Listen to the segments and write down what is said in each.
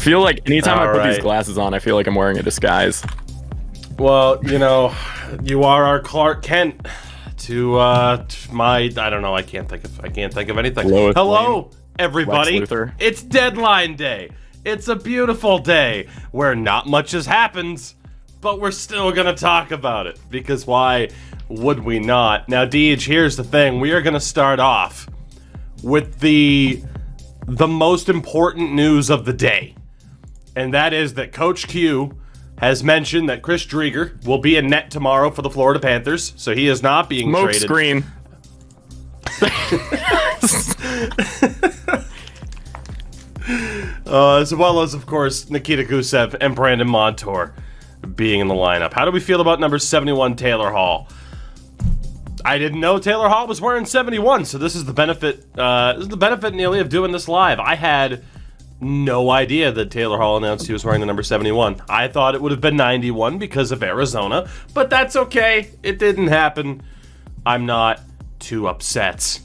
I feel like anytime I put these glasses on, I feel like I'm wearing a disguise. Well, you are our Clark Kent to my, I don't know, I can't think of anything. Hello, everybody. It's deadline day. It's a beautiful day where not much has happened, but we're still gonna talk about it, because why would we not? Now, Deej, here's the thing. We are gonna start off with the most important news of the day, and that is that Coach Q has mentioned that Chris Drieger will be in net tomorrow for the Florida Panthers, so he is not being traded. Screen. As well as, of course, Nikita Gusev and Brandon Montour being in the lineup. How do we feel about number 71, Taylor Hall? I didn't know Taylor Hall was wearing 71, so this is the benefit. Nearly of doing this live. I had no idea that Taylor Hall announced he was wearing the number 71. I thought it would have been 91 because of Arizona, but that's okay. It didn't happen. I'm not too upset.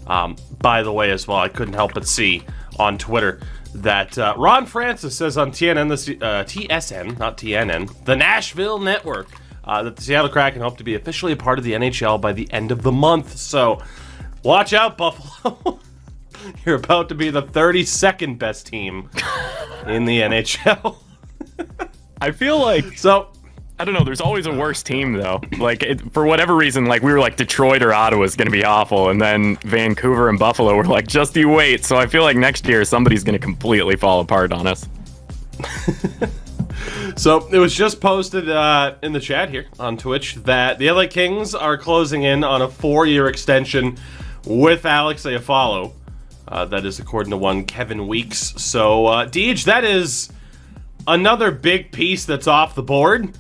By the way, as well, I couldn't help but see on Twitter that Ron Francis says on TSN, not TNN, the Nashville Network, that the Seattle Kraken hope to be officially a part of the NHL by the end of the month. So, watch out, Buffalo. You're about to be the 32nd best team in the NHL. I feel like... So, I don't know, there's always a worse team, though. Like, for whatever reason, like, we were like, Detroit or Ottawa is going to be awful, and then Vancouver and Buffalo were like, just you wait. So I feel like next year, somebody's going to completely fall apart on us. So, it was just posted in the chat here on Twitch that the LA Kings are closing in on a 4-year extension with Alex Iafallo. That is according to one Kevin Weeks. So, Deej, that is another big piece that's off the board,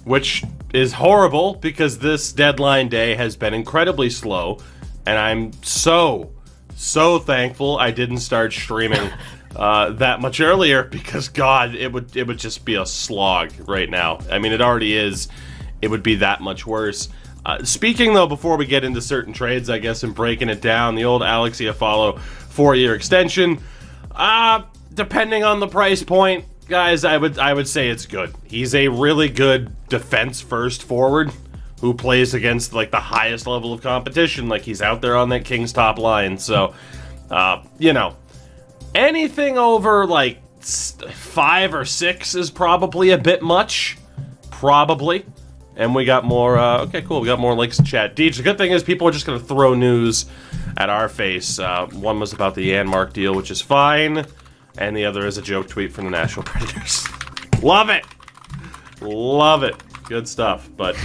which is horrible because this deadline day has been incredibly slow, and I'm so thankful I didn't start streaming that much earlier, because God, it would just be a slog right now. I mean, it already is. It would be that much worse. Speaking, though, before we get into certain trades, I guess, and breaking it down, the old Alex Iafallo 4-year extension, depending on the price point, guys, I would say it's good. He's a really good defense-first forward who plays against, like, the highest level of competition. Like, he's out there on that Kings top line. So, anything over, like, 5 or 6 is probably a bit much. Probably. And we got more, okay, cool, we got more links to chat. Deej, the good thing is people are just going to throw news at our face. One was about the Janmark deal, which is fine, and the other is a joke tweet from the Nashville Predators. Love it! Love it. Good stuff, but...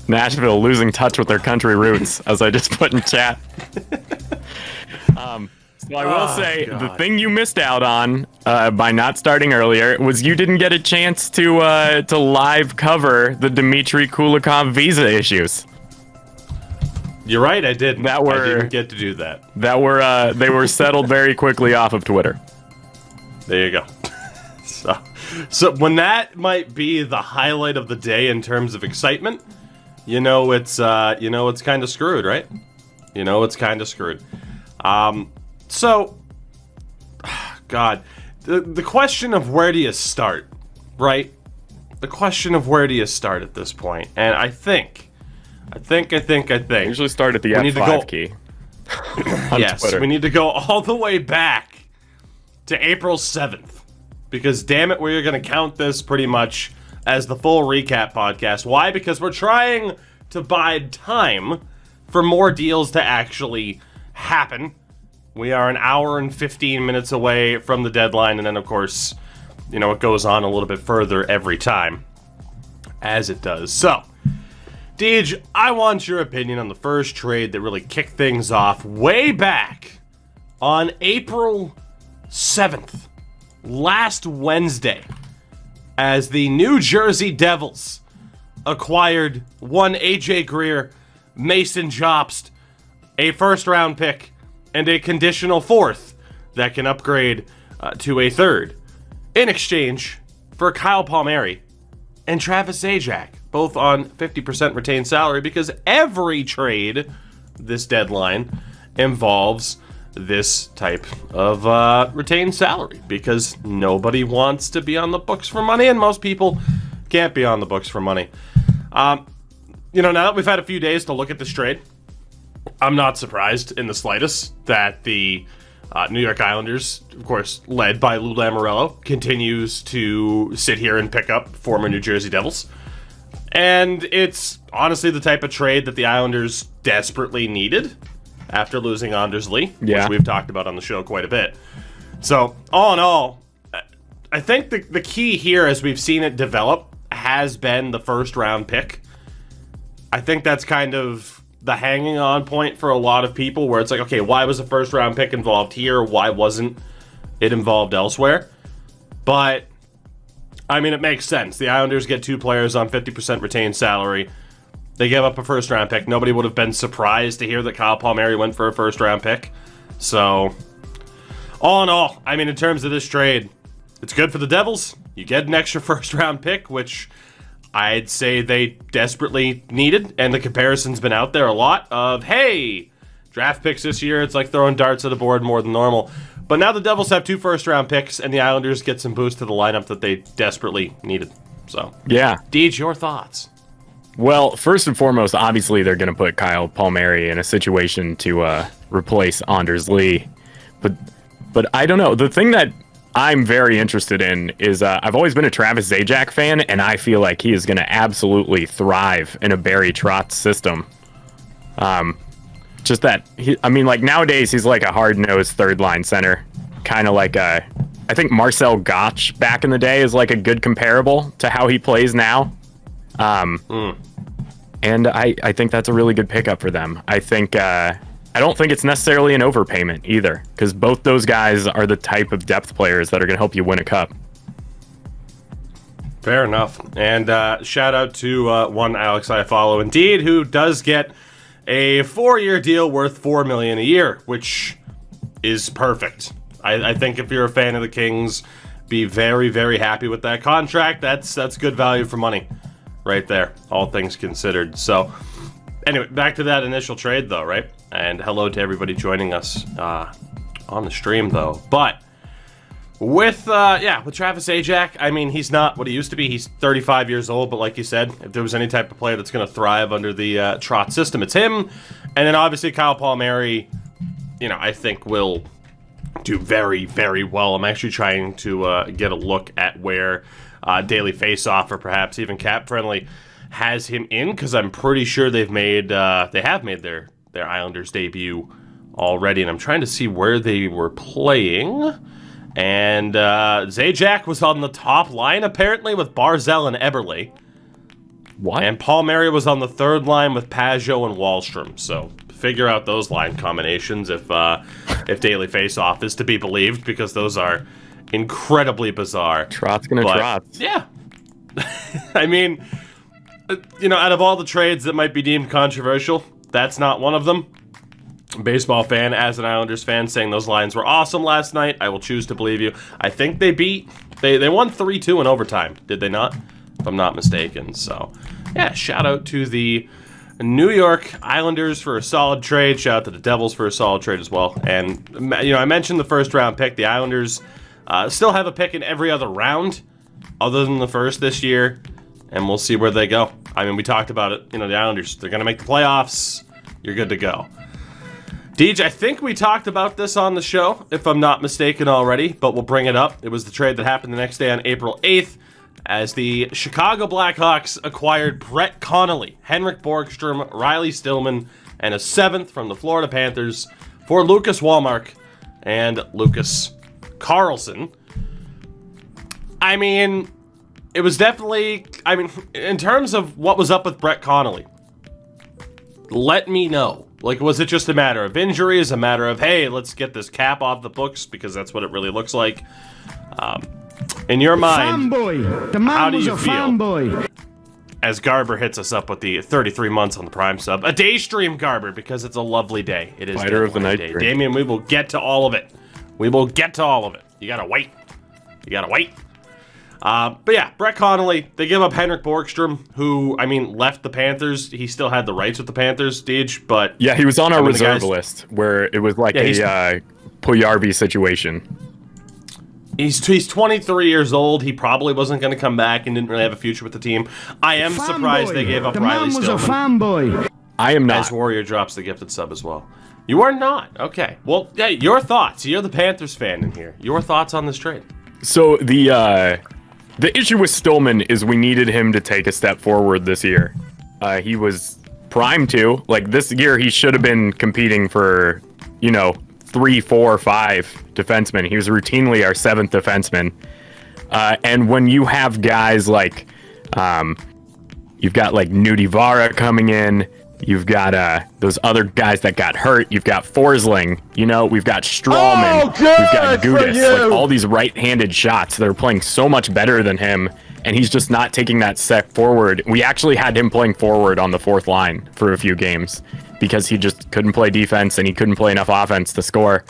Nashville losing touch with their country roots, as I just put in chat. So I will say, God, the thing you missed out on by not starting earlier was you didn't get a chance to live cover the Dmitry Kulikov visa issues. You're right, I didn't. I didn't get to do that. They were settled very quickly off of Twitter. There you go. So when that might be the highlight of the day in terms of excitement, it's kind of screwed, right? It's kind of screwed. So, God, the question of where do you start, right? The question of where do you start at this point? And I think. I usually start at the F5 key. Yes, Twitter. We need to go all the way back to April 7th. Because, damn it, we're going to count this pretty much as the full recap podcast. Why? Because we're trying to bide time for more deals to actually happen. We are an hour and 15 minutes away from the deadline, and then, of course, it goes on a little bit further every time, as it does. So, Deej, I want your opinion on the first trade that really kicked things off way back on April 7th, last Wednesday, as the New Jersey Devils acquired one AJ Greer, Mason Jobst, a first-round pick, and a conditional 4th that can upgrade to a 3rd in exchange for Kyle Palmieri and Travis Zajac, both on 50% retained salary, because every trade this deadline involves this type of retained salary because nobody wants to be on the books for money, and most people can't be on the books for money. Now that we've had a few days to look at this trade, I'm not surprised in the slightest that the New York Islanders, of course, led by Lou Lamoriello, continues to sit here and pick up former New Jersey Devils. And it's honestly the type of trade that the Islanders desperately needed after losing Anders Lee, which we've talked about on the show quite a bit. So, all in all, I think the key here, as we've seen it develop, has been the first-round pick. I think that's kind of the hanging on point for a lot of people, where it's like, okay, why was the first-round pick involved here? Why wasn't it involved elsewhere? But, I mean, it makes sense. The Islanders get 2 players on 50% retained salary. They gave up a first-round pick. Nobody would have been surprised to hear that Kyle Palmieri went for a first-round pick. So, all in all, I mean, in terms of this trade, it's good for the Devils. You get an extra first-round pick, which I'd say they desperately needed. And the comparison's been out there a lot of, hey, draft picks this year, it's like throwing darts at a board more than normal. But now the Devils have 2 first-round picks, and the Islanders get some boost to the lineup that they desperately needed. So, yeah. Deej, your thoughts? Well, first and foremost, obviously they're going to put Kyle Palmieri in a situation to replace Anders Lee. But I don't know. The thing that I'm very interested in is I've always been a Travis Zajac fan, and I feel like he is going to absolutely thrive in a Barry Trotz system. Just that, nowadays he's like a hard-nosed third-line center. Kind of like I think Marcel Gotch back in the day is like a good comparable to how he plays now. And I think that's a really good pickup for them. I don't think it's necessarily an overpayment either, because both those guys are the type of depth players that are going to help you win a cup. Fair enough. And shout out to one Alex I follow, indeed, who does get a 4-year deal worth $4 million a year, which is perfect. I think if you're a fan of the Kings, be very, very happy with that contract. That's good value for money right there, all things considered. So, anyway, back to that initial trade, though, right? And hello to everybody joining us on the stream, though. But with Travis Zajac, I mean, he's not what he used to be. He's 35 years old, but like you said, if there was any type of player that's going to thrive under the Trotz system, it's him. And then obviously Kyle Palmieri, I think will do very, very well. I'm actually trying to get a look at where Daily Faceoff or perhaps even Cap Friendly has him in, because I'm pretty sure they have made their Islanders debut already, and I'm trying to see where they were playing. And Zajac was on the top line apparently with Barzal and Eberle. What? And Palmieri was on the third line with Pajot and Wallstrom. So figure out those line combinations if Daily Faceoff is to be believed, because those are incredibly bizarre. Trot's gonna Trotz. Yeah. I mean, out of all the trades that might be deemed controversial, that's not one of them. Baseball fan, as an Islanders fan, saying those lines were awesome last night. I will choose to believe you. I think they won 3-2 in overtime, did they not? If I'm not mistaken. So, yeah, shout out to the New York Islanders for a solid trade. Shout out to the Devils for a solid trade as well. And, I mentioned the first round pick. The Islanders still have a pick in every other round other than the first this year, and we'll see where they go. I mean, we talked about it. The Islanders, they're going to make the playoffs. You're good to go. Deej, I think we talked about this on the show, if I'm not mistaken already, but we'll bring it up. It was the trade that happened the next day on April 8th, as the Chicago Blackhawks acquired Brett Connolly, Henrik Borgstrom, Riley Stillman, and a 7th from the Florida Panthers for Lucas Wallmark and Lucas Carlson. I mean, it was definitely, in terms of what was up with Brett Connolly, let me know. Like, was it just a matter of injuries, a matter of, hey, let's get this cap off the books, because that's what it really looks like? In your mind, fanboy. The man how do was you a feel? fanboy. As Garber hits us up with the 33 months on the Prime sub. A day stream, Garber, because it's a lovely day. It is Fighter of the night day. stream. Damien, we will get to all of it. We will get to all of it. You gotta wait. But yeah, Brett Connolly, they give up Henrik Borgstrom, who, I mean, left the Panthers. He still had the rights with the Panthers, Deej, but... Yeah, he was on our reserve list, where it was like a Puljujarvi situation. He's 23 years old. He probably wasn't going to come back and didn't really have a future with the team. I am surprised they gave up Riley Stillman. The man was a fanboy. I am not. As Warrior drops the gifted sub as well. You are not? Okay. Well, yeah, your thoughts. You're the Panthers fan in here. Your thoughts on this trade? So the issue with Stillman is we needed him to take a step forward this year. He was primed to. Like, this year, he should have been competing for, 3, 4, 5 defensemen. He was routinely our 7th defenseman. And when you have guys like, you've got like Nudi Vara coming in, you've got those other guys that got hurt, you've got Forsling, we've got Strawman, we've got Gudis, like all these right-handed shots that are playing so much better than him, and he's just not taking that step forward. We actually had him playing forward on the 4th line for a few games, because he just couldn't play defense and he couldn't play enough offense to score.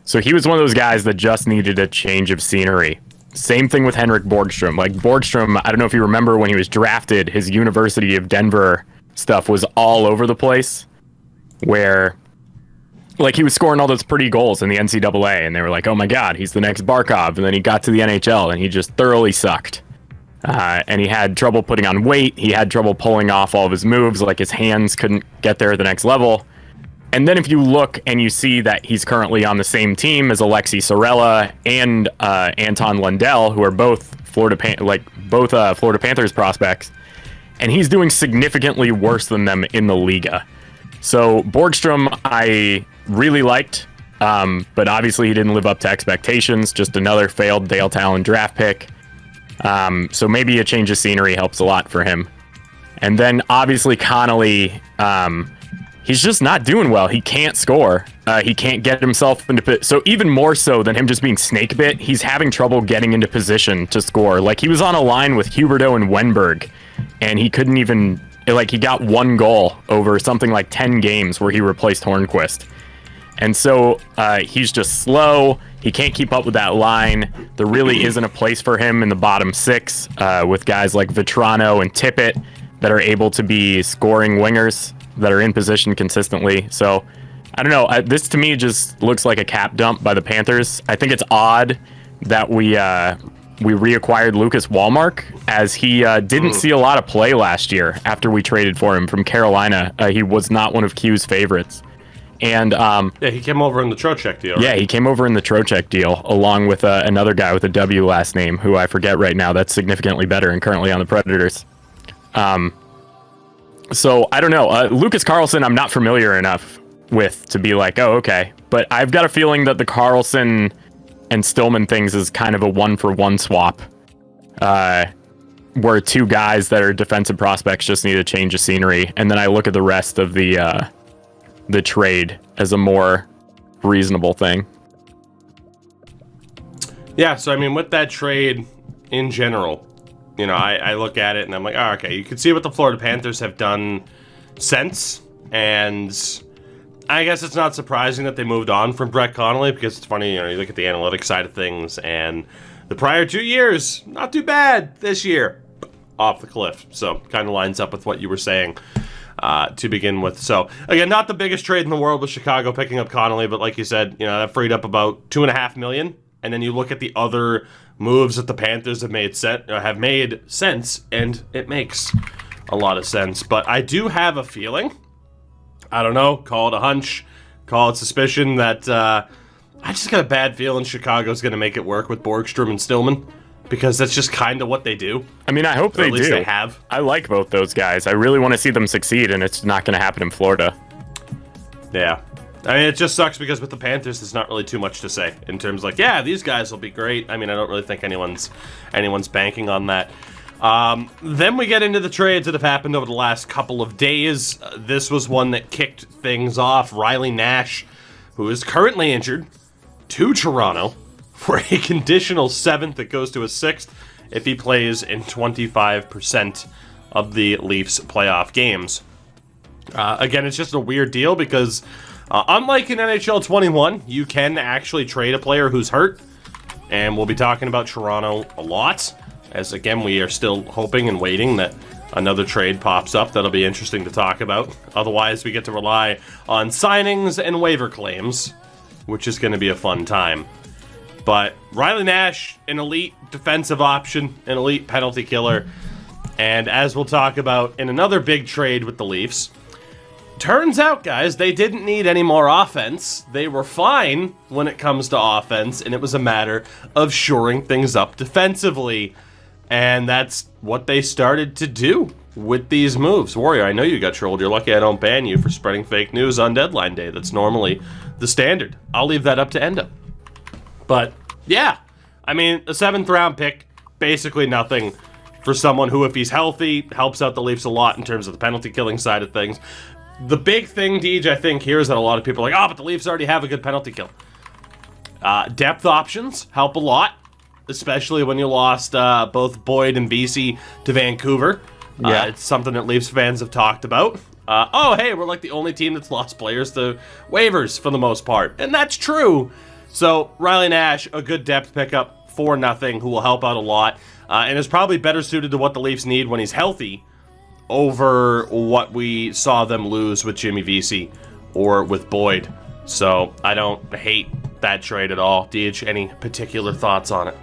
So he was one of those guys that just needed a change of scenery. Same thing with Henrik Borgstrom. Like, Borgstrom, I don't know if you remember when he was drafted, his University of Denver stuff was all over the place, where like he was scoring all those pretty goals in the NCAA, and they were like, oh my god, he's the next Barkov, and then he got to the NHL and he just thoroughly sucked. And he had trouble putting on weight. He had trouble pulling off all of his moves. Like, his hands couldn't get there at the next level. And then if you look and you see that he's currently on the same team as Alexi Sorella and Anton Lundell, who are both Florida Panthers prospects, and he's doing significantly worse than them in the Liga. So Borgstrom, I really liked, but obviously he didn't live up to expectations. Just another failed Dale Talon draft pick. So maybe a change of scenery helps a lot for him. And then obviously Connolly, he's just not doing well. He can't score. He can't get himself into... So even more so than him just being snake bit, he's having trouble getting into position to score. Like, he was on a line with Huberdeau and Wenberg, and he couldn't even... Like, he got 1 goal over something like 10 games where he replaced Hornquist. And so he's just slow. He can't keep up with that line. There really isn't a place for him in the bottom 6 with guys like Vetrano and Tippett that are able to be scoring wingers that are in position consistently. So, I don't know. This to me just looks like a cap dump by the Panthers. I think it's odd that we reacquired Lucas Wallmark, as he didn't see a lot of play last year after we traded for him from Carolina. He was not one of Q's favorites. And yeah, he came over in the Trocheck deal, right? Yeah, he came over in the Trocheck deal, along with another guy with a W last name, who I forget right now, that's significantly better and currently on the Predators. So, I don't know. Lucas Carlson, I'm not familiar enough with to be like, oh, okay. But I've got a feeling that the Carlson and Stillman things is kind of a 1-for-1 swap, where 2 guys that are defensive prospects just need a change of scenery. And then I look at the rest of the trade as a more reasonable thing. Yeah, so I mean, with that trade in general, I look at it and I'm like, oh, okay, you can see what the Florida Panthers have done since, and I guess it's not surprising that they moved on from Brett Connolly, because it's funny, you look at the analytics side of things, and the prior 2 years, not too bad. This year, off the cliff. So, kind of lines up with what you were saying to begin with. So, again, not the biggest trade in the world with Chicago picking up Connolly, but like you said, that freed up about $2.5 million. And then you look at the other moves that the Panthers have made sense, and it makes a lot of sense. But I do have a feeling, I don't know, call it a hunch, call it suspicion, that I just got a bad feeling Chicago's going to make it work with Borgstrom and Stillman, because that's just kind of what they do. I mean, I hope they do. At least they have. I like both those guys. I really want to see them succeed, and it's not going to happen in Florida. Yeah. I mean, it just sucks because with the Panthers, there's not really too much to say in terms like, yeah, these guys will be great. I mean, I don't really think anyone's banking on that. Then we get into the trades that have happened over the last couple of days. This was one that kicked things off. Riley Nash, who is currently injured, to Toronto for a conditional 7th that goes to a 6th if he plays in 25% of the Leafs playoff games. Again, it's just a weird deal because unlike in NHL 21, you can actually trade a player who's hurt And we'll be talking about Toronto a lot, as again, we are still hoping and waiting that another trade pops up that'll be interesting to talk about. Otherwise, we get to rely on signings and waiver claims, which is going to be a fun time. But Riley Nash, an elite defensive option, an elite penalty killer, and as we'll talk about in another big trade with the Leafs, turns out, guys, they didn't need any more offense. They were fine when it comes to offense, and it was a matter of shoring things up defensively. And that's what they started to do with these moves. Warrior, I know you got trolled. You're lucky I don't ban you for spreading fake news on deadline day. That's normally the standard. I'll leave that up to Endo. But, yeah. I mean, a 7th round pick, basically nothing for someone who, if he's healthy, helps out the Leafs a lot in terms of the penalty killing side of things. The big thing, Deej, I think here is that a lot of people are like, oh, but the Leafs already have a good penalty kill. Depth options help a lot, especially when you lost both Boyd and Vesey to Vancouver. Yeah. It's something that Leafs fans have talked about. Oh, hey, we're like the only team that's lost players to waivers for the most part. And that's true. So, Riley Nash, a good depth pickup for nothing, who will help out a lot, and is probably better suited to what the Leafs need when he's healthy over what we saw them lose with Jimmy Vesey or with Boyd. So, I don't hate that trade at all. Deej, any particular thoughts on it?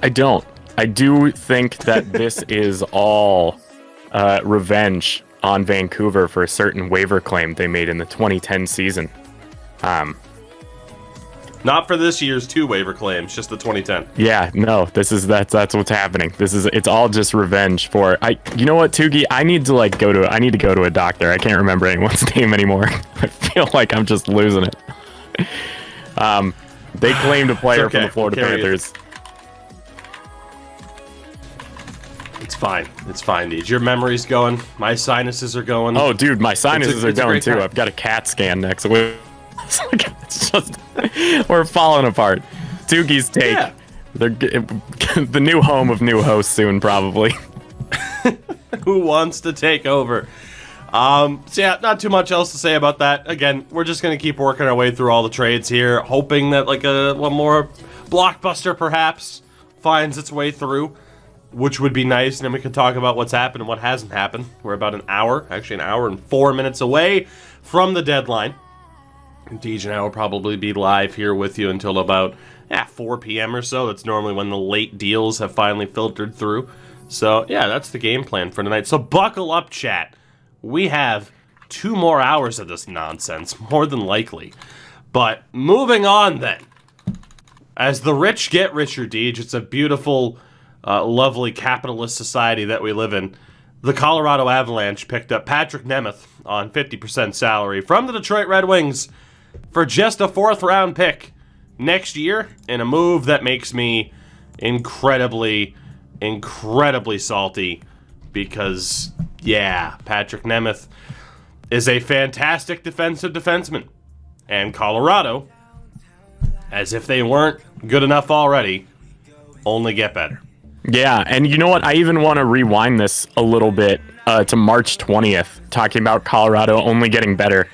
I don't. I do think that this is all revenge on Vancouver for a certain waiver claim they made in the 2010 season. Not for this year's 2 waiver claims, just the 2010. Yeah, no, that's what's happening. It's all just revenge for you know what, Tougie? I need to go to a doctor. I can't remember anyone's name anymore. I feel like I'm just losing it. They claimed a player from the Florida Panthers. It's fine. It's fine, Deej. Your memory's going. My sinuses are going. Oh, dude, my sinuses are going too. Time. I've got a CAT scan next week. It's just, we're falling apart. Tougie's take. Yeah. They're the new home of new hosts soon, probably. Who wants to take over? So yeah, not too much else to say about that. Again, we're just going to keep working our way through all the trades here, hoping that one more blockbuster perhaps finds its way through, which would be nice, and then we can talk about what's happened and what hasn't happened. We're about an hour and 4 minutes away from the deadline. Deej and I will probably be live here with you until about 4 p.m. or so. That's normally when the late deals have finally filtered through. So, yeah, that's the game plan for tonight. So buckle up, chat. We have 2 more hours of this nonsense, more than likely. But moving on then. As the rich get richer, Deej, it's a beautiful, lovely capitalist society that we live in. The Colorado Avalanche picked up Patrick Nemeth on 50% salary from the Detroit Red Wings for just a 4th round pick next year, in a move that makes me incredibly salty because, Patrick Nemeth is a fantastic defensive defenseman, and Colorado, as if they weren't good enough already, only get better. Yeah, and you know what? I even want to rewind this a little bit to March 20th, talking about Colorado only getting better.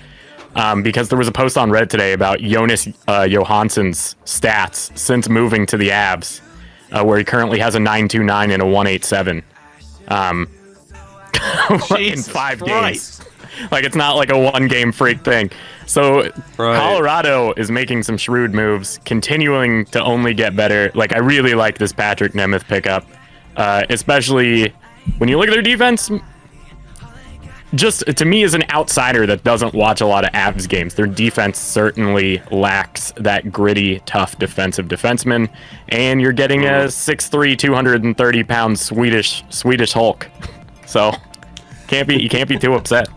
Because there was a post on Reddit today about Jonas Johansson's stats since moving to the Avs, where he currently has a 9.29 and a 1.87 in 5 games. It's not like a 1-game freak thing. So Colorado is making some shrewd moves, continuing to only get better. I really like this Patrick Nemeth pickup, especially when you look at their defense. Just to me, as an outsider that doesn't watch a lot of Avs games, their defense certainly lacks that gritty, tough defensive defenseman, and you're getting a 6'3", 230-pound Swedish Hulk. So you can't be too upset.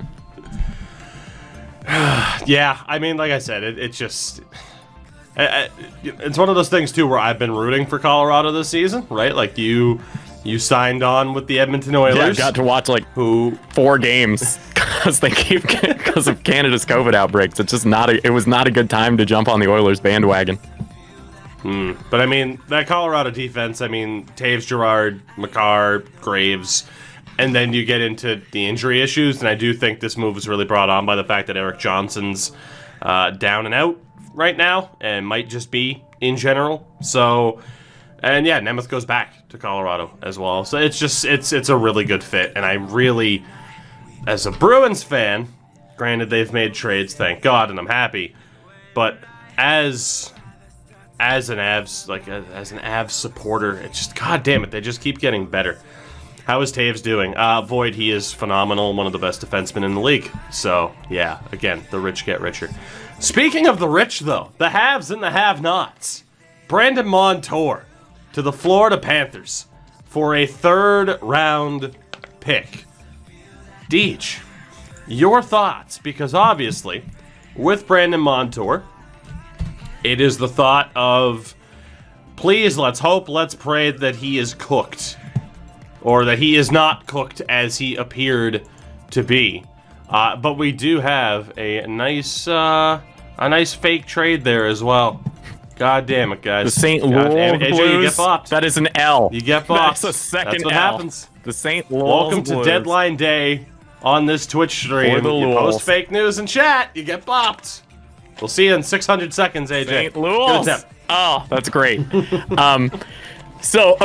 Yeah, I mean, like I said, it's just it's one of those things too where I've been rooting for Colorado this season, right? You signed on with the Edmonton Oilers. Yeah, I got to watch 4 games because of Canada's COVID outbreaks. It's just it was not a good time to jump on the Oilers bandwagon. But I mean, that Colorado defense, Taves, Girard, Makar, Graves, and then you get into the injury issues, and I do think this move was really brought on by the fact that Eric Johnson's down and out right now, and might just be in general. So And yeah, Nemeth goes back to Colorado as well. So it's a really good fit. And I really, as a Bruins fan, granted they've made trades, thank God, and I'm happy. But as an Avs supporter, it's just, God damn it, they just keep getting better. How is Taves doing? Void, he is phenomenal, one of the best defensemen in the league. So, yeah, again, the rich get richer. Speaking of the rich, though, the haves and the have-nots. Brandon Montour to the Florida Panthers for a third-round pick. Deej, your thoughts? Because obviously, with Brandon Montour, it is the thought of, please, let's hope, let's pray that he is cooked. Or that he is not cooked as he appeared to be. But we do have a nice fake trade there as well. God damn it, guys. The St. Louis AJ, Blues, you get bopped. that is an L. You get bopped. That's a second That's what L. happens. The St. Louis Welcome to Blues. Deadline Day on this Twitch stream. For the You Louls. post fake news in chat, you get bopped. We'll see you in 600 seconds, AJ. St. Good Louis. attempt. Oh, that's great. So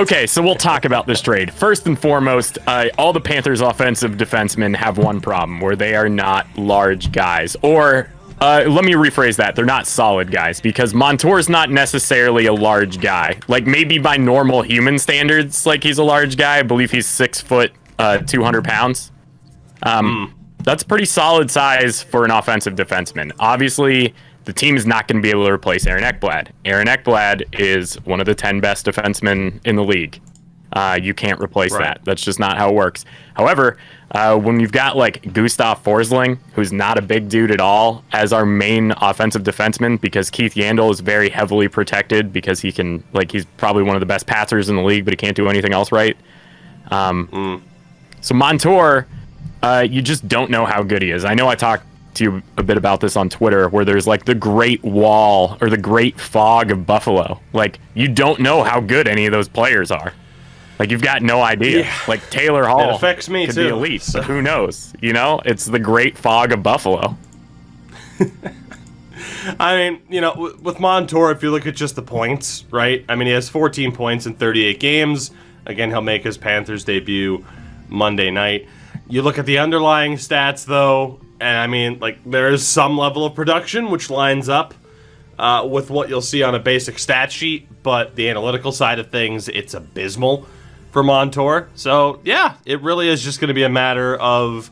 we'll talk about this trade. First and foremost, all the Panthers' offensive defensemen have one problem, where they are not large guys. Or, let me rephrase that. They're not solid guys, because Montour's not necessarily a large guy. Like, maybe by normal human standards, like, he's a large guy. I believe he's 6 foot, 200 pounds. That's pretty solid size for an offensive defenseman. Obviously, the team is not going to be able to replace Aaron Ekblad. Aaron Ekblad is one of the 10 best defensemen in the league. You can't replace that. That's just not how it works. However, when you've got like Gustav Forsling, who's not a big dude at all, as our main offensive defenseman, because Keith Yandel is very heavily protected because he can, like, he's probably one of the best passers in the league, but he can't do anything else right. So Montour, you just don't know how good he is. I know I talked to you a bit about this on Twitter, where there's like the great wall or the great fog of Buffalo. Like, you don't know how good any of those players are. Like, you've got no idea. Yeah. Like, Taylor Hall It affects me could too, be elite, so. but who knows? You know, it's the great fog of Buffalo. I mean, you know, with Montour, if you look at just the points, right? I mean, he has 14 points in 38 games. Again, he'll make his Panthers debut Monday night. You look at the underlying stats, though, and I mean, like, there is some level of production which lines up with what you'll see on a basic stat sheet, but the analytical side of things, it's abysmal for Montour. So, yeah, it really is just going to be a matter of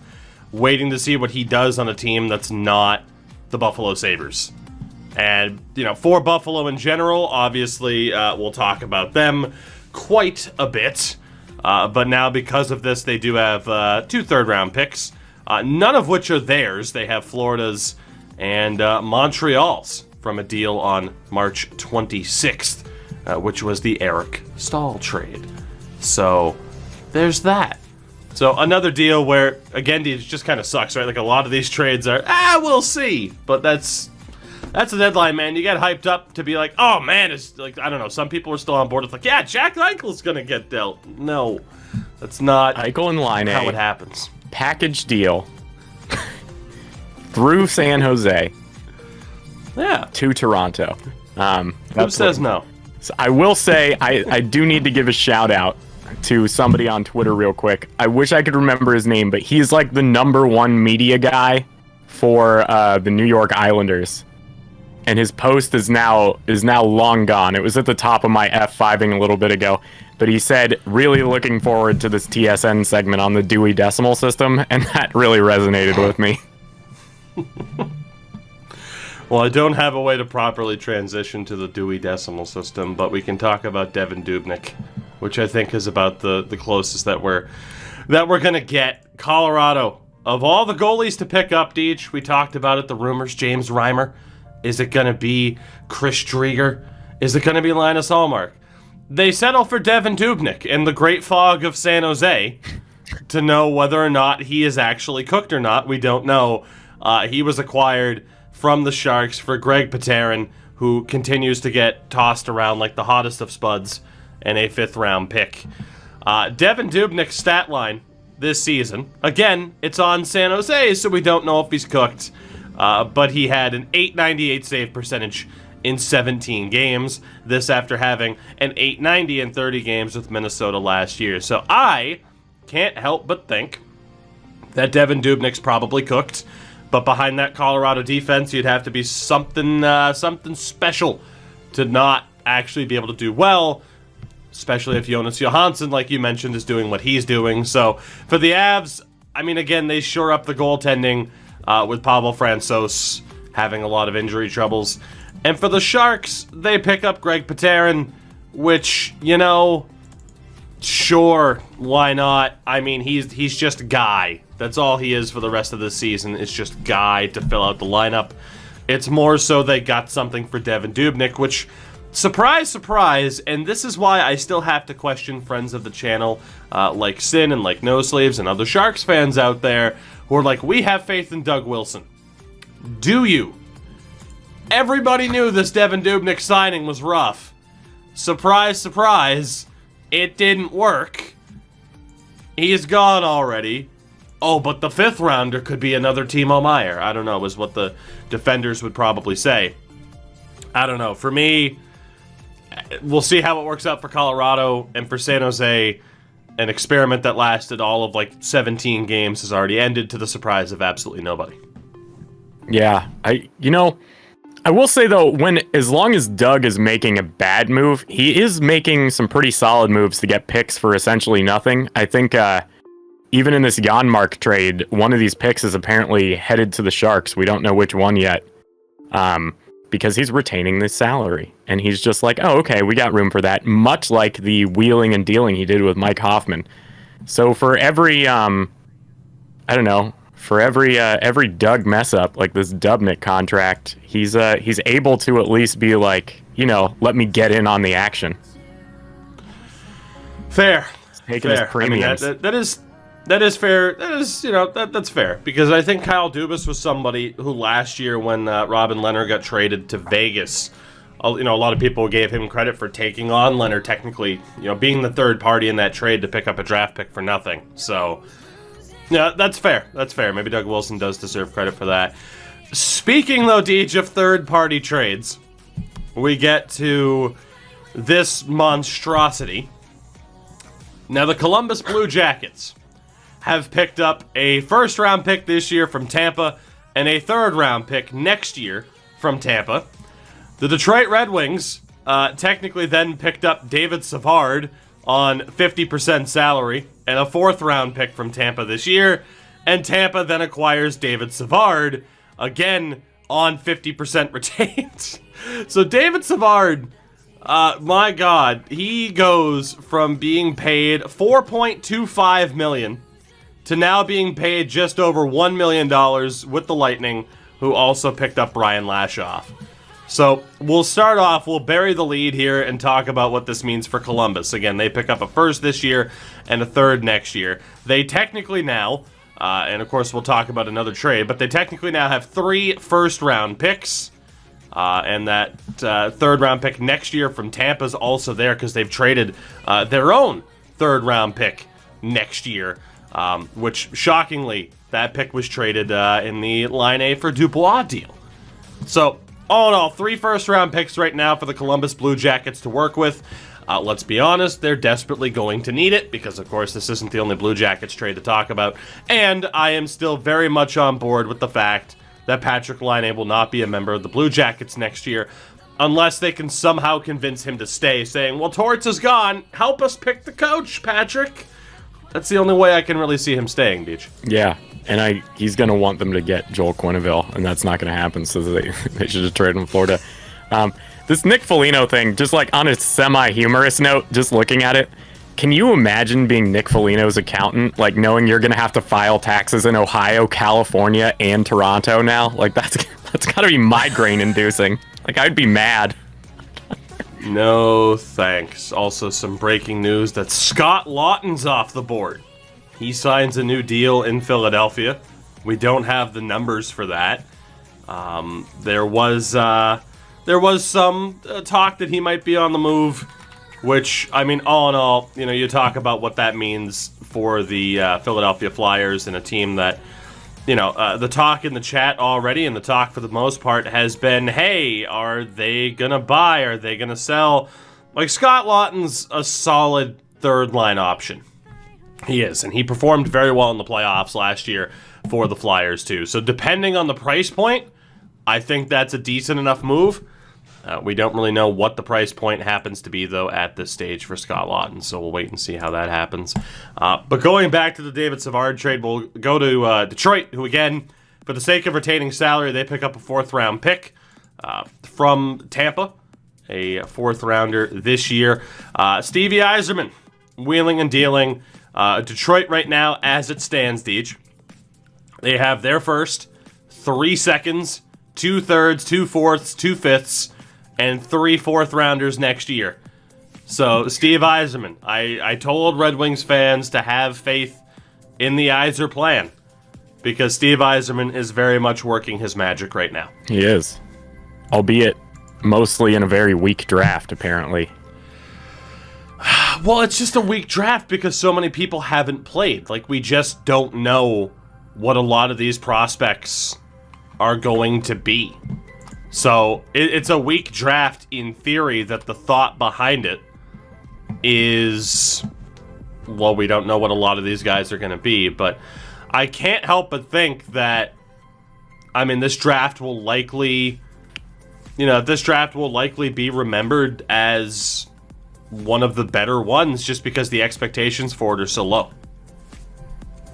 waiting to see what he does on a team that's not the Buffalo Sabres. And, you know, for Buffalo in general, obviously, we'll talk about them quite a bit. But now, because of this, they do have 2 third-round picks, none of which are theirs. They have Florida's and Montreal's from a deal on March 26th, which was the Eric Stahl trade. So, there's that. So, another deal where, again, it just kind of sucks, right? Like, a lot of these trades are, we'll see. But that's the deadline, man. You get hyped up to be like, oh, man, it's like, I don't know. Some people are still on board. It's like, yeah, Jack Eichel's going to get dealt. No, that's not Eichel and Line how it happens. Package deal through San Jose Yeah. to Toronto. Who says no? So I will say, I do need to give a shout out to somebody on Twitter real quick. I wish I could remember his name, but he's like the #1 media guy for the New York Islanders. And his post is now long gone. It was at the top of my F5ing a little bit ago. But he said, really looking forward to this TSN segment on the Dewey Decimal System, and that really resonated with me. Well, I don't have a way to properly transition to the Dewey Decimal System, but we can talk about Devin Dubnyk, which I think is about the closest that we're gonna get. Colorado, of all the goalies to pick up, Deej, we talked about it, the rumors, James Reimer. Is it gonna be Chris Drieger? Is it gonna be Linus Ullmark? They settle for Devin Dubnyk in the great fog of San Jose to know whether or not he is actually cooked or not. We don't know. He was acquired from the Sharks for Greg Pateryn, who continues to get tossed around like the hottest of spuds, and a 5th-round pick. Devin Dubnyk's stat line this season, again, it's on San Jose, so we don't know if he's cooked, but he had an .898 save percentage in 17 games. This after having an .890 in 30 games with Minnesota last year. So I can't help but think that Devin Dubnyk's probably cooked. But behind that Colorado defense, you'd have to be something special to not actually be able to do well, especially if Jonas Johansson, like you mentioned, is doing what he's doing. So for the Avs, I mean, again, they shore up the goaltending with Pavel Francouz having a lot of injury troubles. And for the Sharks, they pick up Greg Pateryn, which, you know, sure, why not? I mean, he's just a guy. That's all he is for the rest of the season. It's just guy to fill out the lineup. It's more so they got something for Devin Dubnyk, which, surprise, surprise, and this is why I still have to question friends of the channel like Sin and like No Sleeves and other Sharks fans out there who are like, we have faith in Doug Wilson. Do you? Everybody knew this Devin Dubnyk signing was rough. Surprise, surprise, it didn't work. He's gone already. Oh, but the fifth rounder could be another Timo Meier. I don't know, is what the defenders would probably say. I don't know. For me, we'll see how it works out for Colorado. And for San Jose, an experiment that lasted all of like 17 games has already ended to the surprise of absolutely nobody. Yeah, I will say though, as long as Doug is making a bad move, he is making some pretty solid moves to get picks for essentially nothing. I think even in this Janmark trade, one of these picks is apparently headed to the Sharks. We don't know which one yet, because he's retaining this salary. And he's just like, oh, okay, we got room for that. Much like the wheeling and dealing he did with Mike Hoffman. So for every, every Doug mess up, like this Dubnyk contract, he's able to at least be like, let me get in on the action. Fair. Taking his premiums. I mean, that is fair. That is, that's fair. Because I think Kyle Dubas was somebody who last year when Robin Leonard got traded to Vegas, a lot of people gave him credit for taking on Leonard, technically, being the third party in that trade to pick up a draft pick for nothing. So, yeah, that's fair. That's fair. Maybe Doug Wilson does deserve credit for that. Speaking, though, Deej, of third-party trades, we get to this monstrosity. Now, the Columbus Blue Jackets have picked up a first-round pick this year from Tampa and a third-round pick next year from Tampa. The Detroit Red Wings technically then picked up David Savard on 50% salary and a fourth-round pick from Tampa this year, and Tampa then acquires David Savard, again, on 50% retained. So David Savard, my God, he goes from being paid $4.25 million to now being paid just over $1 million with the Lightning, who also picked up Brian Lashoff. So we'll start off, we'll bury the lead here and talk about what this means for Columbus. Again, they pick up a first this year and a third next year. They technically now, and of course we'll talk about another trade, but they technically now have 3 first-round picks. And that third-round pick next year from Tampa is also there because they've traded their own third-round pick next year, which, shockingly, that pick was traded in the Line A for Dubois deal. So, all in all, 3 first-round picks right now for the Columbus Blue Jackets to work with. Let's be honest, they're desperately going to need it because, of course, this isn't the only Blue Jackets trade to talk about. And I am still very much on board with the fact that Patrick Laine will not be a member of the Blue Jackets next year unless they can somehow convince him to stay, saying, well, Torts is gone. Help us pick the coach, Patrick. That's the only way I can really see him staying, Beach. Yeah, and he's going to want them to get Joel Quenneville, and that's not going to happen, so they should just trade him to Florida. This Nick Foligno thing, just like on a semi-humorous note, just looking at it, can you imagine being Nick Foligno's accountant, like knowing you're going to have to file taxes in Ohio, California, and Toronto now? Like, that's got to be migraine-inducing. Like, I'd be mad. No thanks. Also, some breaking news that Scott Lawton's off the board. He signs a new deal in Philadelphia. We don't have the numbers for that. There was some talk that he might be on the move, which, I mean, all in all, you talk about what that means for the Philadelphia Flyers and a team that, the talk in the chat already, and the talk for the most part has been, hey, are they going to buy? Are they going to sell? Like, Scott Laughton's a solid third-line option. He is, and he performed very well in the playoffs last year for the Flyers, too. So depending on the price point, I think that's a decent enough move. We don't really know what the price point happens to be, though, at this stage for Scott Laughton, so we'll wait and see how that happens. But going back to the David Savard trade, we'll go to Detroit, who, again, for the sake of retaining salary, they pick up a fourth-round pick from Tampa, a fourth-rounder this year. Stevie Yzerman, wheeling and dealing. Detroit right now, as it stands, Deej, they have their first, 3 seconds, 2 thirds, 2 fourths, 2 fifths, and 3 fourth-rounders next year. So, Steve Yzerman, I told Red Wings fans to have faith in the Yzer plan, because Steve Yzerman is very much working his magic right now. He is. Albeit mostly in a very weak draft, apparently. Well, it's just a weak draft because so many people haven't played. Like, we just don't know what a lot of these prospects are going to be. So it's a weak draft in theory, that the thought behind it is, well, we don't know what a lot of these guys are going to be. But I can't help but think that, I mean, this draft will likely, be remembered as one of the better ones just because the expectations for it are so low.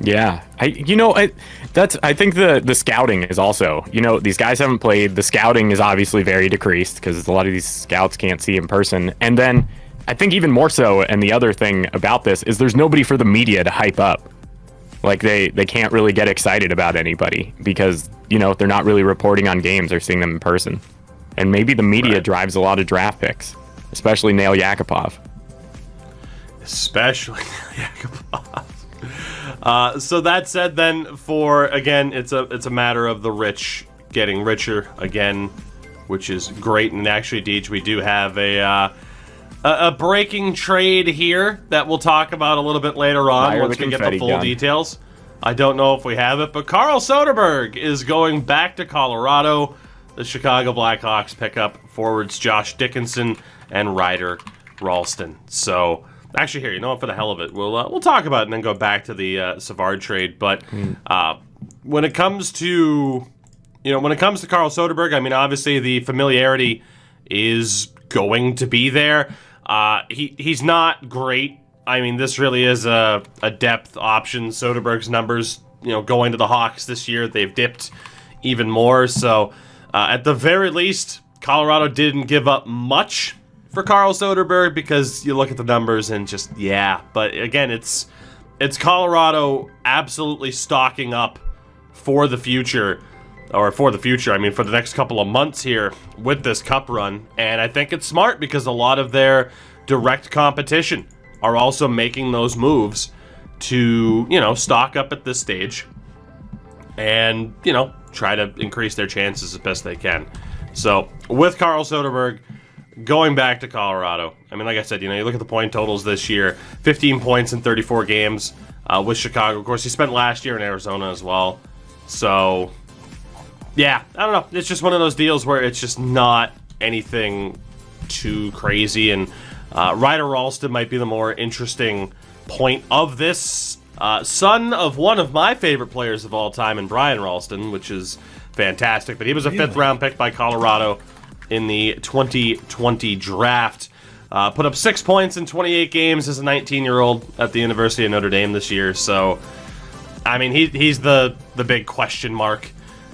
Yeah, I think the scouting is also, these guys haven't played. The scouting is obviously very decreased because a lot of these scouts can't see in person. And then I think even more so, and the other thing about this is there's nobody for the media to hype up. Like they can't really get excited about anybody because, they're not really reporting on games or seeing them in person. And maybe the media drives a lot of draft picks, especially Nail Yakupov. So that said, then, it's a matter of the rich getting richer again, which is great. And actually, Deej, we do have a breaking trade here that we'll talk about a little bit later on once we get the full details. I don't know if we have it, but Carl Soderberg is going back to Colorado. The Chicago Blackhawks pick up forwards Josh Dickinson and Ryder Ralston. So, actually, here, for the hell of it, we'll talk about it and then go back to the Savard trade. But when it comes to Carl Soderberg, I mean, obviously the familiarity is going to be there. He's not great. I mean, this really is a depth option. Soderberg's numbers, going to the Hawks this year, they've dipped even more. So, at the very least, Colorado didn't give up much for Carl Soderberg because you look at the numbers and just, yeah. But again, it's Colorado absolutely stocking up for the future, I mean, for the next couple of months here with this cup run. And I think it's smart because a lot of their direct competition are also making those moves to, stock up at this stage and, try to increase their chances as best they can. So with Carl Soderberg going back to Colorado, I mean, like I said, you look at the point totals this year, 15 points in 34 games with Chicago. Of course, he spent last year in Arizona as well. So, yeah, I don't know. It's just one of those deals where it's just not anything too crazy. And Ryder Ralston might be the more interesting point of this. Son of one of my favorite players of all time, and Brian Ralston, which is fantastic. But he was a fifth-round pick by Colorado in the 2020 draft. Put up 6 points in 28 games as a 19-year-old at the University of Notre Dame this year. So, I mean, he's the big question mark.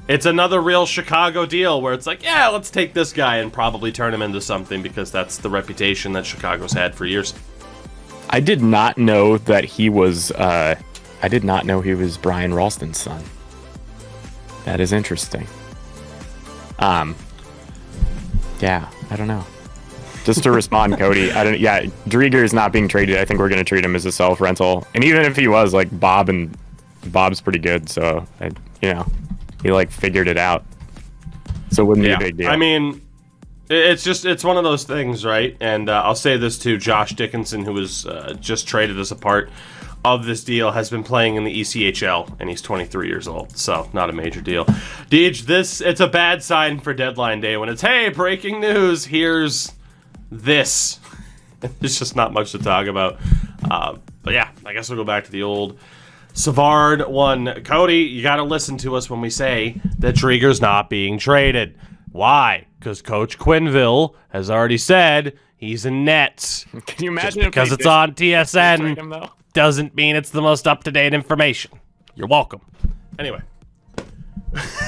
It's another real Chicago deal where it's like, yeah, let's take this guy and probably turn him into something because that's the reputation that Chicago's had for years. I did not know that he was. I did not know he was Brian Ralston's son. That is interesting. Yeah, I don't know. Just to respond, Cody, Drieger is not being traded. I think we're going to treat him as a self-rental. And even if he was, like, Bob's pretty good, so, he, figured it out. So it wouldn't be a big deal. I mean, It's one of those things, right? And I'll say this too: Josh Dickinson, who was just traded as a part of this deal, has been playing in the ECHL, and he's 23 years old, so not a major deal. Deej, it's a bad sign for deadline day when it's, hey, breaking news, here's this. There's just not much to talk about. But yeah, I guess we'll go back to the old Savard one. Cody, you got to listen to us when we say that Drieger's not being traded. Why? Because Coach Quinville has already said he's in Nets. Can you imagine? Just because it's on TSN him, doesn't mean it's the most up-to-date information. You're welcome. Anyway,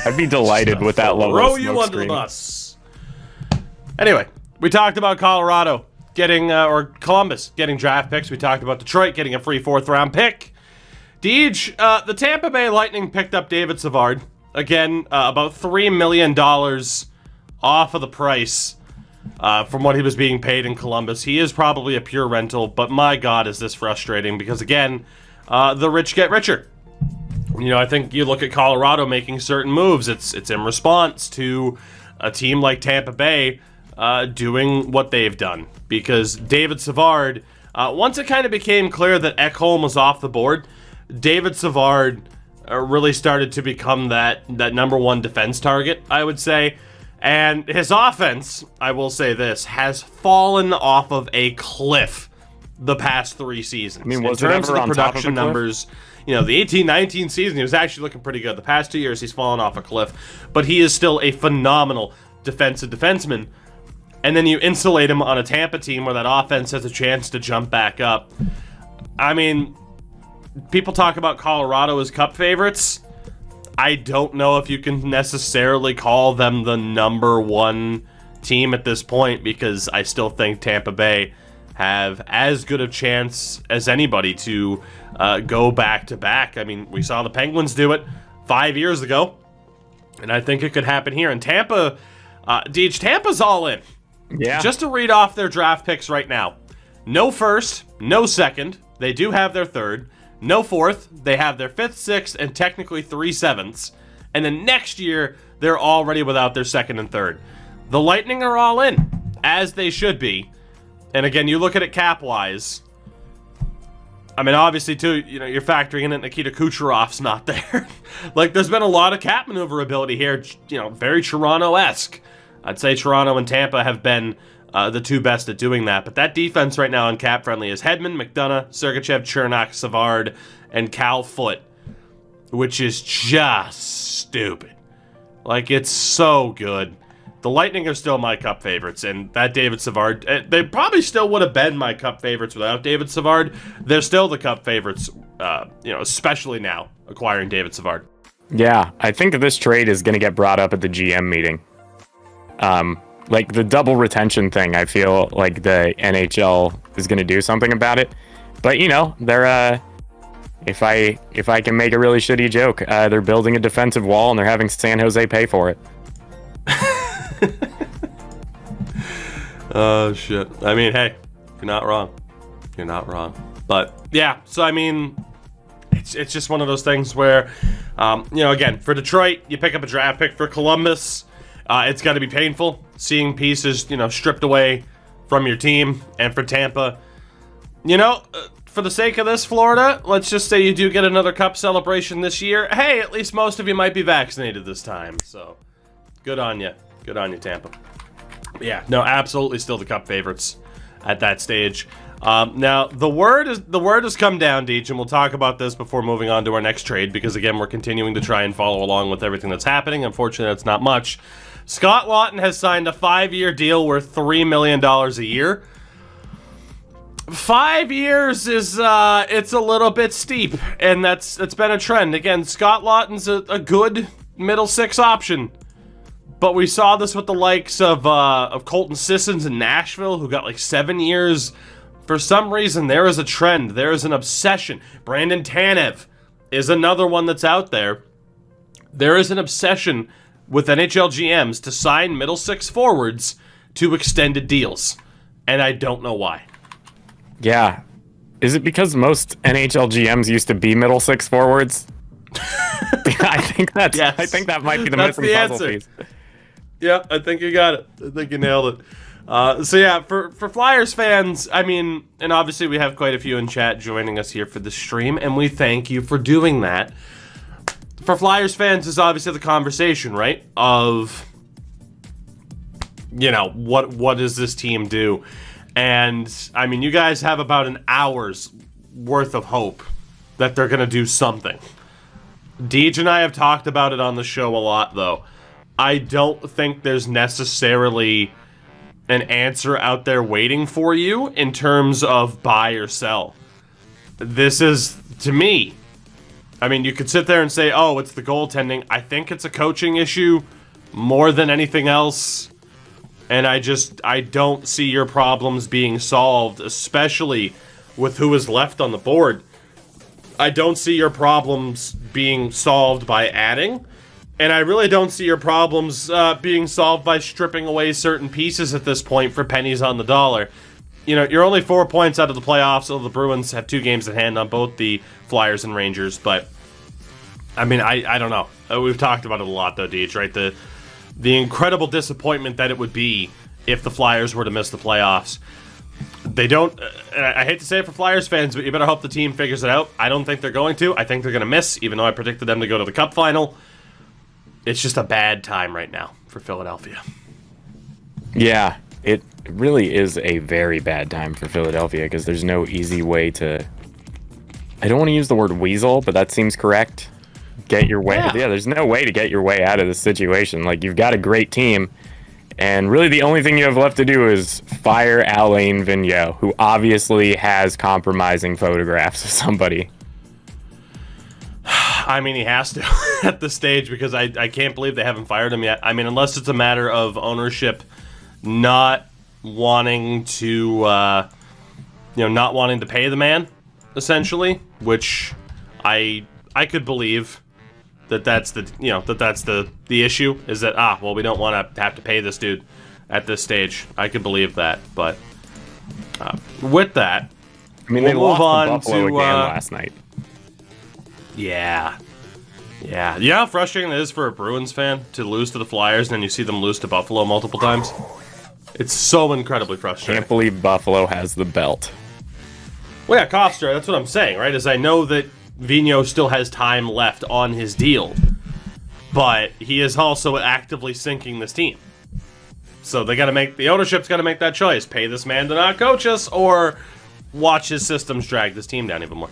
I'd be delighted with that level. Throw of you smoke under the screen. bus. Anyway, we talked about Colorado getting, or Columbus getting draft picks. We talked about Detroit getting a free 4th-round pick. Deej, the Tampa Bay Lightning picked up David Savard. Again, about $3 million off of the price from what he was being paid in Columbus. He is probably a pure rental, but my God, is this frustrating because, again, the rich get richer. You know, I think you look at Colorado making certain moves. It's in response to a team like Tampa Bay doing what they've done. Because David Savard, once it kind of became clear that Ekholm was off the board, David Savard really started to become that number one defense target, I would say. And his offense, I will say this, has fallen off of a cliff the past 3 seasons. I mean, was in it terms ever of the on top of a production cliff? numbers, you know, the 18-19 season, he was actually looking pretty good. The past 2 years, he's fallen off a cliff. But he is still a phenomenal defensive defenseman. And then you insulate him on a Tampa team where that offense has a chance to jump back up. I mean, people talk about Colorado as cup favorites. I don't know if you can necessarily call them the number one team at this point because I still think Tampa Bay have as good a chance as anybody to go back-to-back. I mean, we saw the Penguins do it 5 years ago, and I think it could happen here. And Tampa, Deej, Tampa's all in. Yeah. Just to read off their draft picks right now. No first, no second. They do have their third. No fourth. They have their 5th, 6th, and technically 3 7ths. And then next year, they're already without their 2nd and 3rd. The Lightning are all in, as they should be. And again, you look at it cap-wise. I mean, obviously, too, you know, you're factoring in that Nikita Kucherov's not there. Like, there's been a lot of cap maneuverability here, you know, very Toronto-esque. I'd say Toronto and Tampa have been the 2 best at doing that. But that defense right now on cap friendly is Hedman, McDonough, Sergachev, Chernak, Savard, and Cal Foote, which is just stupid. Like, it's so good. The Lightning are still my cup favorites, and that David Savard, they probably still would have been my cup favorites without David Savard. They're still the cup favorites, you know, especially now acquiring David Savard. Yeah, I think this trade is going to get brought up at the GM meeting. Like the double retention thing, I feel like the NHL is going to do something about it. But you know, they're if I can make a really shitty joke, they're building a defensive wall and they're having San Jose pay for it. Oh shit! I mean, hey, you're not wrong. You're not wrong. But yeah, so I mean, it's just one of those things where, you know, again, for Detroit, you pick up a draft pick. For Columbus, it's got to be painful seeing pieces, you know, stripped away from your team. And for Tampa, you know, for the sake of this, Florida, let's just say you do get another cup celebration this year. Hey, at least most of you might be vaccinated this time. So good on you. Good on you, Tampa. Yeah, no, absolutely still the cup favorites at that stage. Now, the word has come down, Deej, and we'll talk about this before moving on to our next trade, because, again, we're continuing to try and follow along with everything that's happening. Unfortunately, that's not much. Scott Laughton has signed a 5-year deal worth $3 million a year. 5 years is, it's a little bit steep, and that's been a trend. Again, Scott Laughton's a good middle six option. But we saw this with the likes of Colton Sissons in Nashville, who got like 7 years. For some reason, there is a trend. There is an obsession. Brandon Tanev is another one that's out there. There is an obsession with NHL GMs to sign middle six forwards to extended deals. And I don't know why. Yeah. Is it because most NHL GMs used to be middle six forwards? I think that's. Yes. I think that might be the That's missing the puzzle answer. piece. Yeah, I think you got it. I think you nailed it. So yeah, for Flyers fans, I mean, and obviously we have quite a few in chat joining us here for the stream, and we thank you for doing that. For Flyers fans, is obviously the conversation, right? Of, you know, what does this team do? And I mean, you guys have about an hour's worth of hope that they're gonna do something. Deej and I have talked about it on the show a lot, though. I don't think there's necessarily an answer out there waiting for you in terms of buy or sell. This is, to me, I mean, you could sit there and say, oh, it's the goaltending. I think it's a coaching issue more than anything else. And I don't see your problems being solved, especially with who is left on the board. I don't see your problems being solved by adding. And I really don't see your problems being solved by stripping away certain pieces at this point for pennies on the dollar. You know, you're only 4 points out of the playoffs, so the Bruins have 2 games at hand on both the Flyers and Rangers. But, I mean, I don't know. We've talked about it a lot, though, Deej, right? The incredible disappointment that it would be if the Flyers were to miss the playoffs. They don't, and I hate to say it for Flyers fans, but you better hope the team figures it out. I don't think they're going to. I think they're going to miss, even though I predicted them to go to the Cup final. It's just a bad time right now for Philadelphia. Yeah, it really is a very bad time for Philadelphia because there's no easy way to... I don't want to use the word weasel, but that seems correct. Get your way... Yeah, there's no way to get your way out of this situation. Like, you've got a great team, and really the only thing you have left to do is fire Alain Vigneault, who obviously has compromising photographs of somebody. I mean, he has to at this stage because I can't believe they haven't fired him yet. I mean, unless it's a matter of ownership not wanting to, not wanting to pay the man, essentially, which I could believe that's the issue is that, we don't want to have to pay this dude at this stage. I could believe that, but with that, I mean, we'll they move lost on to Buffalo to again last night. Yeah. You know how frustrating it is for a Bruins fan to lose to the Flyers and then you see them lose to Buffalo multiple times? It's so incredibly frustrating. Can't believe Buffalo has the belt. Well, yeah, Kofstra, that's what I'm saying, right? Is I know that Vigneault still has time left on his deal, but he is also actively sinking this team. So the ownership's got to make that choice. Pay this man to not coach us or watch his systems drag this team down even more.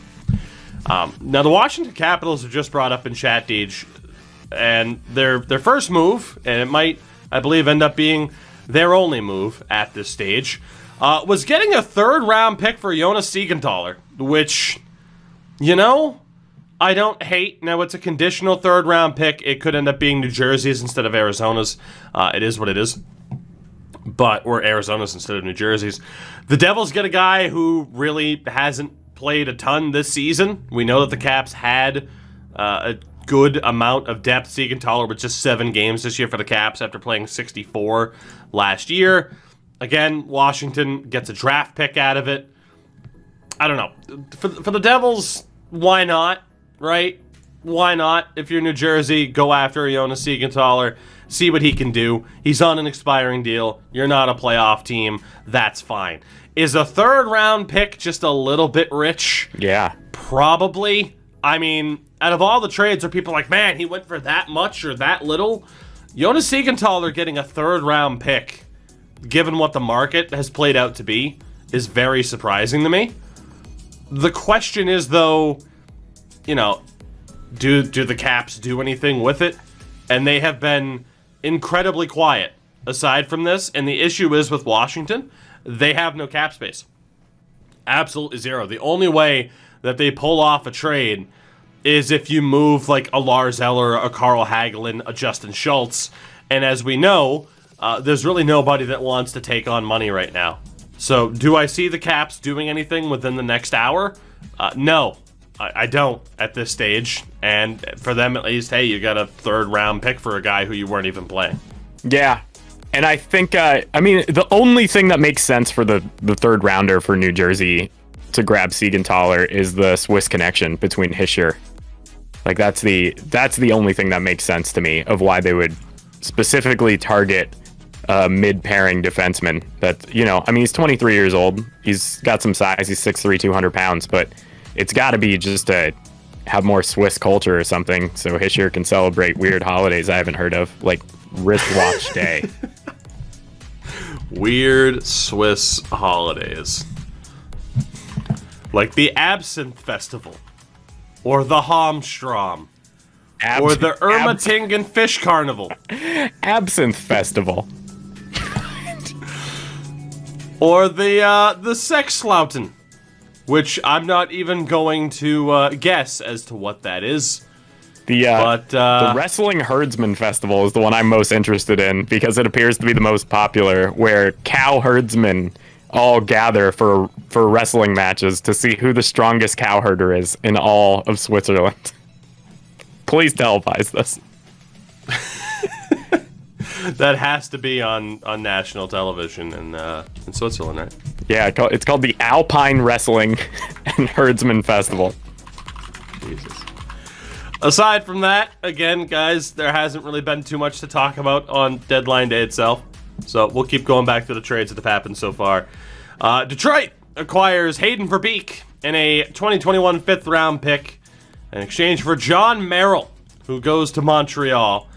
Now, the Washington Capitals have just brought up in chat, Deej, and their first move, and it might, I believe, end up being their only move at this stage, was getting a third-round pick for Jonas Siegenthaler, which, I don't hate. Now, it's a conditional third-round pick. It could end up being New Jersey's instead of Arizona's. It is what it is. Or Arizona's instead of New Jersey's. The Devils get a guy who really hasn't played a ton this season. We know that the Caps had a good amount of depth. Siegenthaler with just 7 games this year for the Caps after playing 64 last year. Again, Washington gets a draft pick out of it. I don't know. For the Devils, why not, right? Why not? If you're New Jersey, go after Jonas Siegenthaler. See what he can do. He's on an expiring deal. You're not a playoff team. That's fine. Is a third-round pick just a little bit rich? Yeah. Probably. I mean, out of all the trades, are people like, man, he went for that much or that little? Jonas Siegenthaler getting a third-round pick, given what the market has played out to be, is very surprising to me. The question is, though, do the Caps do anything with it? And they have been incredibly quiet aside from this. And the issue is with Washington, they have no cap space. Absolutely zero. The only way that they pull off a trade is if you move like a Lars Eller, a Carl Hagelin, a Justin Schultz. And as we know, there's really nobody that wants to take on money right now. So do I see the Caps doing anything within the next hour? No, I don't at this stage. And for them at least, hey, you got a third-round pick for a guy who you weren't even playing. Yeah. And I think, the only thing that makes sense for the third rounder for New Jersey to grab Siegenthaler is the Swiss connection between Hischier. Like, that's the only thing that makes sense to me of why they would specifically target mid-pairing defenseman. That, you know, I mean, he's 23 years old. He's got some size. He's 6'3", 200 pounds. But it's got to be just to have more Swiss culture or something, so Hischier can celebrate weird holidays I haven't heard of, like Wristwatch Day. Weird Swiss holidays. Like the Absinthe Festival. Or the Hamstrom. Or the Ermatingen Fish Carnival. Absinthe Festival. Or the Sexslauten, which I'm not even going to guess as to what that is. The Wrestling Herdsman Festival is the one I'm most interested in because it appears to be the most popular, where cow herdsmen all gather for wrestling matches to see who the strongest cow herder is in all of Switzerland. Please televise this. That has to be on national television in Switzerland, right? Yeah, it's called the Alpine Wrestling and Herdsman Festival. Jesus. Aside from that, again, guys, there hasn't really been too much to talk about on deadline day itself. So we'll keep going back to the trades that have happened so far. Detroit acquires Hayden Verbeek in a 2021 fifth-round pick in exchange for John Merrill, who goes to Montreal.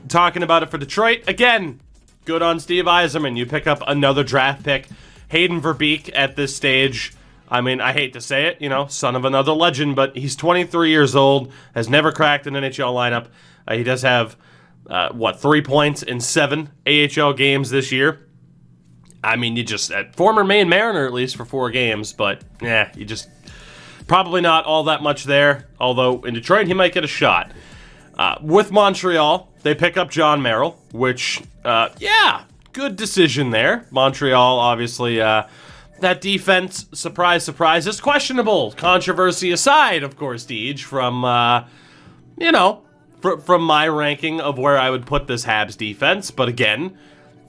Talking about it for Detroit, again, good on Steve Yzerman. You pick up another draft pick. Hayden Verbeek at this stage, I mean, I hate to say it, you know, son of another legend, but he's 23 years old, has never cracked an NHL lineup. He does have, 3 points in 7 AHL games this year. I mean, you just, former Maine Mariner at least for 4 games, but, you just, probably not all that much there, although in Detroit he might get a shot. With Montreal, they pick up John Merrill, which, good decision there. Montreal, obviously, that defense, surprise, surprise, is questionable. Controversy aside, of course, Deej, from, from my ranking of where I would put this Habs defense. But again,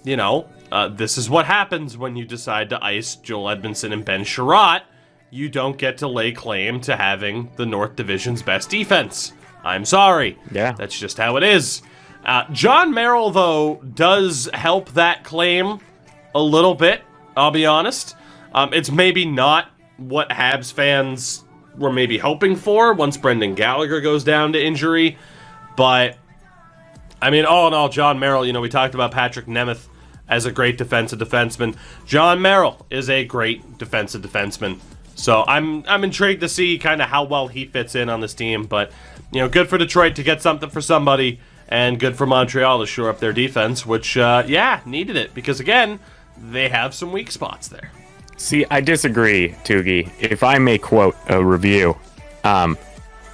this is what happens when you decide to ice Joel Edmondson and Ben Sherratt. You don't get to lay claim to having the North Division's best defense. I'm sorry. Yeah. That's just how it is. John Merrill, though, does help that claim a little bit, I'll be honest. It's maybe not what Habs fans were maybe hoping for once Brendan Gallagher goes down to injury. But, I mean, all in all, John Merrill, we talked about Patrick Nemeth as a great defensive defenseman. John Merrill is a great defensive defenseman. So I'm intrigued to see kind of how well he fits in on this team. But, good for Detroit to get something for somebody, and good for Montreal to shore up their defense, which, needed it. Because, again, they have some weak spots there. See, I disagree, Tougie. If I may quote a review,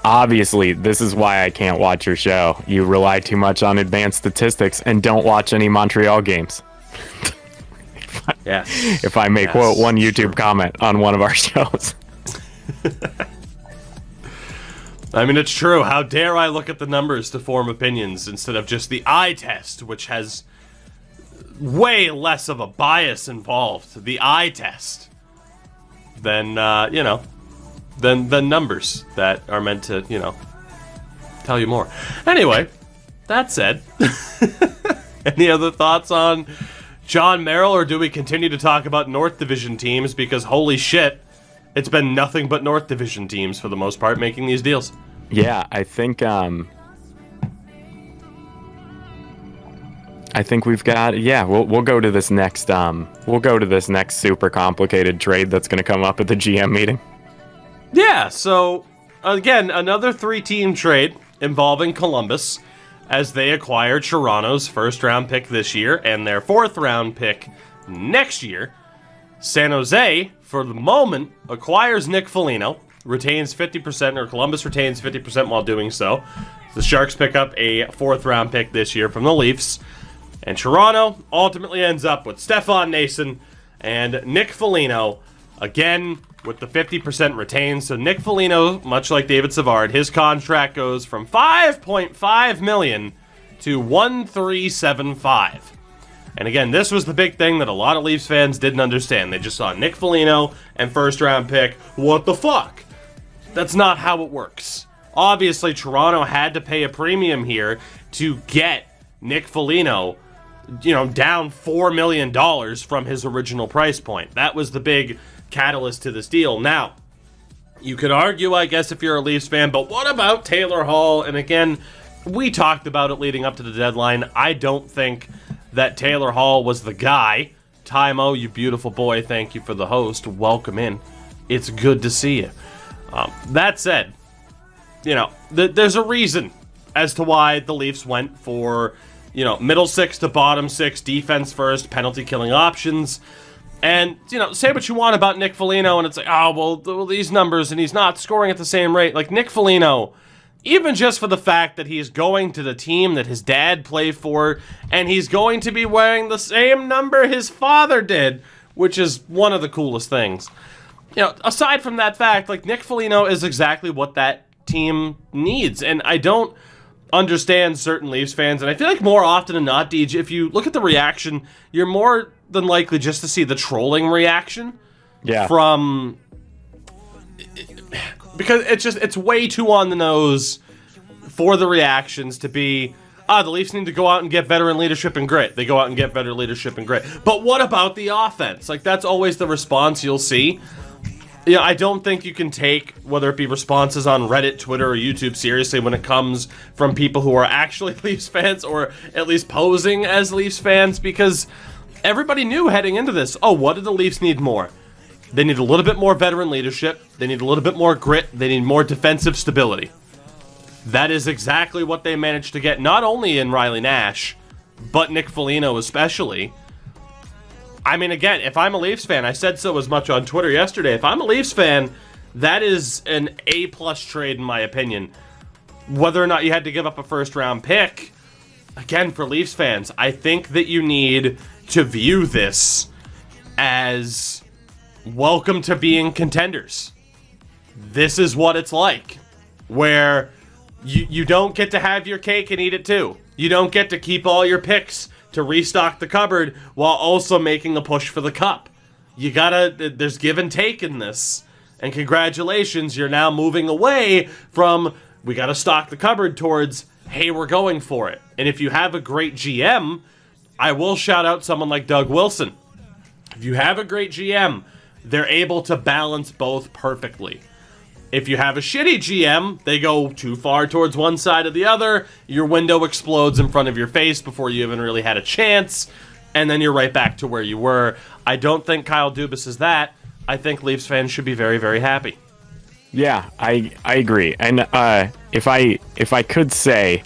obviously, this is why I can't watch your show. You rely too much on advanced statistics and don't watch any Montreal games. Yeah. If I may quote one YouTube comment on one of our shows. I mean, it's true. How dare I look at the numbers to form opinions instead of just the eye test, which has way less of a bias involved. The eye test than, than numbers that are meant to, tell you more. Anyway, that said, any other thoughts on John Merrill, or do we continue to talk about North Division teams? Because holy shit, it's been nothing but North Division teams for the most part making these deals. Yeah, I think we've got, we'll go to this next super complicated trade that's going to come up at the GM meeting. Yeah, so again, another 3-team trade involving Columbus, as they acquired Toronto's first-round pick this year and their fourth-round pick next year. San Jose, for the moment, acquires Nick Foligno, retains 50%, or Columbus retains 50% while doing so. The Sharks pick up a fourth-round pick this year from the Leafs. And Toronto ultimately ends up with Stefan Nason and Nick Foligno, again, with the 50% retained. So Nick Foligno, much like David Savard, his contract goes from $5.5 million to $1,375. And again, this was the big thing that a lot of Leafs fans didn't understand. They just saw Nick Foligno and first-round pick. What the fuck? That's not how it works. Obviously, Toronto had to pay a premium here to get Nick Foligno, down $4 million from his original price point. That was the big catalyst to this deal. Now, you could argue, I guess, if you're a Leafs fan, but what about Taylor Hall? And again, we talked about it leading up to the deadline. I don't think that Taylor Hall was the guy. Tymo, you beautiful boy, thank you for the host. Welcome in. It's good to see you. That said, there's a reason as to why the Leafs went for, middle six to bottom six, defense first, penalty killing options. And, say what you want about Nick Foligno, and it's like, well, these numbers, and he's not scoring at the same rate. Like, Nick Foligno, even just for the fact that he's going to the team that his dad played for, and he's going to be wearing the same number his father did, which is one of the coolest things. Aside from that fact, like, Nick Foligno is exactly what that team needs. And I don't understand certain Leafs fans, and I feel like more often than not, Deej, if you look at the reaction, you're more than likely just to see the trolling reaction. Yeah. Because it's way too on the nose for the reactions to be, the Leafs need to go out and get veteran leadership and grit. They go out and get veteran leadership and grit. But what about the offense? Like, that's always the response you'll see. I don't think you can take, whether it be responses on Reddit, Twitter, or YouTube, seriously when it comes from people who are actually Leafs fans, or at least posing as Leafs fans, because everybody knew heading into this, what did the Leafs need more? They need a little bit more veteran leadership. They need a little bit more grit. They need more defensive stability. That is exactly what they managed to get, not only in Riley Nash, but Nick Foligno especially. I mean, again, if I'm a Leafs fan, I said so as much on Twitter yesterday. If I'm a Leafs fan, that is an A-plus trade in my opinion. Whether or not you had to give up a first-round pick, again, for Leafs fans, I think that you need to view this as welcome to being contenders. This is what it's like, where you don't get to have your cake and eat it too. You don't get to keep all your picks to restock the cupboard while also making a push for the cup. There's give and take in this. And congratulations, you're now moving away from, we gotta stock the cupboard, towards, hey, we're going for it. And if you have a great GM, I will shout out someone like Doug Wilson. If you have a great GM, they're able to balance both perfectly. If you have a shitty GM, they go too far towards one side or the other, your window explodes in front of your face before you even really had a chance, and then you're right back to where you were. I don't think Kyle Dubas is that. I think Leafs fans should be very, very happy. Yeah, I agree. And if I could say,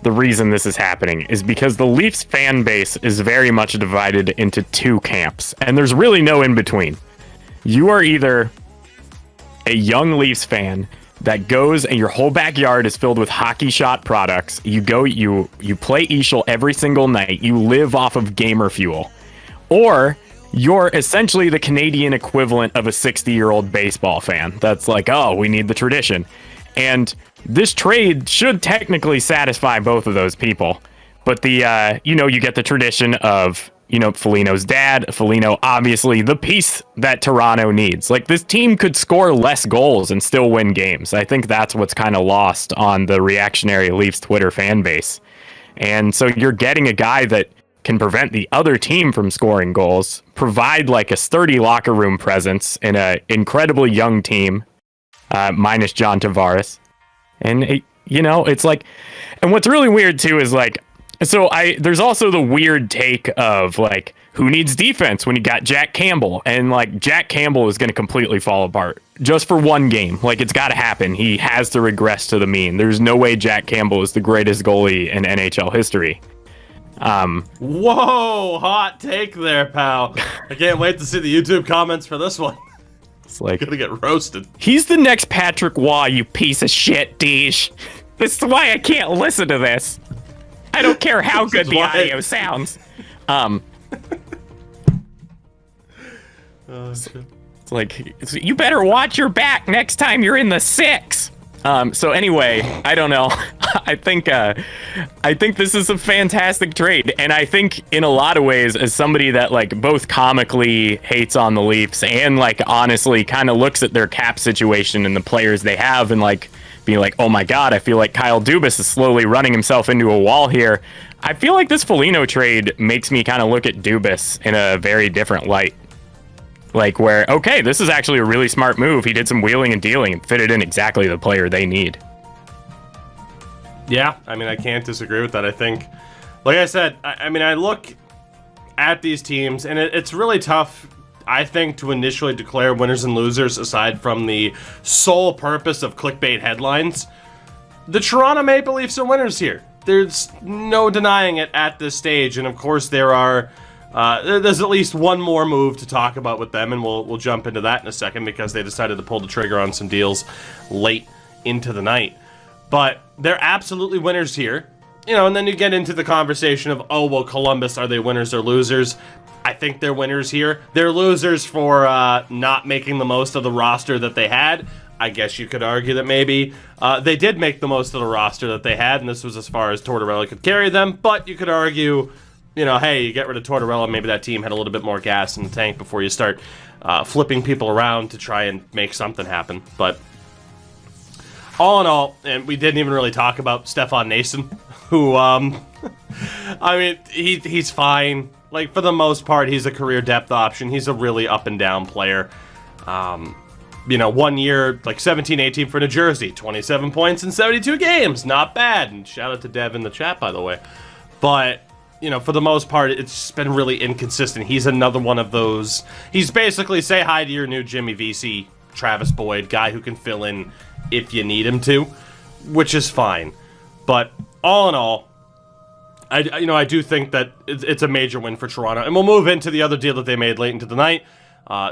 the reason this is happening is because the Leafs fan base is very much divided into two camps, and there's really no in between. You are either a young Leafs fan that goes and your whole backyard is filled with hockey shot products. You go, you play Eashel every single night. You live off of gamer fuel. Or you're essentially the Canadian equivalent of a 60-year-old baseball fan. That's like, we need the tradition. And this trade should technically satisfy both of those people. But you get the tradition of, Foligno's dad. Foligno, obviously, the piece that Toronto needs. Like, this team could score less goals and still win games. I think that's what's kind of lost on the reactionary Leafs Twitter fan base. And so you're getting a guy that can prevent the other team from scoring goals, provide like a sturdy locker room presence in an incredibly young team, minus John Tavares. And, it's like, and what's really weird too is like, so there's also the weird take of like, who needs defense when you got Jack Campbell? And like, Jack Campbell is going to completely fall apart just for one game. Like, it's got to happen. He has to regress to the mean. There's no way Jack Campbell is the greatest goalie in NHL history. Whoa, hot take there, pal. I can't wait to see the YouTube comments for this one. It's like, gonna get roasted. He's the next Patrick Waugh, you piece of shit, Deej. This is why I can't listen to this. I don't care how good the audio sounds. It's like, you better watch your back next time you're in the 6. So anyway, I don't know. I think this is a fantastic trade, and I think in a lot of ways, as somebody that like both comically hates on the Leafs and like honestly kind of looks at their cap situation and the players they have and like being like, oh my god, I feel like Kyle Dubas is slowly running himself into a wall here. I feel like this Foligno trade makes me kind of look at Dubas in a very different light. Like where, okay, this is actually a really smart move. He did some wheeling and dealing and fitted in exactly the player they need. Yeah, I mean, I can't disagree with that. I think, like I said, I mean, I look at these teams, and it's really tough, I think, to initially declare winners and losers aside from the sole purpose of clickbait headlines. The Toronto Maple Leafs are winners here. There's no denying it at this stage, and of course there's at least one more move to talk about with them, and we'll jump into that in a second because they decided to pull the trigger on some deals late into the night. But they're absolutely winners here. You know, and then you get into the conversation of, oh, well, Columbus, are they winners or losers? I think they're winners here. They're losers for not making the most of the roster that they had. I guess you could argue that maybe they did make the most of the roster that they had, and this was as far as Tortorella could carry them. But you could argue, you know, hey, you get rid of Tortorella, maybe that team had a little bit more gas in the tank before you start flipping people around to try and make something happen. But all in all, and we didn't even really talk about Stefan Nason, who, I mean, he's fine. Like, for the most part, he's a career depth option. He's a really up and down player. You know, 1 year, like 17-18 for New Jersey, 27 points in 72 games. Not bad. And shout out to Dev in the chat, by the way. But, you know, for the most part, it's been really inconsistent. He's another one of those. He's basically, say hi to your new Jimmy Vesey, Travis Boyd, guy who can fill in if you need him to, which is fine. But all in all, I do think that it's a major win for Toronto. And we'll move into the other deal that they made late into the night.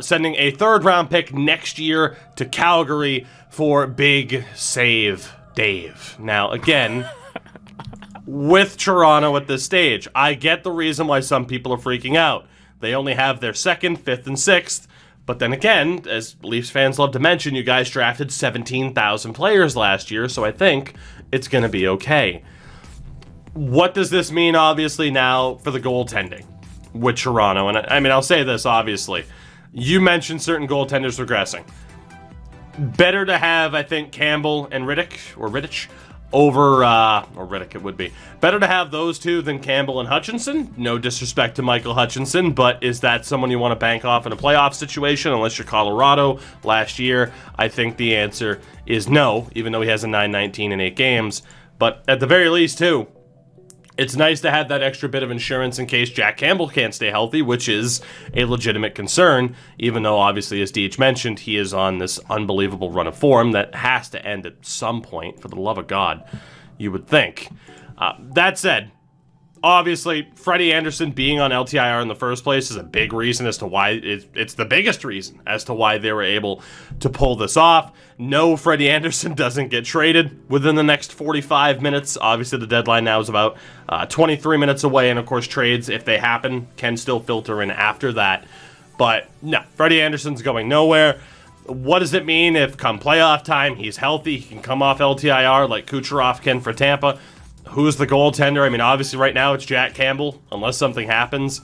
Sending a third-round pick next year to Calgary for Big Save Dave. Now, again, with Toronto at this stage, I get the reason why some people are freaking out. They only have their 2nd, 5th, and 6th. But then again, as Leafs fans love to mention, you guys drafted 17,000 players last year, so I think it's going to be okay. What does this mean, obviously, now for the goaltending with Toronto? And I mean, I'll say this, obviously. You mentioned certain goaltenders regressing. Better to have, I think, Campbell and Rittich over, or Riddick it would be. Better to have those two than Campbell and Hutchinson. No disrespect to Michael Hutchinson, but is that someone you want to bank off in a playoff situation unless you're Colorado last year? I think the answer is no, even though he has a .919 in 8 games. But at the very least, too, it's nice to have that extra bit of insurance in case Jack Campbell can't stay healthy, which is a legitimate concern, even though, obviously, as Deech mentioned, he is on this unbelievable run of form that has to end at some point, for the love of God, you would think. That said, obviously, Freddie Anderson being on LTIR in the first place is a big reason as to why, it's the biggest reason as to why they were able to pull this off. No, Freddie Anderson doesn't get traded within the next 45 minutes. Obviously, the deadline now is about 23 minutes away, and of course, trades, if they happen, can still filter in after that. But no, Freddie Anderson's going nowhere. What does it mean if come playoff time, he's healthy, he can come off LTIR like Kucherov can for Tampa? Who's the goaltender? I mean, obviously right now it's Jack Campbell, unless something happens.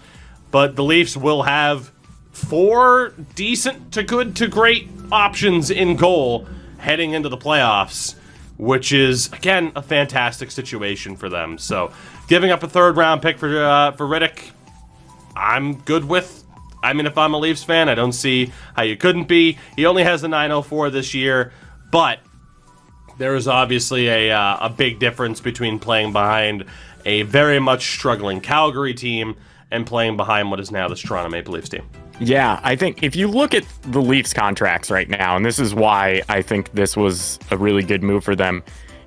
But the Leafs will have 4 decent to good to great options in goal heading into the playoffs, which is, again, a fantastic situation for them. So giving up a 3rd-round pick for Riddick, I'm good with. I mean, if I'm a Leafs fan, I don't see how you couldn't be. He only has a .904 this year, but there is obviously a big difference between playing behind a very much struggling Calgary team and playing behind what is now the Toronto Maple Leafs team. Yeah, I think if you look at the Leafs contracts right now, and this is why I think this was a really good move for them,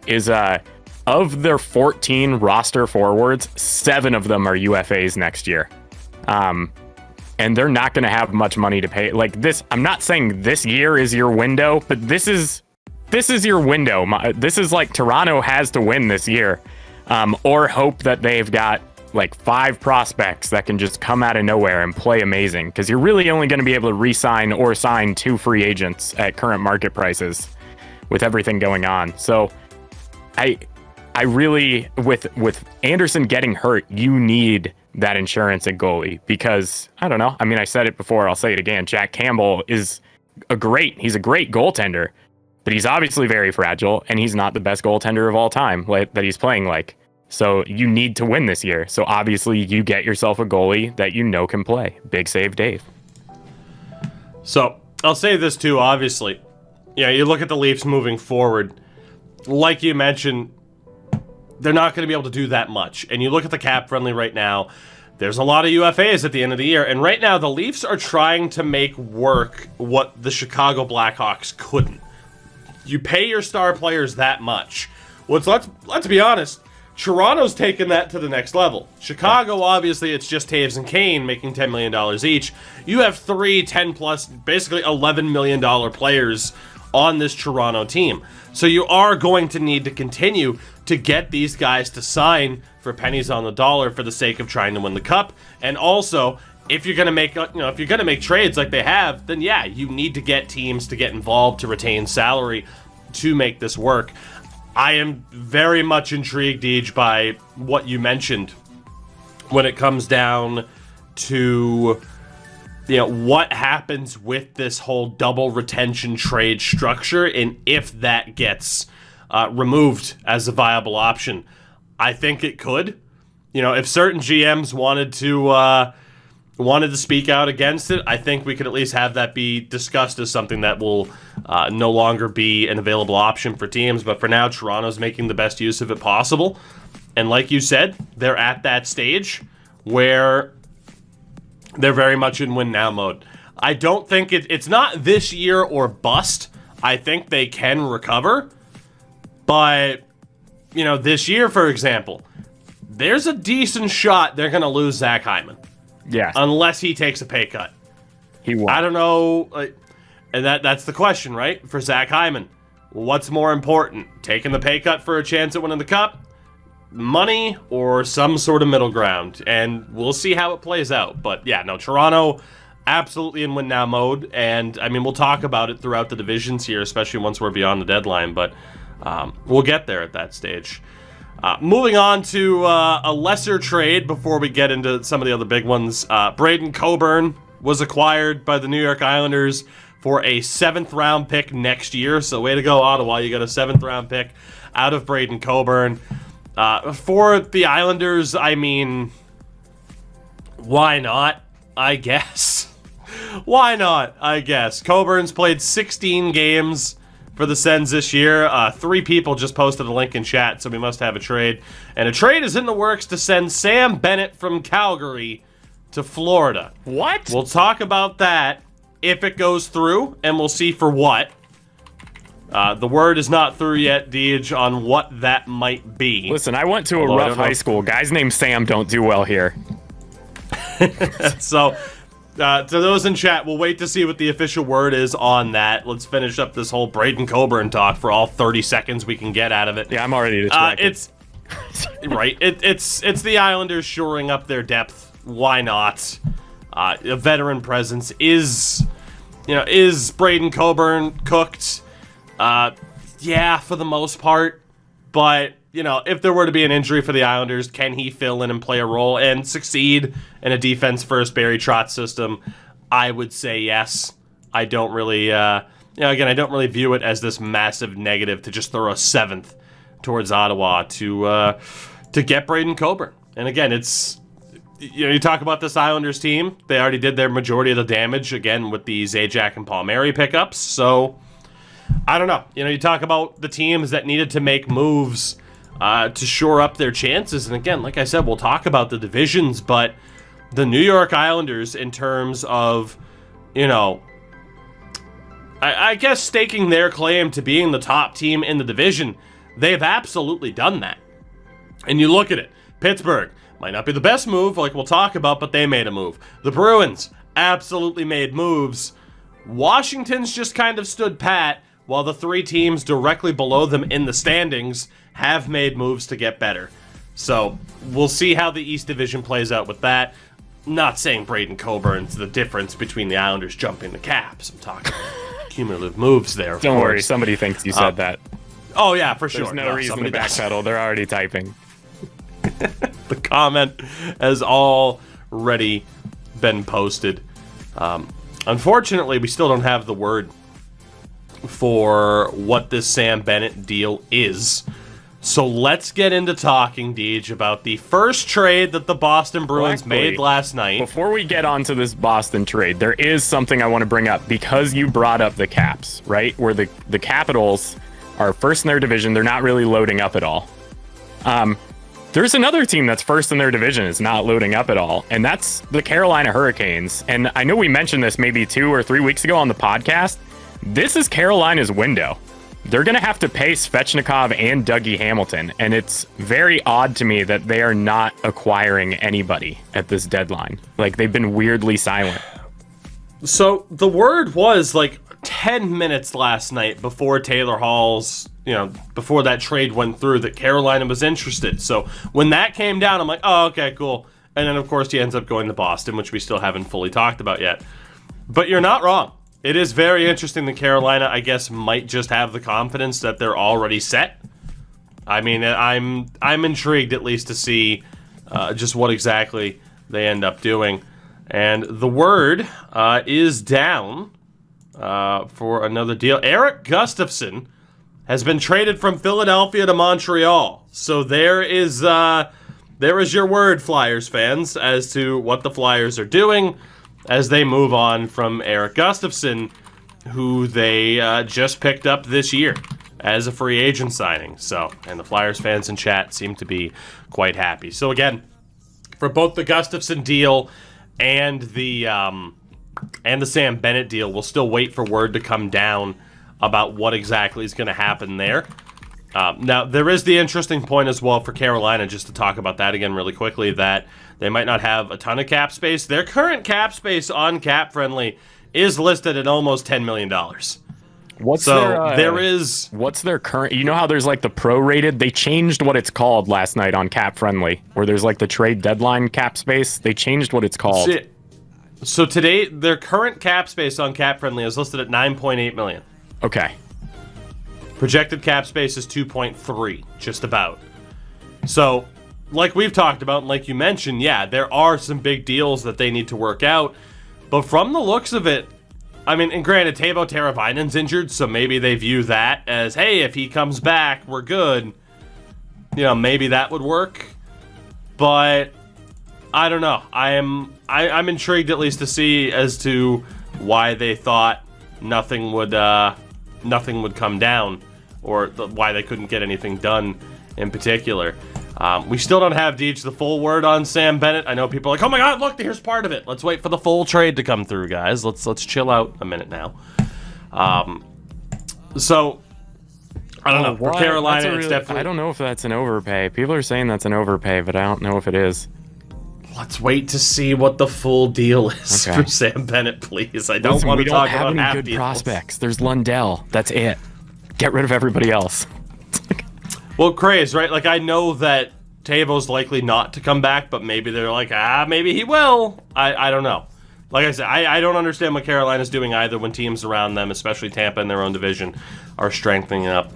is of their 14 roster forwards, 7 of them are UFAs next year. And they're not going to have much money to pay. Like this, I'm not saying this year is your window, but this is your window. This is like Toronto has to win this year, or hope that they've got like 5 prospects that can just come out of nowhere and play amazing, because you're really only going to be able to re-sign or sign 2 free agents at current market prices, with everything going on. So I really, with Anderson getting hurt, you need that insurance at goalie because, I don't know, I mean, I said it before, I'll say it again, Jack Campbell is he's a great goaltender, but he's obviously very fragile, and he's not the best goaltender of all time that he's playing like. So you need to win this year. So obviously you get yourself a goalie that you know can play. Big save, Dave. So I'll say this too, obviously. Yeah, you look at the Leafs moving forward, like you mentioned, they're not going to be able to do that much. And you look at the cap friendly right now, there's a lot of UFAs at the end of the year. And right now the Leafs are trying to make work what the Chicago Blackhawks couldn't. You pay your star players that much. Well, let's be honest, Toronto's taken that to the next level. Chicago, obviously, it's just Taves and Kane making $10 million each. You have 3 10-plus, basically $11 million players on this Toronto team. So you are going to need to continue to get these guys to sign for pennies on the dollar for the sake of trying to win the cup. And also, if you're going to make trades like they have, then yeah, you need to get teams to get involved to retain salary to make this work. I am very much intrigued, Deej, by what you mentioned when it comes down to, what happens with this whole double retention trade structure and if that gets removed as a viable option. I think it could. If certain GMs wanted to speak out against it, I think we could at least have that be discussed as something that will no longer be an available option for teams. But for now, Toronto's making the best use of it possible. And like you said, they're at that stage where they're very much in win now mode. I don't think it's not this year or bust. I think they can recover. But, this year, for example, there's a decent shot they're going to lose Zach Hyman. Yeah. Unless he takes a pay cut. He won't. I don't know. And that's the question, right? For Zach Hyman. What's more important? Taking the pay cut for a chance at winning the cup? Money or some sort of middle ground? And we'll see how it plays out. But yeah, no, Toronto absolutely in win now mode. And I mean, we'll talk about it throughout the divisions here, especially once we're beyond the deadline. But we'll get there at that stage. Moving on to a lesser trade before we get into some of the other big ones. Braden Coburn was acquired by the New York Islanders for a 7th-round pick next year. So way to go, Ottawa. You got a 7th-round pick out of Braden Coburn. For the Islanders, I mean, why not? I guess. Why not? I guess. Coburn's played 16 games for the Sens this year. 3 people just posted a link in chat, so we must have a trade. And a trade is in the works to send Sam Bennett from Calgary to Florida. What? We'll talk about that if it goes through, and we'll see for what. The word is not through yet, Deej, on what that might be. Listen, I went to a rough high school. Guys named Sam don't do well here. So, to those in chat, we'll wait to see what the official word is on that. Let's finish up this whole Braden Coburn talk for all 30 seconds we can get out of it. Yeah, I'm already distracted. It's right. It's the Islanders shoring up their depth. Why not? A veteran presence is Braden Coburn cooked? Yeah, for the most part. But if there were to be an injury for the Islanders, can he fill in and play a role and succeed in a defense-first Barry Trotz system? I would say yes. I don't really, again, I don't really view it as this massive negative to just throw a 7th towards Ottawa to get Braden Coburn. And again, it's, you talk about this Islanders team. They already did their majority of the damage, again, with the Zajac and Palmieri pickups. So, I don't know. You talk about the teams that needed to make moves to shore up their chances. And again, like I said, we'll talk about the divisions, but the New York Islanders, in terms of, I guess staking their claim to being the top team in the division, they've absolutely done that. And you look at it. Pittsburgh might not be the best move, like we'll talk about, but they made a move. The Bruins absolutely made moves. Washington's just kind of stood pat, while the 3 teams directly below them in the standings have made moves to get better. So we'll see how the East Division plays out with that. Not saying Braden Coburn's the difference between the Islanders jumping the Caps. I'm talking cumulative moves there. Don't worry, somebody thinks you said that. Oh, yeah, for sure. There's no reason to backpedal. They're already typing. The comment has already been posted. Unfortunately, we still don't have the word for what this Sam Bennett deal is. So let's get into talking, Deej, about the first trade that the Boston Bruins made last night. Before we get onto this Boston trade, there is something I want to bring up because you brought up the Caps, right? Where the Capitals are first in their division. They're not really loading up at all. There's another team that's first in their division is not loading up at all, and that's the Carolina Hurricanes. And I know we mentioned this maybe 2 or 3 weeks ago on the podcast. This is Carolina's window. They're going to have to pay Svechnikov and Dougie Hamilton, and it's very odd to me that they are not acquiring anybody at this deadline. Like, they've been weirdly silent. So the word was like 10 minutes last night before Taylor Hall's, before that trade went through that Carolina was interested. So when that came down, I'm like, oh, okay, cool. And then, of course, he ends up going to Boston, which we still haven't fully talked about yet. But you're not wrong. It is very interesting that Carolina, I guess, might just have the confidence that they're already set. I mean, I'm intrigued at least to see just what exactly they end up doing. And the word is down for another deal. Erik Gustafsson has been traded from Philadelphia to Montreal. So there is your word, Flyers fans, as to what the Flyers are doing as they move on from Erik Gustafsson, who they just picked up this year as a free agent signing. So, and the Flyers fans in chat seem to be quite happy. So again, for both the Gustafsson deal and the Sam Bennett deal, we'll still wait for word to come down about what exactly is going to happen there. Now, there is the interesting point as well for Carolina, just to talk about that again really quickly, that they might not have a ton of cap space. Their current cap space on Cap Friendly is listed at almost $10 million. What's their current? You know how there's like the prorated? They changed what it's called last night on Cap Friendly, where there's like the trade deadline cap space. They changed what it's called. So today, their current cap space on Cap Friendly is listed at $9.8 million. Okay. Projected cap space is 2.3, just about. So, like we've talked about, and like you mentioned, yeah, there are some big deals that they need to work out. But from the looks of it, I mean, and granted, Teuvo Teravainen's injured, so maybe they view that as, hey, if he comes back, we're good. Maybe that would work. But I don't know. I'm intrigued at least to see as to why they thought nothing would come down, or why they couldn't get anything done in particular. We still don't have, Deej, the full word on Sam Bennett. I know people are like, oh my god, look, here's part of it. Let's wait for the full trade to come through, guys. Let's chill out a minute now. So, I don't know. For Carolina, it's definitely... I don't know if that's an overpay. People are saying that's an overpay, but I don't know if it is. Let's wait to see what the full deal is for Sam Bennett, please. I don't want to talk about half deals. We don't have any good prospects. There's Lundell. That's it. Get rid of everybody else. Well, craze, right? Like, I know that Teuvo's likely not to come back, but maybe they're like, maybe he will. I don't know. Like I said, I don't understand what Carolina's doing either when teams around them, especially Tampa in their own division, are strengthening up.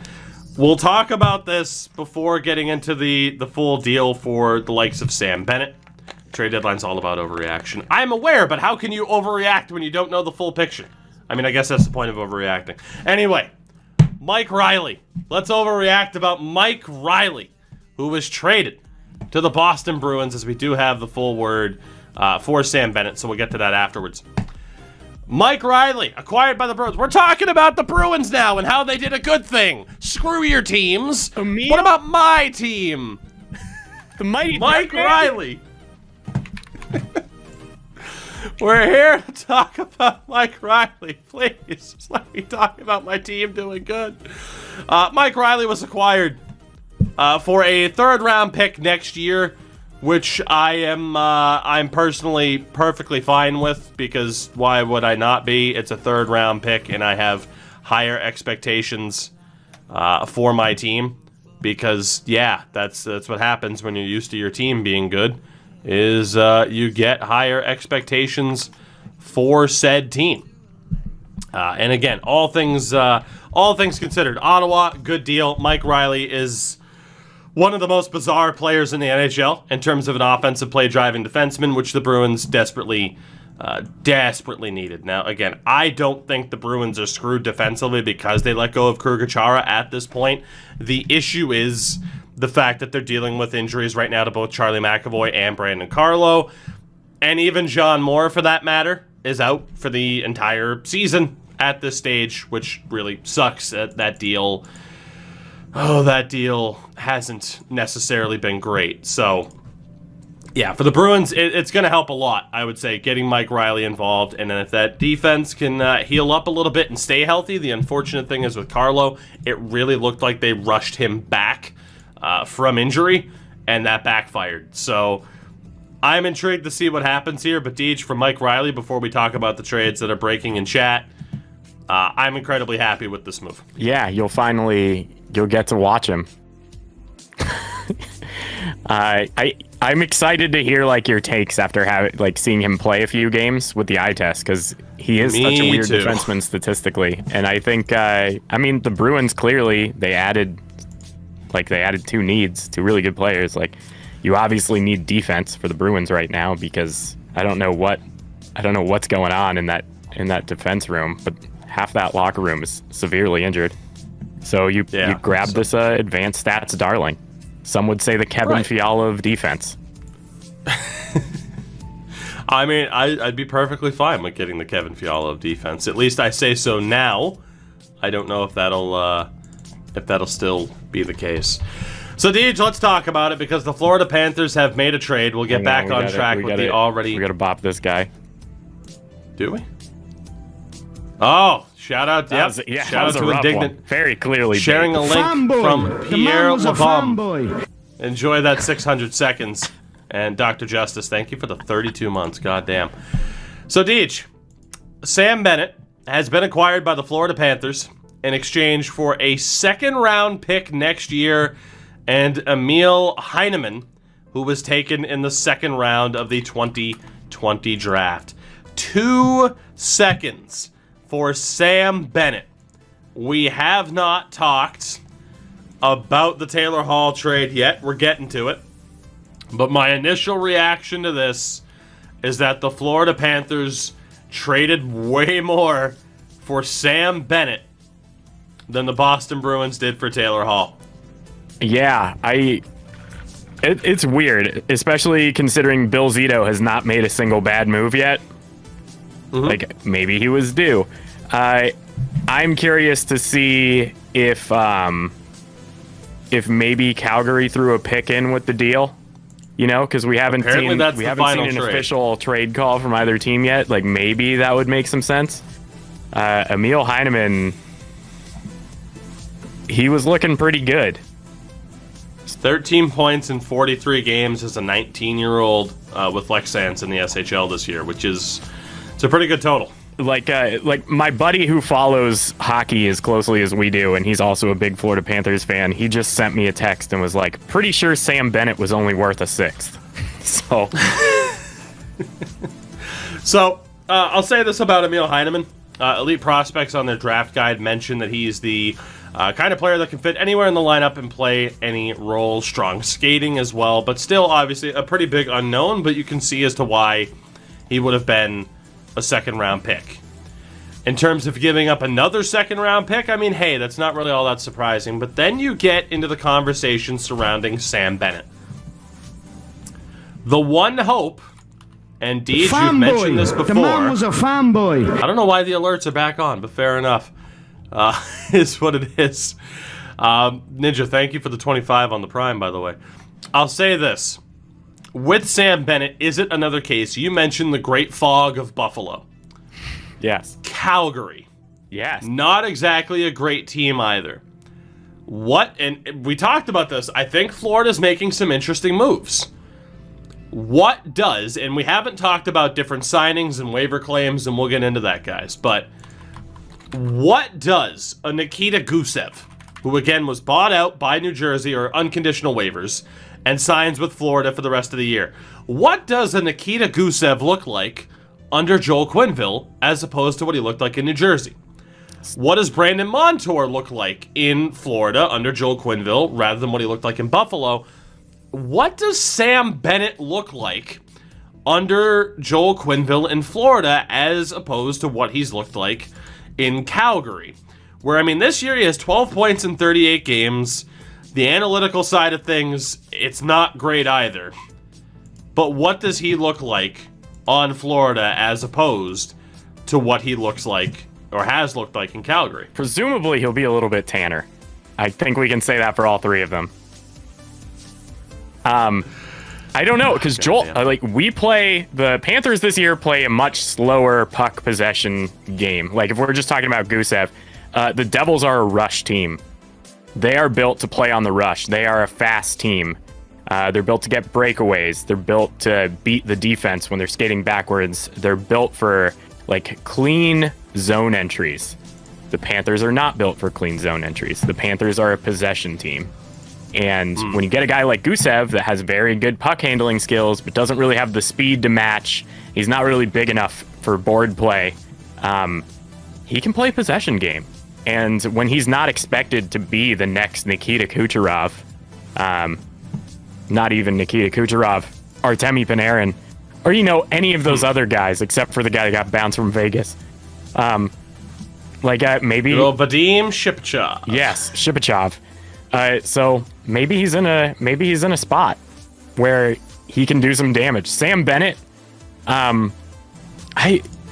We'll talk about this before getting into the full deal for the likes of Sam Bennett. Trade deadline's all about overreaction. I'm aware, but how can you overreact when you don't know the full picture? I mean, I guess that's the point of overreacting. Anyway, Mike Riley. Let's overreact about Mike Riley, who was traded to the Boston Bruins, as we do have the full word for Sam Bennett, so we'll get to that afterwards. Mike Riley, acquired by the Bruins. We're talking about the Bruins now and how they did a good thing. Screw your teams. What about my team? The mighty Mike Riley. We're here to talk about Mike Riley. Please, just let me talk about my team doing good. Mike Riley was acquired for a third-round pick next year, which I'm personally perfectly fine with, because why would I not be? It's a third-round pick, and I have higher expectations for my team, because yeah, that's what happens when you're used to your team being good. Is you get higher expectations for said team. And again, all things considered, Ottawa, good deal. Mike Riley is one of the most bizarre players in the NHL in terms of an offensive play-driving defenseman, which the Bruins desperately needed. Now, again, I don't think the Bruins are screwed defensively because they let go of Kruger-Chara at this point. The issue is the fact that they're dealing with injuries right now to both Charlie McAvoy and Brandon Carlo, and even John Moore, for that matter, is out for the entire season at this stage, which really sucks. That deal hasn't necessarily been great. So, yeah, for the Bruins, it's going to help a lot, I would say, getting Mike Riley involved. And then if that defense can heal up a little bit and stay healthy, the unfortunate thing is with Carlo, it really looked like they rushed him back from injury, and that backfired. So I'm intrigued to see what happens here. But Deej, for Mike Riley, before we talk about the trades that are breaking in chat, I'm incredibly happy with this move. Yeah, you'll get to watch him. I'm excited to hear your takes after seeing him play a few games with the eye test, because he is such a weird defenseman statistically. And I think the Bruins clearly they added two really good players. You obviously need defense for the Bruins right now, because I don't know what's going on in that defense room, but half that locker room is severely injured. So you grab this advanced stats darling. Some would say the Kevin Fiala of defense. I mean, I'd be perfectly fine with getting the Kevin Fiala of defense. At least I say so now. I don't know if that'll still be the case. So, Deej, let's talk about it, because the Florida Panthers have made a trade. We'll get back on track with the already... We got to bop this guy. Do we? Oh, shout out. Yep. Shout out to Indignant. One. Very clearly. Sharing a link from Pierre Labombe. Enjoy that 600 seconds. And Dr. Justice, thank you for the 32 months. Goddamn. So, Deej, Sam Bennett has been acquired by the Florida Panthers in exchange for a second-round pick next year and Emil Heineman, who was taken in the second round of the 2020 draft. 2 seconds for Sam Bennett. We have not talked about the Taylor Hall trade yet. We're getting to it. But my initial reaction to this is that the Florida Panthers traded way more for Sam Bennett than the Boston Bruins did for Taylor Hall. Yeah, it's weird, especially considering Bill Zito has not made a single bad move yet. Mm-hmm. Maybe he was due. I'm curious to see if maybe Calgary threw a pick in with the deal. Because we haven't seen an official trade call from either team yet. Maybe that would make some sense. Emil Heineman, he was looking pretty good. 13 points in 43 games as a 19-year-old with Lex Sands in the SHL this year, it's a pretty good total. My buddy who follows hockey as closely as we do, and he's also a big Florida Panthers fan, he just sent me a text and was like, pretty sure Sam Bennett was only worth a sixth. So, I'll say this about Emil Heineman. Elite Prospects on their draft guide mention that he's the kind of player that can fit anywhere in the lineup and play any role. Strong skating as well, but still obviously a pretty big unknown, but you can see as to why he would have been a second-round pick. In terms of giving up another second-round pick, hey, that's not really all that surprising, but then you get into the conversation surrounding Sam Bennett. The one hope, and Deej, you've mentioned this before. The man was a fanboy. I don't know why the alerts are back on, but fair enough. Is what it is. Ninja, thank you for the 25 on the Prime, by the way. I'll say this. With Sam Bennett, is it another case? You mentioned the Great Fog of Buffalo. Yes. Calgary. Yes. Not exactly a great team either. And we talked about this, I think Florida's making some interesting moves. What does, and we haven't talked about different signings and waiver claims, and we'll get into that, guys, but what does a Nikita Gusev, who again was bought out by New Jersey or unconditional waivers, and signs with Florida for the rest of the year. What does a Nikita Gusev look like under Joel Quenneville as opposed to what he looked like in New Jersey? What does Brandon Montour look like in Florida under Joel Quenneville rather than what he looked like in Buffalo? What does Sam Bennett look like under Joel Quenneville in Florida as opposed to what he's looked like in Calgary? Where, I mean, this year he has 12 points in 38 games. The analytical side of things, it's not great either. But what does he look like on Florida as opposed to what he looks like or has looked like in Calgary? Presumably he'll be a little bit tanner. I think we can say that for all three of them. I don't know, because Joel, the Panthers this year play a much slower puck possession game. Like, if we're just talking about Gusev, the Devils are a rush team. They are built to play on the rush. They are a fast team. They're built to get breakaways. They're built to beat the defense when they're skating backwards. They're built for, like, clean zone entries. The Panthers are not built for clean zone entries. The Panthers are a possession team. And when you get a guy like Gusev that has very good puck handling skills, but doesn't really have the speed to match, he's not really big enough for board play, he can play possession game. And when he's not expected to be the next Nikita Kucherov, not even Nikita Kucherov, Artemi Panarin, or, you know, any of those other guys, except for the guy that got bounced from Vegas. Maybe... Little Vadim Shipachyov. Yes, Shipachyov. So maybe he's in a spot where he can do some damage. Sam Bennett,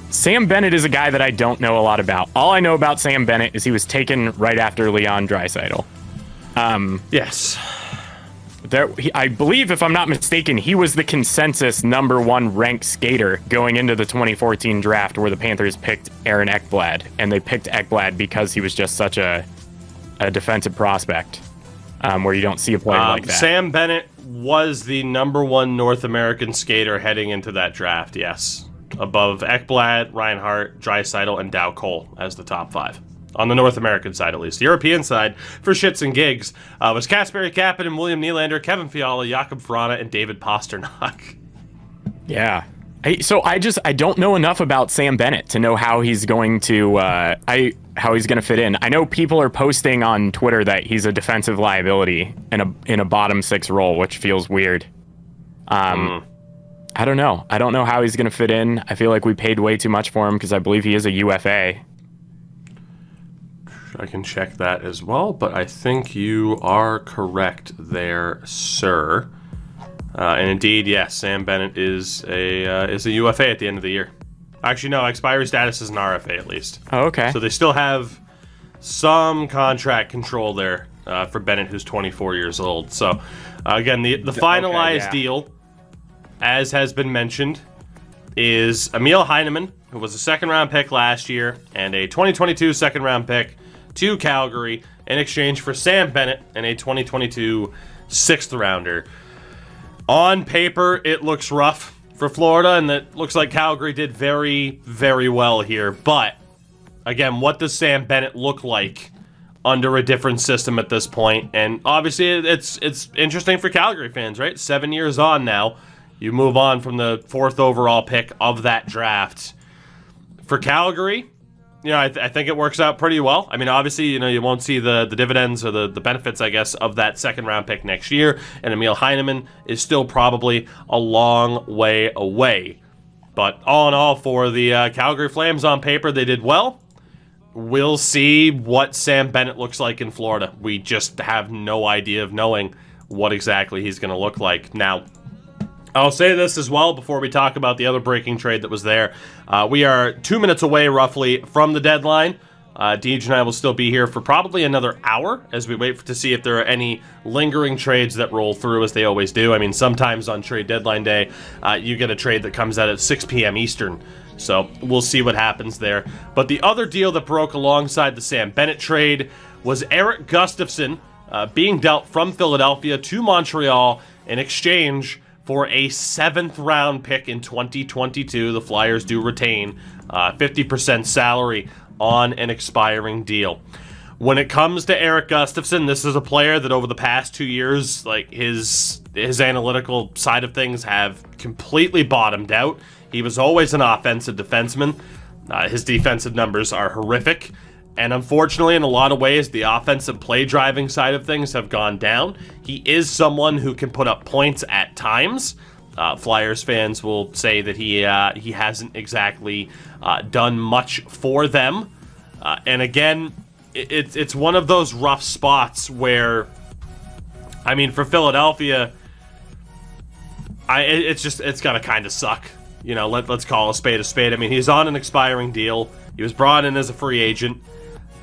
Sam Bennett is a guy that I don't know a lot about. All I know about Sam Bennett is he was taken right after Leon Draisaitl. Yes. I believe, if I'm not mistaken, he was the consensus number one ranked skater going into the 2014 draft, where the Panthers picked Aaron Ekblad, and they picked Ekblad because he was just such a defensive prospect, where you don't see a player like that. Sam Bennett was the number one North American skater heading into that draft, yes. Above Ekblad, Reinhart, Draisaitl, and Dow Cole as the top five. On the North American side, at least. The European side, for shits and gigs, was Kasperi Kapanen, William Nylander, Kevin Fiala, Jakob Vrana, and David Pasternak. Yeah. I don't know enough about Sam Bennett to know how he's going to how he's going to fit in. I know people are posting on Twitter that he's a defensive liability in a bottom six role, which feels weird. I don't know. I don't know how he's going to fit in. I feel like we paid way too much for him because I believe he is a UFA. I can check that as well, but I think you are correct there, sir. And indeed, yes, Sam Bennett is a UFA at the end of the year. Actually, no, expiry status is an RFA at least. Oh, okay. So they still have some contract control there for Bennett, who's 24 years old. So, again, the finalized deal, as has been mentioned, is Emil Heineman, who was a second-round pick last year, and a 2022 second-round pick to Calgary in exchange for Sam Bennett and a 2022 sixth-rounder. On paper, it looks rough for Florida, and it looks like Calgary did very, very well here. But, again, what does Sam Bennett look like under a different system at this point? And obviously, it's interesting for Calgary fans, right? 7 years on now, you move on from the fourth overall pick of that draft. For Calgary, you know, I think it works out pretty well. I mean, obviously, you know, you won't see the dividends or the benefits, I guess, of that second-round pick next year. And Emil Heineman is still probably a long way away. But all in all, for the Calgary Flames on paper, they did well. We'll see what Sam Bennett looks like in Florida. We just have no idea of knowing what exactly he's going to look like. Now, I'll say this as well before we talk about the other breaking trade that was there. We are 2 minutes away, roughly, from the deadline. Deej and I will still be here for probably another hour as we wait to see if there are any lingering trades that roll through, as they always do. I mean, sometimes on trade deadline day, you get a trade that comes out at 6 p.m. Eastern. So we'll see what happens there. But the other deal that broke alongside the Sam Bennett trade was Eric Gustafsson being dealt from Philadelphia to Montreal in exchange for a 7th-round pick in 2022. The Flyers do retain 50% salary on an expiring deal. When it comes to Eric Gustafsson, this is a player that over the past 2 years, like his analytical side of things have completely bottomed out. He was always an offensive defenseman. His defensive numbers are horrific. And unfortunately, in a lot of ways, the offensive play driving side of things have gone down. He is someone who can put up points at times. Flyers fans will say that he hasn't exactly done much for them. And again, it's one of those rough spots where, I mean, for Philadelphia, it's gonna kind of suck. You know, let's call a spade a spade. I mean, he's on an expiring deal. He was brought in as a free agent.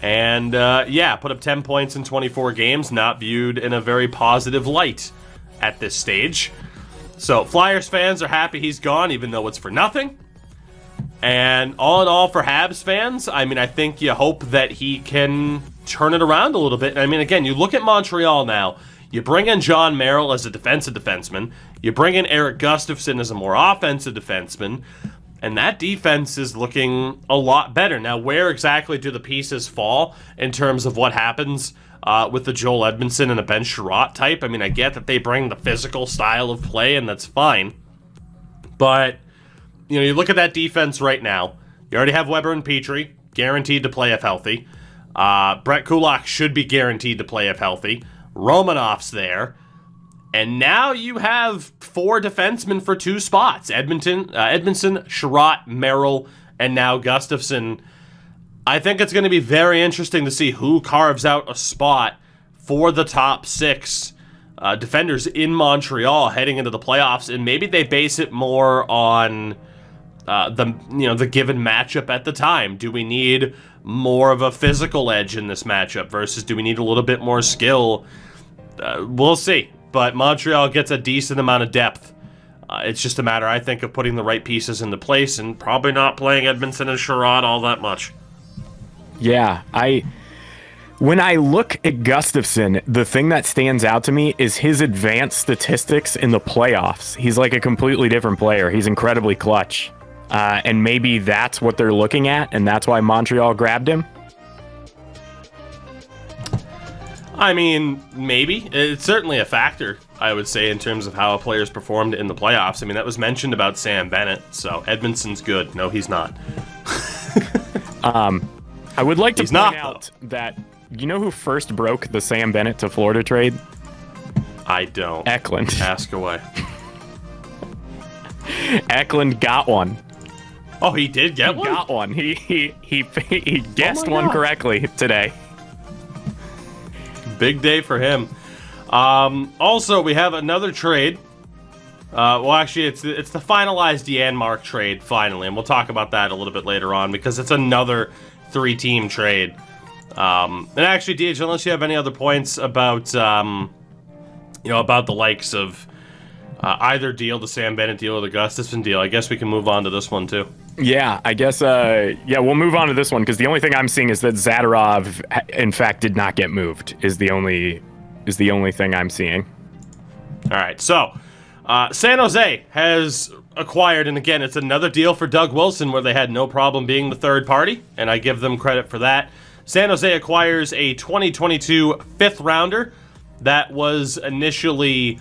And, put up 10 points in 24 games, not viewed in a very positive light at this stage. So, Flyers fans are happy he's gone, even though it's for nothing. And all in all, for Habs fans, I mean, I think you hope that he can turn it around a little bit. I mean, again, you look at Montreal now. You bring in John Merrill as a defensive defenseman. You bring in Eric Gustafsson as a more offensive defenseman. And that defense is looking a lot better. Now, where exactly do the pieces fall in terms of what happens with the Joel Edmondson and a Ben Sherratt type? I mean, I get that they bring the physical style of play, and that's fine. But, you know, you look at that defense right now. You already have Weber and Petrie, guaranteed to play if healthy. Brett Kulak should be guaranteed to play if healthy. Romanov's there. And now you have 4 defensemen for 2 spots. Edmondson, Sherratt, Merrill, and now Gustafsson. I think it's going to be very interesting to see who carves out a spot for the top 6 defenders in Montreal heading into the playoffs. And maybe they base it more on the given matchup at the time. Do we need more of a physical edge in this matchup versus do we need a little bit more skill? We'll see. But Montreal gets a decent amount of depth. It's just a matter, I think, of putting the right pieces into place and probably not playing Edmondson and Sherratt all that much. Yeah, when I look at Gustafsson, the thing that stands out to me is his advanced statistics in the playoffs. He's like a completely different player. He's incredibly clutch. And maybe that's what they're looking at, and that's why Montreal grabbed him. I mean, maybe. It's certainly a factor, I would say, in terms of how a player's performed in the playoffs. I mean, that was mentioned about Sam Bennett, so Edmondson's good. No, he's not. I would like to point out that, you know who first broke the Sam Bennett to Florida trade? I don't. Eklund. Ask away. Eklund got one. Oh, he did get one? He got one. He guessed one correctly today. Big day for him. Also, we have another trade. Well, actually, it's the finalized Janmark trade, finally, and we'll talk about that a little bit later on because it's another 3-team trade. And actually, DH, unless you have any other points about, about the likes of either deal, the Sam Bennett deal or the Gustafsson deal, I guess we can move on to this one too. Yeah, I guess, we'll move on to this one, because the only thing I'm seeing is that Zadorov, in fact, did not get moved, is the only thing I'm seeing. All right, so, San Jose has acquired, and again, it's another deal for Doug Wilson, where they had no problem being the third party, and I give them credit for that. San Jose acquires a 2022 fifth-rounder that was initially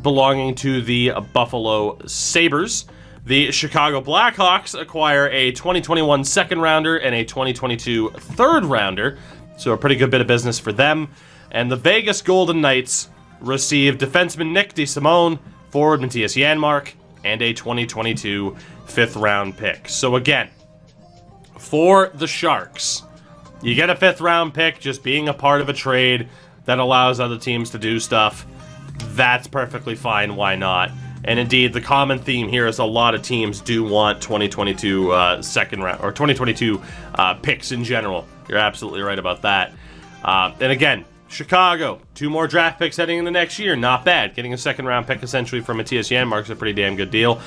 belonging to the Buffalo Sabres. The Chicago Blackhawks acquire a 2021 second-rounder and a 2022 third-rounder, so a pretty good bit of business for them. And the Vegas Golden Knights receive defenseman Nick DeSimone, forward Matthias Janmark, and a 2022 fifth-round pick. So again, for the Sharks, you get a fifth-round pick just being a part of a trade that allows other teams to do stuff. That's perfectly fine. Why not? And indeed, the common theme here is a lot of teams do want 2022 second round or 2022 picks in general. You're absolutely right about that. And again, Chicago, 2 more draft picks heading into next year. Not bad. Getting a second round pick essentially for Matthias Janmark is a pretty damn good deal.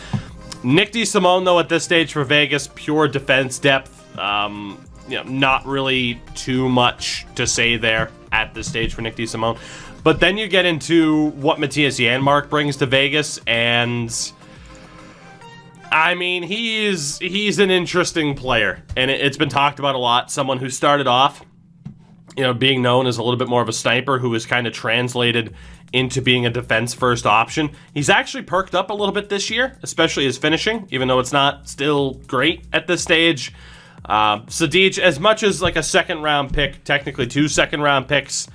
Nick DeSimone, though, at this stage for Vegas, pure defense depth. Not really too much to say there at this stage for Nick DeSimone. But then you get into what Matthias Janmark brings to Vegas, and I mean, he's an interesting player, and it's been talked about a lot. Someone who started off being known as a little bit more of a sniper who is kind of translated into being a defense first option. He's actually perked up a little bit this year, especially his finishing, even though it's not still great at this stage. Deej, as much as like a second round pick, technically 2 second round picks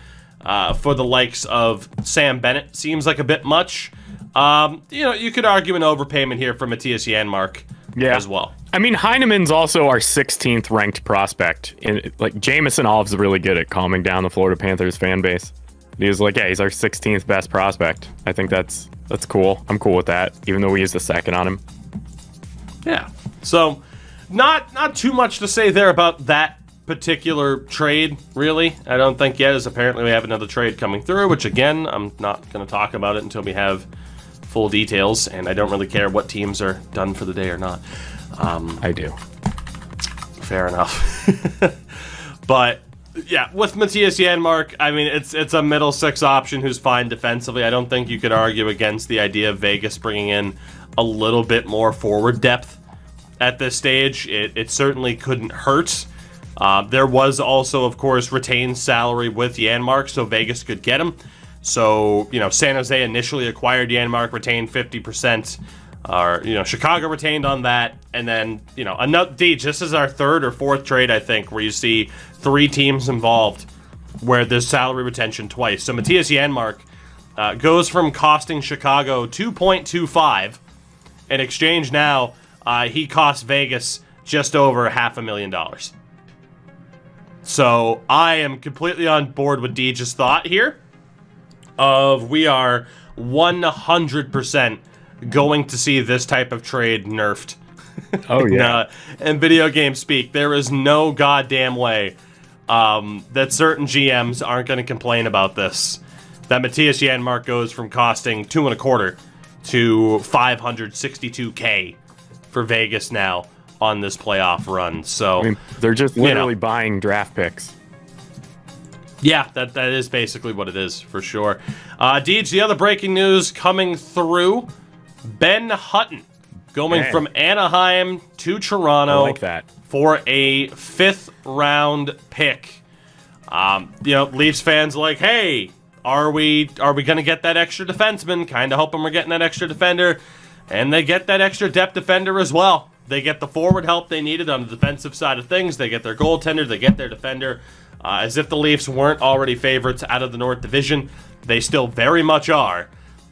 for the likes of Sam Bennett seems like a bit much. You could argue an overpayment here for Matthias Janmark as well. I mean, Heinemann's also our 16th ranked prospect. Jamison Olive's really good at calming down the Florida Panthers fan base. He's like, he's our 16th best prospect. I think that's cool. I'm cool with that, even though we used a second on him. Yeah. So, not too much to say there about that particular trade, really. I don't think yet, as apparently we have another trade coming through, which again, I'm not going to talk about it until we have full details, and I don't really care what teams are done for the day or not. I do. Fair enough. But yeah, with Matthias Janmark, I mean, it's a middle six option who's fine defensively. I don't think you could argue against the idea of Vegas bringing in a little bit more forward depth at this stage. It certainly couldn't hurt. There was also, of course, retained salary with Janmark, so Vegas could get him. So, San Jose initially acquired Janmark, retained 50%. Chicago retained on that, and then, this is our third or fourth trade, I think, where you see 3 teams involved where there's salary retention twice. So Matthias Janmark goes from costing Chicago $2.25. In exchange now, he costs Vegas just over $500,000. So I am completely on board with Deej's thought here of we are 100% going to see this type of trade nerfed. Oh, yeah. In video game speak, there is no goddamn way that certain GMs aren't going to complain about this. That Matthias Janmark goes from costing $2.25 to $562K for Vegas now on this playoff run. So I mean, they're just literally buying draft picks. Yeah, that is basically what it is, for sure. Deej, the other breaking news coming through, Ben Hutton going from Anaheim to Toronto. I like that. For a 5th round pick. Leafs fans are like, hey, are we going to get that extra defenseman? Kind of hoping we're getting that extra defender. And they get that extra depth defender as well. They get the forward help they needed on the defensive side of things. They get their goaltender. They get their defender. As if the Leafs weren't already favorites out of the North Division. They still very much are.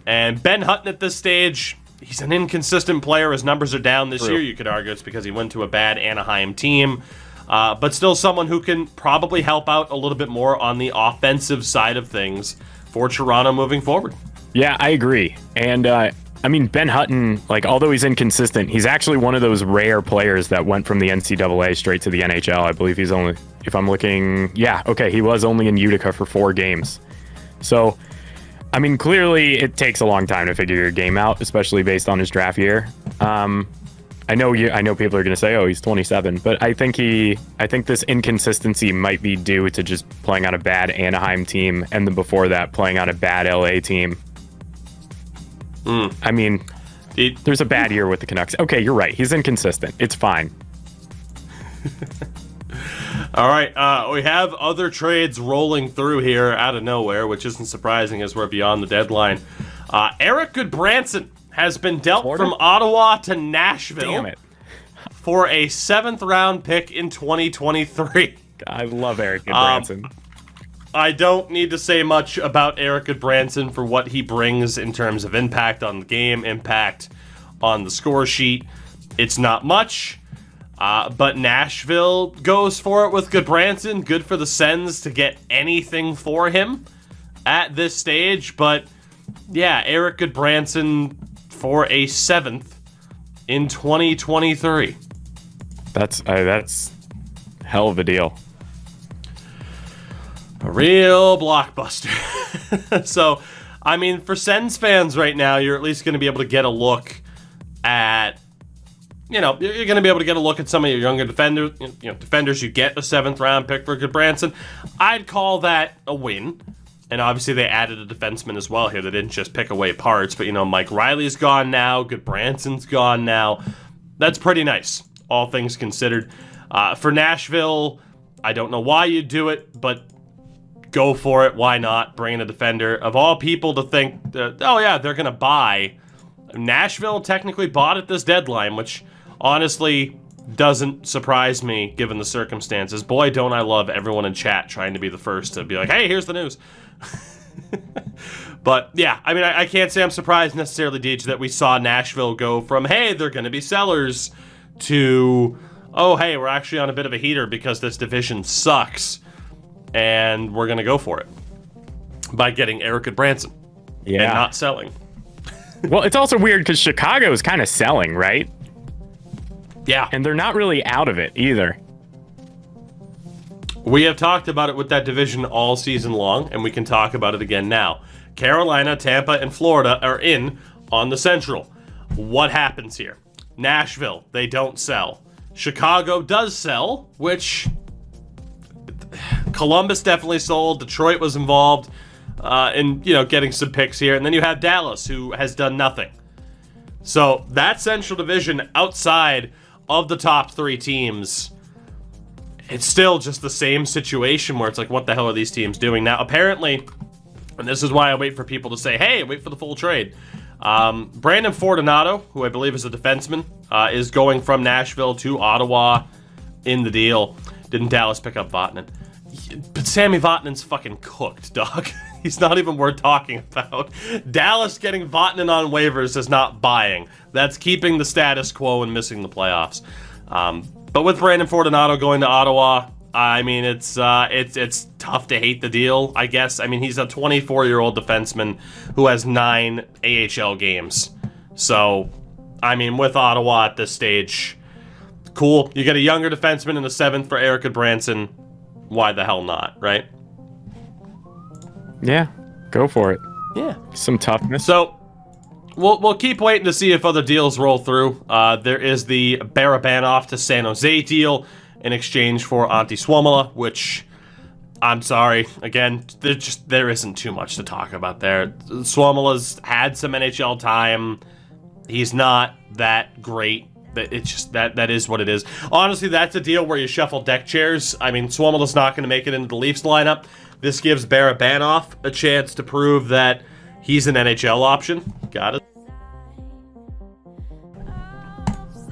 And Ben Hutton at this stage, he's an inconsistent player. His numbers are down this year. You could argue it's because he went to a bad Anaheim team. But still someone who can probably help out a little bit more on the offensive side of things for Toronto moving forward. Yeah, I agree. And Ben Hutton, although he's inconsistent, he's actually one of those rare players that went from the NCAA straight to the NHL. I believe he's only, if I'm looking, he was only in Utica for 4 games. So, clearly it takes a long time to figure your game out, especially based on his draft year. I know people are going to say, oh, he's 27, but I think this inconsistency might be due to just playing on a bad Anaheim team, and then before that, playing on a bad LA team. There's a bad year with the Canucks. Okay, you're right. He's inconsistent. It's fine. All right, we have other trades rolling through here out of nowhere, which isn't surprising as we're beyond the deadline. Eric Goodbranson has been dealt from Ottawa to Nashville. Damn it. For a 7th round pick in 2023. I love Eric Goodbranson. I don't need to say much about Eric Goodbranson for what he brings in terms of impact on the game, impact on the score sheet. It's not much, but Nashville goes for it with Goodbranson. Good for the Sens to get anything for him at this stage, but yeah, Eric Goodbranson for a 7th in 2023. That's hell of a deal. A real blockbuster. So, for Sens fans right now, you're at least going to be able to get a look at, you're going to be able to get a look at some of your younger defenders. Defenders, you get a 7th round pick for Goodbranson. I'd call that a win. And obviously they added a defenseman as well here. They didn't just pick away parts, but Mike Riley's gone now. Goodbranson's gone now. That's pretty nice, all things considered. For Nashville, I don't know why you do it, but go for it. Why not? Bring in a defender. Of all people to think, that, oh yeah, they're going to buy. Nashville technically bought at this deadline, which honestly doesn't surprise me given the circumstances. Boy, don't I love everyone in chat trying to be the first to be like, hey, here's the news. But yeah, I mean, I can't say I'm surprised necessarily, Deej, that we saw Nashville go from, hey, they're going to be sellers, to, oh, hey, we're actually on a bit of a heater because this division sucks, and we're going to go for it by getting Eric Goodbranson and not selling. Well, it's also weird because Chicago is kind of selling, right? Yeah. And they're not really out of it either. We have talked about it with that division all season long, and we can talk about it again now. Carolina, Tampa, and Florida are in on the Central. What happens here? Nashville, they don't sell. Chicago does sell, which Columbus definitely sold. Detroit was involved in, getting some picks here. And then you have Dallas, who has done nothing. So that Central Division outside of the top three teams, it's still just the same situation where it's like, what the hell are these teams doing? Now, apparently, and this is why I wait for people to say, hey, wait for the full trade. Brandon Fortunato, who I believe is a defenseman, is going from Nashville to Ottawa in the deal. Didn't Dallas pick up Vatanen? But Sammy Vatanen's fucking cooked, dog. He's not even worth talking about. Dallas getting Vatanen on waivers is not buying. That's keeping the status quo and missing the playoffs. But with Brandon Fortunato going to Ottawa, I mean, it's tough to hate the deal, I guess. I mean, he's a 24-year-old defenseman who has 9 AHL games. So, I mean, with Ottawa at this stage, cool. You get a younger defenseman in the 7th for Eric Goodbranson. Why the hell not, right? Yeah, go for it. Yeah. Some toughness. So, we'll keep waiting to see if other deals roll through. There is the Barabanov to San Jose deal in exchange for Antti Suomela, which, I'm sorry, again, there isn't too much to talk about there. Suomela's had some NHL time. He's not that great. It's just that is what it is. Honestly, that's a deal where you shuffle deck chairs. I mean, Suomela's not going to make it into the Leafs lineup. This gives Barabanov a chance to prove that he's an NHL option. Got it.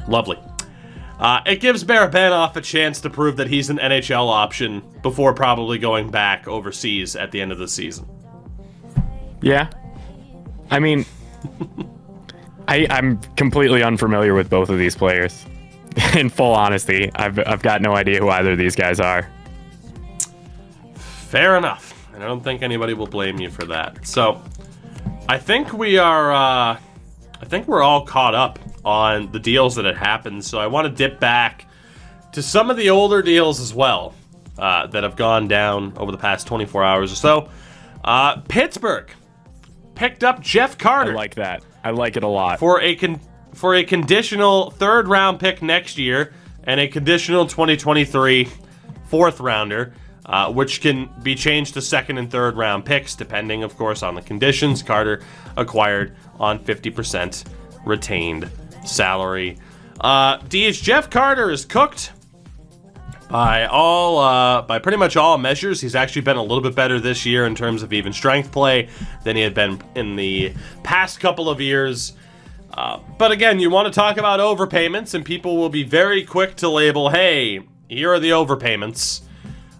Lovely. It gives Barabanov a chance to prove that he's an NHL option before probably going back overseas at the end of the season. Yeah. I mean, I'm completely unfamiliar with both of these players. In full honesty, I've got no idea who either of these guys are. Fair enough. And I don't think anybody will blame you for that. So, I think we are, I think we're all caught up on the deals that had happened. So I want to dip back to some of the older deals as well that have gone down over the past 24 hours or so. Pittsburgh picked up Jeff Carter. I like that. I like it a lot. For a conditional 3rd round pick next year and a conditional 2023 4th rounder, which can be changed to 2nd and 3rd round picks, depending, of course, on the conditions. Carter acquired on 50% retained salary. Jeff Carter is cooked by pretty much all measures. He's actually been a little bit better this year in terms of even strength play than he had been in the past couple of years. But again, you want to talk about overpayments, and people will be very quick to label, hey, here are the overpayments.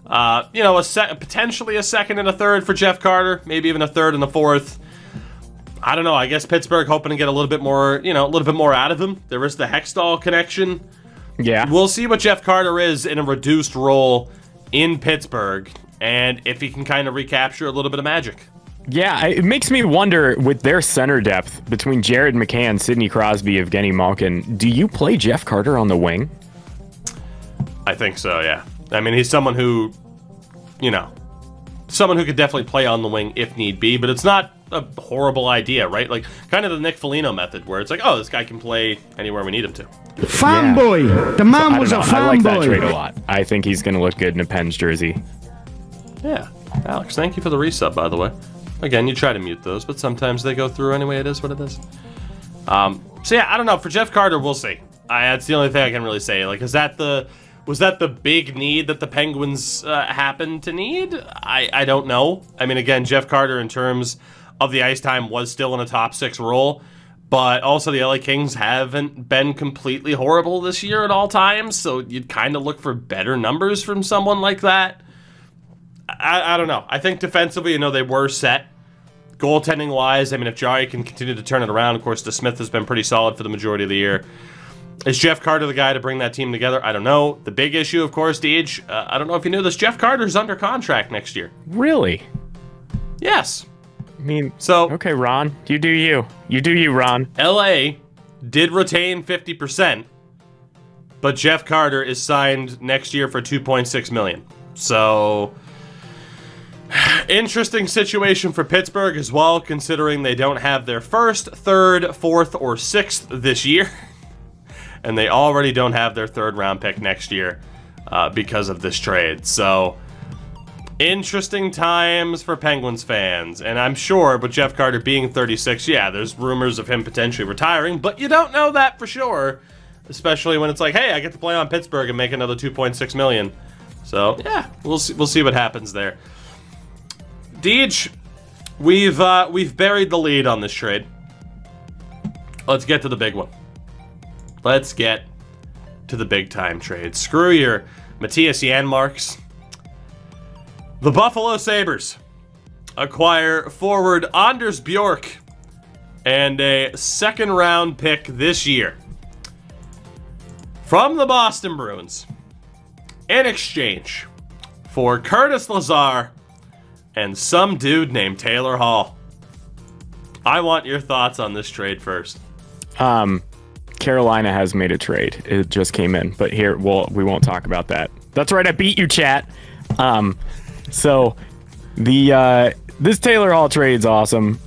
Potentially a 2nd and a 3rd for Jeff Carter, maybe even a 3rd and a 4th. I don't know. I guess Pittsburgh hoping to get a little bit more, out of him. There is the Hextall connection. Yeah. We'll see what Jeff Carter is in a reduced role in Pittsburgh, and if he can kind of recapture a little bit of magic. Yeah, it makes me wonder, with their center depth between Jared McCann, Sidney Crosby, Evgeny Malkin, do you play Jeff Carter on the wing? I think so, yeah. I mean, he's someone who, could definitely play on the wing if need be, but it's not a horrible idea, right? Like, kind of the Nick Foligno method, where it's like, oh, this guy can play anywhere we need him to. Fanboy! Yeah. The man was a fanboy! I like that trade a lot. I think he's going to look good in a Pens jersey. Yeah. Alex, thank you for the resub, by the way. Again, you try to mute those, but sometimes they go through anyway. It is what it is. So, yeah, I don't know. For Jeff Carter, we'll see. That's the only thing I can really say. Like, is that Was that the big need that the Penguins happened to need? I don't know. I mean, again, Jeff Carter, in terms of the ice time, was still in a top 6 role, but also the LA Kings haven't been completely horrible this year at all times, so you'd kind of look for better numbers from someone like that. I don't know. I think defensively, they were set. Goaltending-wise, I mean, if Jari can continue to turn it around, of course, DeSmith has been pretty solid for the majority of the year. Is Jeff Carter the guy to bring that team together? I don't know. The big issue, of course, Deej, I don't know if you knew this, Jeff Carter's under contract next year. Really? Yes. I mean, so okay, Ron, you do you. You do you, Ron. LA did retain 50%, but Jeff Carter is signed next year for $2.6 million. So, interesting situation for Pittsburgh as well, considering they don't have their first, third, fourth, or sixth this year. And they already don't have their 3rd round pick next year because of this trade. So, interesting times for Penguins fans. And I'm sure, with Jeff Carter being 36, yeah, there's rumors of him potentially retiring, but you don't know that for sure. Especially when it's like, hey, I get to play on Pittsburgh and make another $2.6 million. So, yeah, we'll see what happens there. Deej, we've buried the lead on this trade. Let's get to the big one. Let's get to the big-time trade. Screw your Matthias Janmarks. The Buffalo Sabres acquire forward Anders Bjork and a 2nd-round pick this year from the Boston Bruins in exchange for Curtis Lazar and some dude named Taylor Hall. I want your thoughts on this trade first. Carolina has made a trade. It just came in, but here we won't talk about that. That's right, I beat you, chat. So the this Taylor Hall trade's awesome.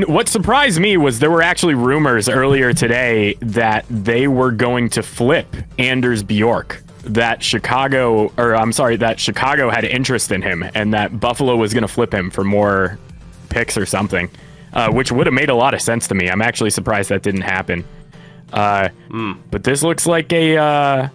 What surprised me was there were actually rumors earlier today that they were going to flip Anders Bjork. That Chicago had interest in him, and that Buffalo was going to flip him for more picks or something, which would have made a lot of sense to me. I'm actually surprised that didn't happen. But this looks like a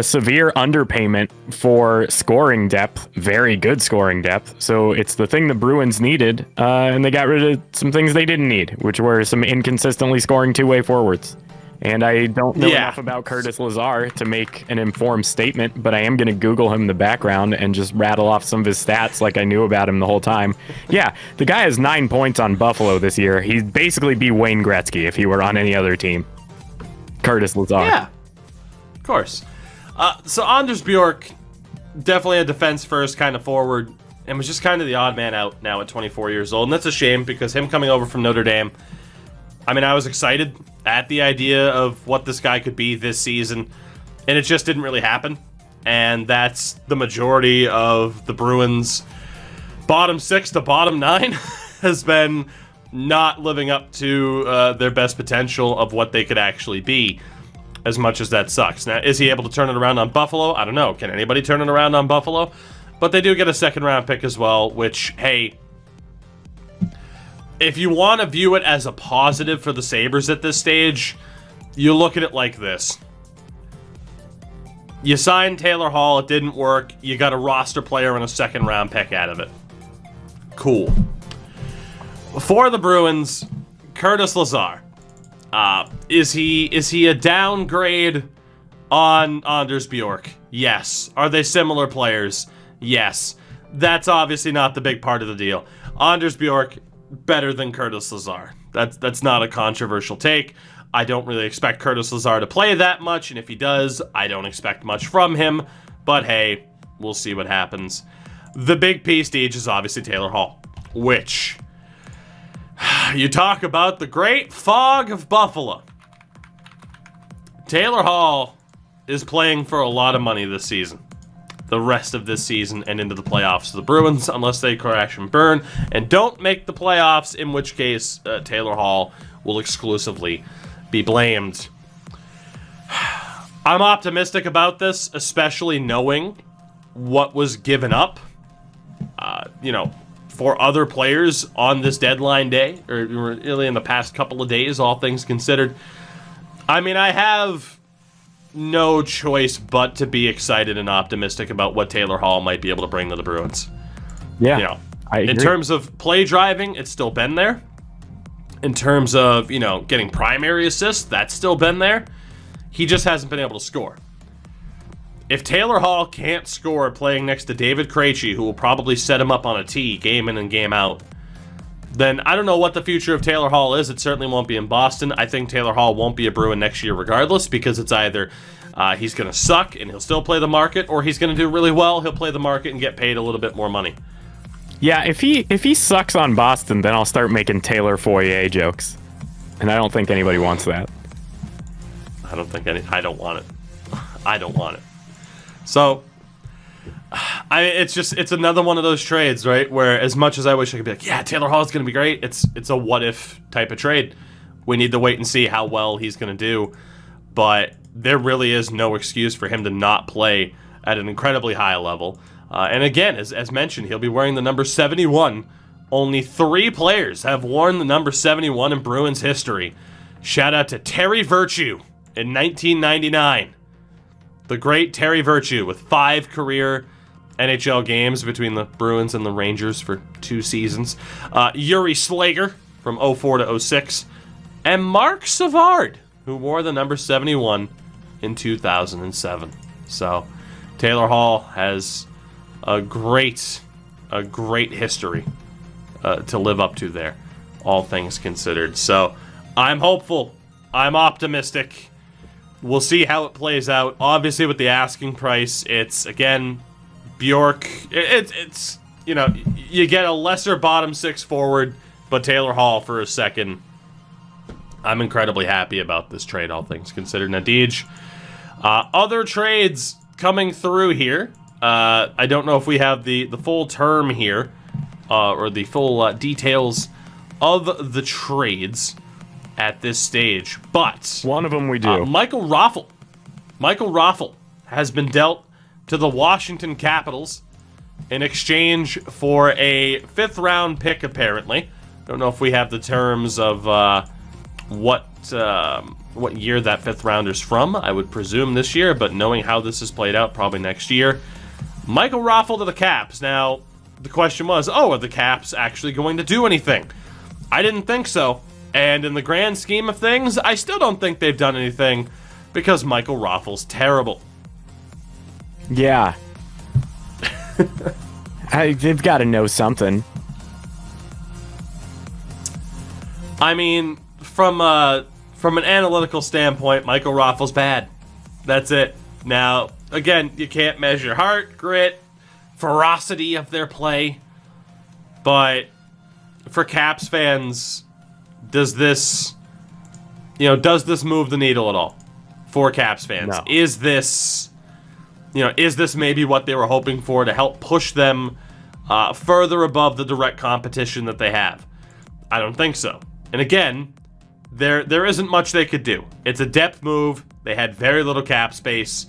severe underpayment for scoring depth, very good scoring depth. So it's the thing the Bruins needed, and they got rid of some things they didn't need, which were some inconsistently scoring two-way forwards. And I don't know enough about Curtis Lazar to make an informed statement, but I am going to Google him in the background and just rattle off some of his stats like I knew about him the whole time. Yeah, the guy has 9 points on Buffalo this year. He'd basically be Wayne Gretzky if he were on any other team. Curtis Lazar. Yeah, of course. So Anders Bjork, definitely a defense-first kind of forward, and was just kind of the odd man out now at 24 years old. And that's a shame, because him coming over from Notre Dame, I mean, I was excited at the idea of what this guy could be this season, and it just didn't really happen. And that's the majority of the Bruins' bottom 6 to bottom 9 has been not living up to their best potential of what they could actually be, as much as that sucks. Now, is he able to turn it around on Buffalo? I don't know. Can anybody turn it around on Buffalo? But they do get a 2nd-round pick as well, which, hey, if you want to view it as a positive for the Sabres at this stage, you look at it like this. You signed Taylor Hall, it didn't work, you got a roster player and a 2nd-round pick out of it. Cool. For the Bruins, Curtis Lazar. Is he a downgrade on Anders Bjork? Yes. Are they similar players? Yes. That's obviously not the big part of the deal. Anders Bjork, better than Curtis Lazar. That's not a controversial take. I don't really expect Curtis Lazar to play that much, and if he does, I don't expect much from him. But hey, we'll see what happens. The big piece, Deej, is obviously Taylor Hall, which... you talk about the great fog of Buffalo. Taylor Hall is playing for a lot of money this season. The rest of this season and into the playoffs. The Bruins, unless they crash and burn and don't make the playoffs, in which case Taylor Hall will exclusively be blamed. I'm optimistic about this, especially knowing what was given up. For other players on this deadline day, or really in the past couple of days, all things considered. I mean, I have no choice but to be excited and optimistic about what Taylor Hall might be able to bring to the Bruins. Yeah, You know, I agree. in terms of play driving, it's still been there. In terms of, getting primary assists, that's still been there. He just hasn't been able to score. If Taylor Hall can't score playing next to David Krejci, who will probably set him up on a tee game in and game out, then I don't know what the future of Taylor Hall is. It certainly won't be in Boston. I think Taylor Hall won't be a Bruin next year regardless, because it's either he's going to suck and he'll still play the market, or he's going to do really well, he'll play the market and get paid a little bit more money. Yeah, if he sucks on Boston, then I'll start making Taylor Foyer jokes. And I don't think anybody wants that. I don't want it. I don't want it. So, it's another one of those trades, right? Where as much as I wish I could be like, yeah, Taylor Hall is going to be great, it's a what if type of trade. We need to wait and see how well he's going to do. But there really is no excuse for him to not play at an incredibly high level. And again, as mentioned, he'll be wearing the number 71. Only 3 players have worn the number 71 in Bruins history. Shout out to Terry Virtue in 1999. The great Terry Virtue with 5 career NHL games between the Bruins and the Rangers for 2 seasons. Yuri Slager from 04 to 06. And Mark Savard, who wore the number 71 in 2007. So Taylor Hall has a great history to live up to there, all things considered. So I'm hopeful. I'm optimistic. We'll see how it plays out. Obviously, with the asking price, it's, again, Bjork. It's you get a lesser bottom 6 forward, but Taylor Hall for a second. I'm incredibly happy about this trade, all things considered. Nadij, other trades coming through here. I don't know if we have the full term here, or the full details of the trades at this stage, but one of them we do. Michael Raffl has been dealt to the Washington Capitals in exchange for a 5th round pick, apparently. Don't know if we have the terms of what year that 5th rounder's from. I would presume this year, but knowing how this is played out, probably next year. Michael Raffl to the Caps. Now, the question was, are the Caps actually going to do anything? I didn't think so. And in the grand scheme of things, I still don't think they've done anything, because Michael Raffl's terrible. Yeah. They've got to know something. I mean, from an analytical standpoint, Michael Raffl's bad. That's it. Now, again, you can't measure heart, grit, ferocity of their play, but for Caps fans, does this move the needle at all for Caps fans? No. Is this maybe what they were hoping for to help push them further above the direct competition that they have? I don't think so. And again, there isn't much they could do. It's a depth move. They had very little cap space.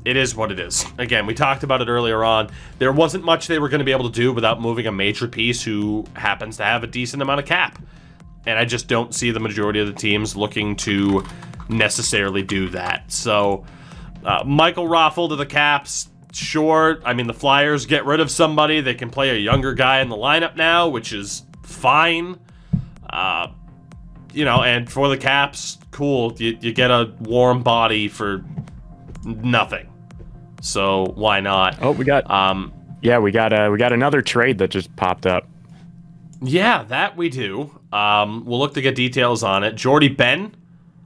It is what it is. Again, we talked about it earlier on. There wasn't much they were going to be able to do without moving a major piece who happens to have a decent amount of cap. And I just don't see the majority of the teams looking to necessarily do that. So, Michael Raffl to the Caps, sure. I mean, the Flyers get rid of somebody. They can play a younger guy in the lineup now, which is fine. And for the Caps, cool. You get a warm body for nothing. So why not? Oh, we got another trade that just popped up. Yeah, that we do. We'll look to get details on it. Jordy Ben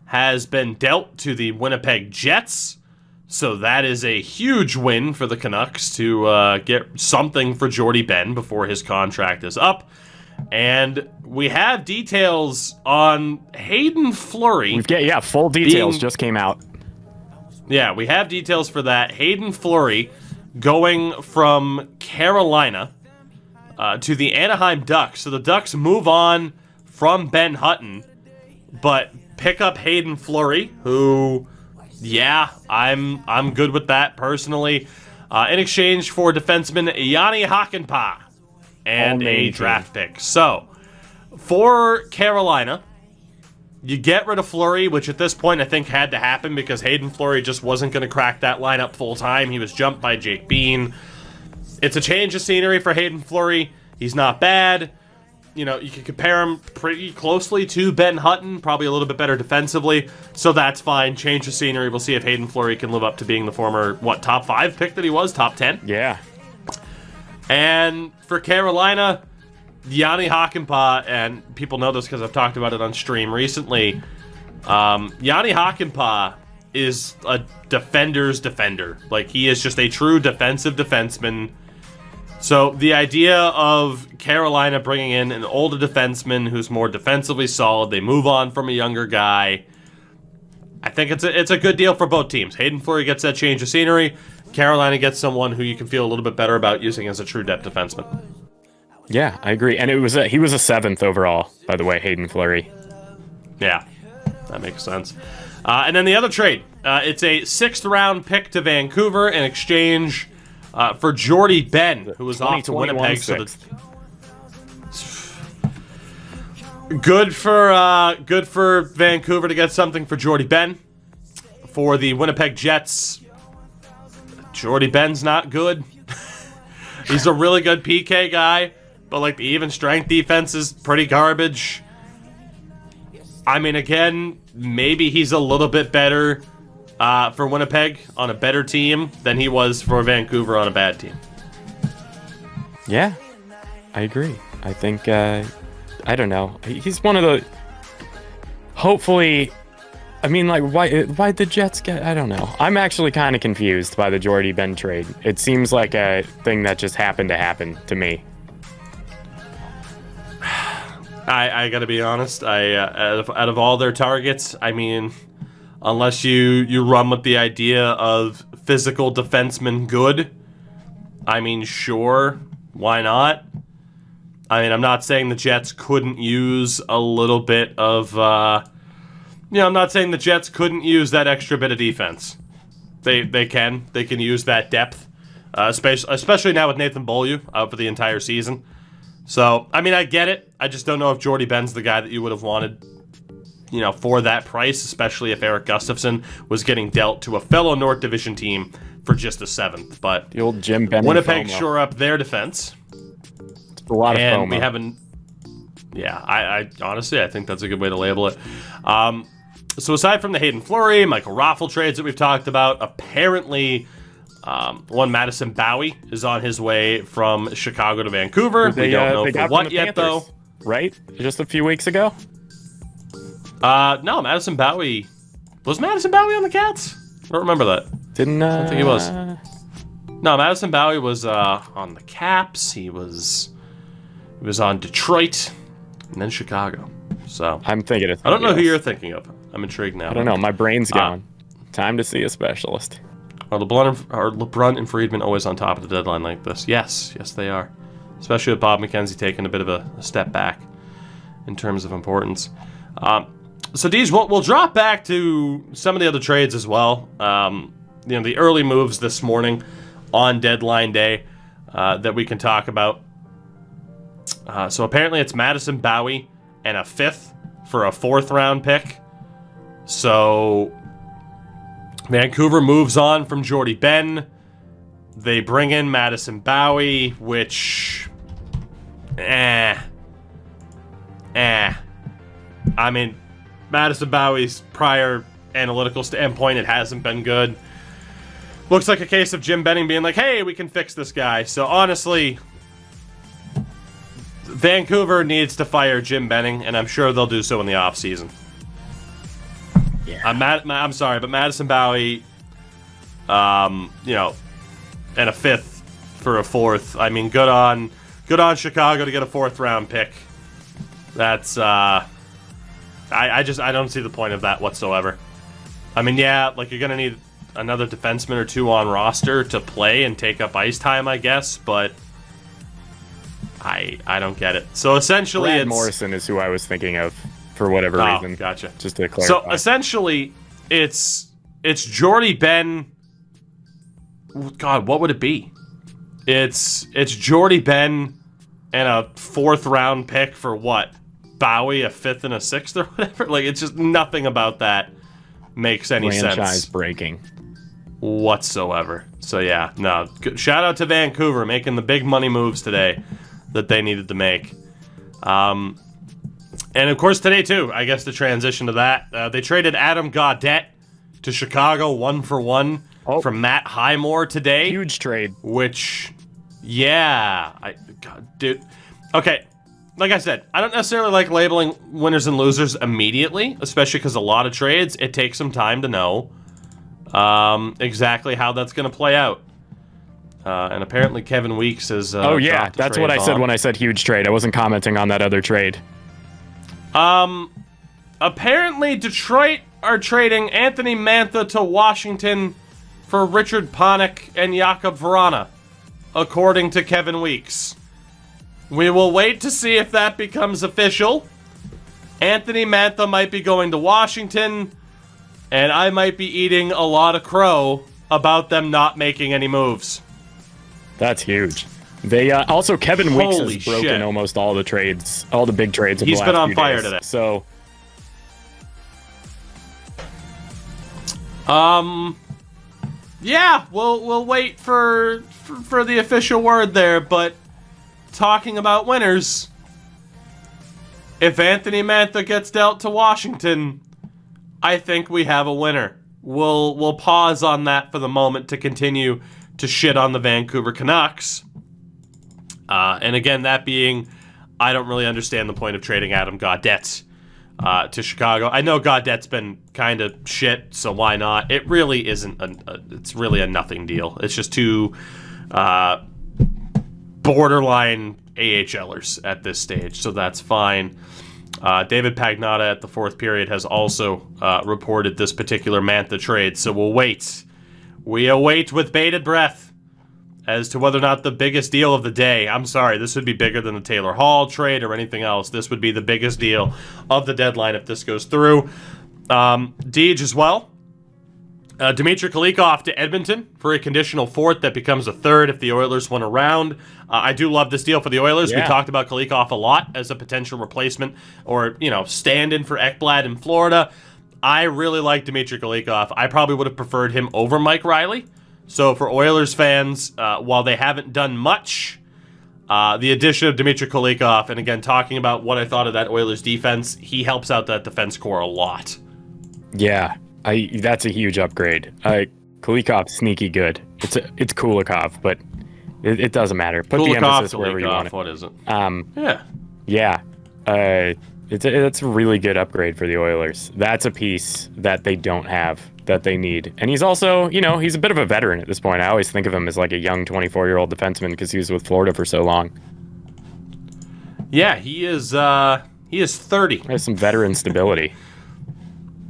has been dealt to the Winnipeg Jets, so that is a huge win for the Canucks to get something for Jordy Ben before his contract is up. And we have details on Hayden Fleury. Full details just came out. Yeah, we have details for that. Hayden Fleury going from Carolina to the Anaheim Ducks. So the Ducks move on from Ben Hutton, but pick up Hayden Fleury, who, I'm good with that personally, in exchange for defenseman Yanni Hakanpää and a draft pick. So, for Carolina, You get rid of Fleury, which at this point I think had to happen because Hayden Fleury just wasn't going to crack that lineup full time. He was jumped by Jake Bean. It's a change of scenery for Hayden Fleury. He's not bad. You know, you can compare him pretty closely to Ben Hutton, probably a little bit better defensively, so that's fine. Change of scenery. We'll see if Hayden Fleury can live up to being the former, top 5 pick that he was, top 10? Yeah. And for Carolina, Yanni Hakanpää, and people know this because I've talked about it on stream recently, Yanni Hakanpää is a defender's defender. Like, he is just a true defensive defenseman. So the idea of Carolina bringing in an older defenseman who's more defensively solid, they move on from a younger guy, I think it's a good deal for both teams. Hayden Fleury gets that change of scenery. Carolina gets someone who you can feel a little bit better about using as a true depth defenseman. Yeah, I agree. And he was a 7th overall, by the way, Hayden Fleury. Yeah, that makes sense. And then the other trade, it's a 6th round pick to Vancouver in exchange for Jordy Ben, who was off to Winnipeg. So good for Vancouver to get something for Jordy Ben. For the Winnipeg Jets, Jordy Ben's not good. He's a really good PK guy, but like the even strength defense is pretty garbage. I mean, again, maybe he's a little bit better for Winnipeg on a better team than he was for Vancouver on a bad team. Yeah, I agree. I think, I don't know. He's one of the... Hopefully... I mean, like, why the Jets get... I don't know. I'm actually kind of confused by the Jordy Ben trade. It seems like a thing that just happened to happen to me. I gotta be honest. Out of all their targets, I mean, unless you run with the idea of physical defenseman good, I mean, sure, why not? I mean, I'm not saying the Jets couldn't use a little bit of, I'm not saying the Jets couldn't use that extra bit of defense. They can use that depth, especially now with Nathan Beaulieu out for the entire season. So, I mean, I get it. I just don't know if Jordy Ben's the guy that you would have wanted, for that price, especially if Eric Gustafsson was getting dealt to a fellow North Division team for just a 7th. But the old Jim Benning Winnipeg FOMO. shore up their defense. It's a lot of FOMO. And we haven't... Yeah, I honestly, I think that's a good way to label it. So aside from the Hayden Fleury, Michael Raffle trades that we've talked about, apparently... one Madison Bowie is on his way from Chicago to Vancouver. We don't know for what yet, though. Right? Just a few weeks ago? No, Madison Bowie... Was Madison Bowie on the Cats? I don't remember that. I don't think he was. No, Madison Bowie was on the Caps. He was on Detroit, and then Chicago. So I'm thinking of... I don't know who you're thinking of. I'm intrigued now. I don't know. My brain's gone. Time to see a specialist. Are LeBrun and Friedman always on top of the deadline like this? Yes, they are. Especially with Bob McKenzie taking a bit of a step back in terms of importance. So, Deej, we'll drop back to some of the other trades as well. The early moves this morning on deadline day that we can talk about. So apparently it's Madison Bowie and a 5th for a 4th round pick. So Vancouver moves on from Jordy Ben. They bring in Madison Bowie, which... I mean, Madison Bowie's prior analytical standpoint, it hasn't been good. Looks like a case of Jim Benning being like, hey, we can fix this guy. So honestly, Vancouver needs to fire Jim Benning, and I'm sure they'll do so in the offseason. Yeah. I'm sorry, but Madison Bowie, and a 5th for a 4th. I mean, good on Chicago to get a 4th round pick. That's I don't see the point of that whatsoever. I mean, yeah, like you're gonna need another defenseman or two on roster to play and take up ice time, I guess, but I don't get it. So essentially, Brad Morrison is who I was thinking of for whatever reason. Gotcha. Just to clarify. So essentially, it's Jordy Ben. God, what would it be? It's Jordy Ben and a 4th round pick for what? Bowie a 5th and a 6th or whatever. Like, it's just nothing about that makes any Franchise sense breaking whatsoever. So yeah, no. Shout out to Vancouver making the big money moves today that they needed to make. And of course today too, I guess the transition to that, they traded Adam Gaudette to Chicago 1-for-1 from Matt Highmore today. Huge trade. Which, yeah, God, dude. Okay, like I said, I don't necessarily like labeling winners and losers immediately, especially because a lot of trades, it takes some time to know exactly how that's going to play out. And apparently Kevin Weeks is... oh, yeah, that's what I said when I said huge trade. I wasn't commenting on that other trade. Apparently Detroit are trading Anthony Mantha to Washington for Richard Panik and Jakub Vrana, according to Kevin Weeks. We will wait to see if that becomes official. Anthony Mantha might be going to Washington, and I might be eating a lot of crow about them not making any moves. That's huge. They also Kevin Weeks Holy has broken shit. almost all the trades, all the big trades. Of He's the been last on few fire days. today. So, yeah, we'll wait for the official word there. But talking about winners, if Anthony Mantha gets dealt to Washington, I think we have a winner. We'll pause on that for the moment to continue to shit on the Vancouver Canucks. And again, that being, I don't really understand the point of trading Adam Gaudette to Chicago. I know Gaudette's been kind of shit, so why not? It really isn't. It's really a nothing deal. It's just two borderline AHLers at this stage, so that's fine. David Pagnotta at the fourth period has also reported this particular Mantha trade, so we'll wait. We await with bated breath as to whether or not the biggest deal of the day. I'm sorry, this would be bigger than the Taylor Hall trade or anything else. This would be the biggest deal of the deadline if this goes through. Deej as well. Dmitry Kulikov to Edmonton for a conditional fourth that becomes a third if the Oilers win a round. I do love this deal for the Oilers. Yeah. We talked about Kulikov a lot as a potential replacement or, stand-in for Ekblad in Florida. I really like Dmitry Kulikov. I probably would have preferred him over Mike Riley. So for Oilers fans, while they haven't done much, the addition of Dmitry Kulikov, and again, talking about what I thought of that Oilers defense, he helps out that defense core a lot. yeah, that's a huge upgrade. Kulikov's sneaky good. It's Kulikov, but it doesn't matter. Put the emphasis wherever you want it. What is it? Yeah. It's a really good upgrade for the Oilers. That's a piece that they don't have, that they need. And he's also, he's a bit of a veteran at this point. I always think of him as like a young 24-year-old defenseman because he was with Florida for so long. Yeah, he is 30. Has some veteran stability.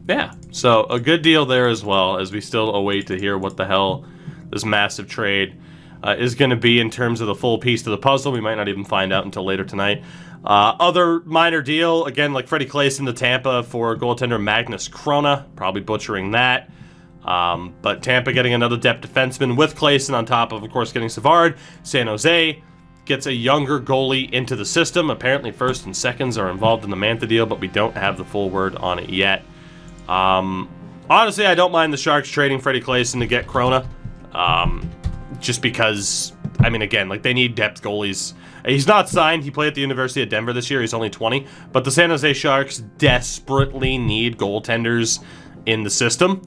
Yeah, so a good deal there as well, as we still await to hear what the hell this massive trade is going to be in terms of the full piece to the puzzle. We might not even find out until later tonight. Other minor deal, again, like Freddie Claesson to Tampa for goaltender Magnus Krona, probably butchering that. But Tampa getting another depth defenseman with Claesson on top of course, getting Savard. San Jose gets a younger goalie into the system. Apparently first and seconds are involved in the Mantha deal, but we don't have the full word on it yet. Honestly, I don't mind the Sharks trading Freddie Claesson to get Krona. Just because, again, they need depth goalies. He's not signed. He played at the University of Denver this year. He's only 20. But the San Jose Sharks desperately need goaltenders in the system.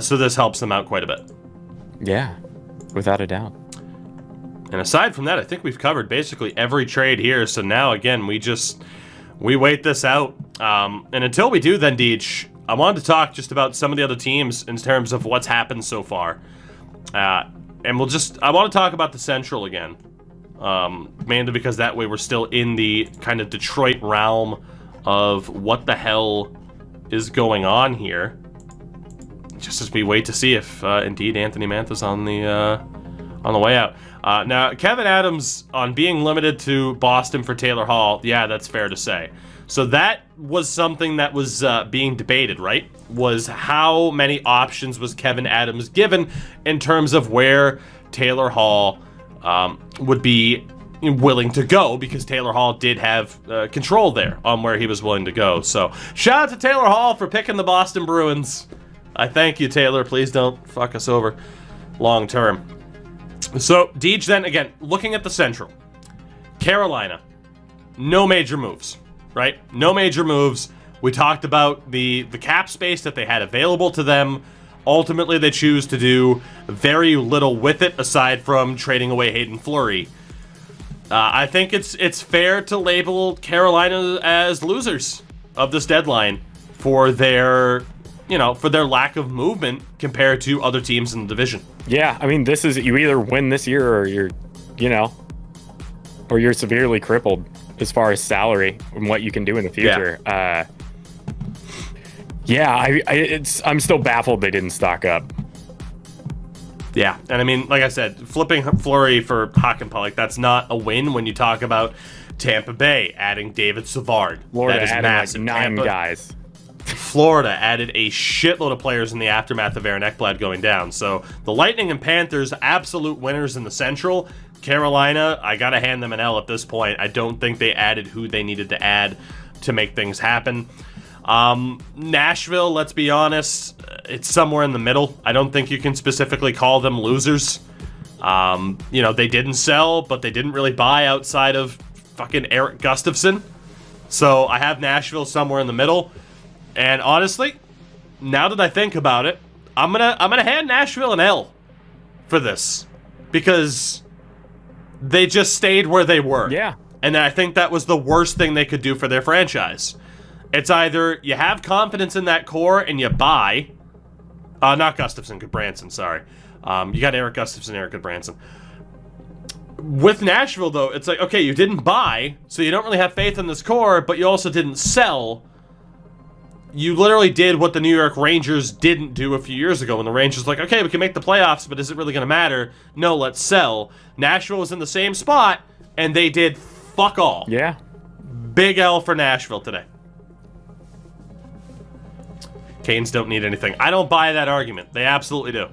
So this helps them out quite a bit. Yeah, without a doubt. And aside from that, I think we've covered basically every trade here. So now, again, we wait this out. And until we do then, Deej, I wanted to talk just about some of the other teams in terms of what's happened so far. And I want to talk about the Central again. Mainly because that way we're still in the kind of Detroit realm of what the hell is going on here. Just as we wait to see if indeed Anthony Mantha's on the way out. Now, Kevin Adams on being limited to Boston for Taylor Hall, yeah, that's fair to say. So that was something that was being debated, right? Was how many options was Kevin Adams given in terms of where Taylor Hall would be willing to go, because Taylor Hall did have control there on where he was willing to go. So shout out to Taylor Hall for picking the Boston Bruins. I thank you, Taylor. Please don't fuck us over long term. So Deej, then again, looking at the Central, Carolina, no major moves, right? No major moves. We talked about the cap space that they had available to them. Ultimately, they choose to do very little with it aside from trading away Hayden Fleury. I think it's fair to label Carolina as losers of this deadline for their lack of movement compared to other teams in the division. Yeah, I mean, this is, you either win this year or you're severely crippled as far as salary and what you can do in the future. I'm still baffled they didn't stock up. Yeah, and I mean, like I said, flipping Fleury for Hakanpää, that's not a win when you talk about Tampa Bay adding David Savard. Florida that is adding massive. like 9 guys. Florida added a shitload of players in the aftermath of Aaron Ekblad going down. So the Lightning and Panthers, absolute winners in the Central. Carolina, I gotta hand them an L at this point. I don't think they added who they needed to add to make things happen. Nashville, let's be honest, it's somewhere in the middle. I don't think you can specifically call them losers. They didn't sell, but they didn't really buy outside of fucking Eric Gustafsson. So I have Nashville somewhere in the middle. And honestly, now that I think about it, I'm gonna hand Nashville an L for this, because they just stayed where they were. Yeah. And I think that was the worst thing they could do for their franchise. It's either you have confidence in that core and you buy. Not Gustafsson, Goodbranson, sorry. You got Eric Gustafsson, Eric Goodbranson. With Nashville, though, it's like, okay, you didn't buy, so you don't really have faith in this core, but you also didn't sell. You literally did what the New York Rangers didn't do a few years ago when the Rangers were like, okay, we can make the playoffs, but is it really going to matter? No, let's sell. Nashville was in the same spot, and they did fuck all. Yeah. Big L for Nashville today. Canes don't need anything. I don't buy that argument. They absolutely do.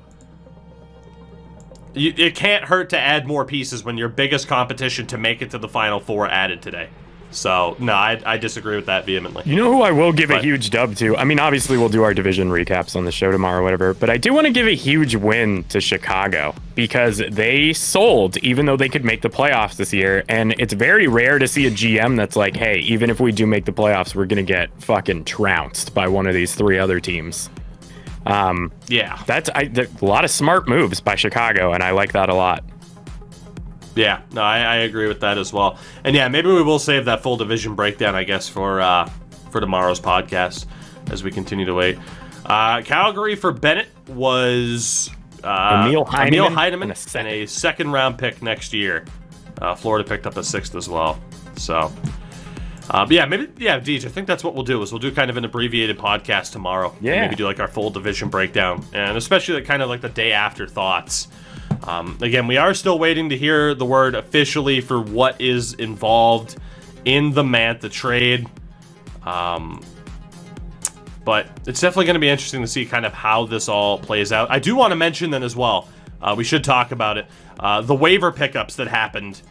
It can't hurt to add more pieces when your biggest competition to make it to the Final Four added today. So, no, I disagree with that vehemently. You know who I will give a huge dub to? I mean, obviously we'll do our division recaps on the show tomorrow or whatever, but I do want to give a huge win to Chicago, because they sold even though they could make the playoffs this year, and it's very rare to see a GM that's like, hey, even if we do make the playoffs, we're going to get fucking trounced by one of these 3 other teams. Yeah. That's a lot of smart moves by Chicago, and I like that a lot. Yeah, no, I agree with that as well. And yeah, maybe we will save that full division breakdown, I guess, for tomorrow's podcast as we continue to wait. Calgary for Bennett was Emil Heineman and a second-round pick next year. Florida picked up a 6th as well. So, Deej, I think that's what we'll do, is we'll do kind of an abbreviated podcast tomorrow. Yeah. And maybe do like our full division breakdown, and especially kind of like the day after thoughts. Again, we are still waiting to hear the word officially for what is involved in the Mantha trade. But it's definitely going to be interesting to see kind of how this all plays out. I do want to mention then as well, we should talk about it, the waiver pickups that happened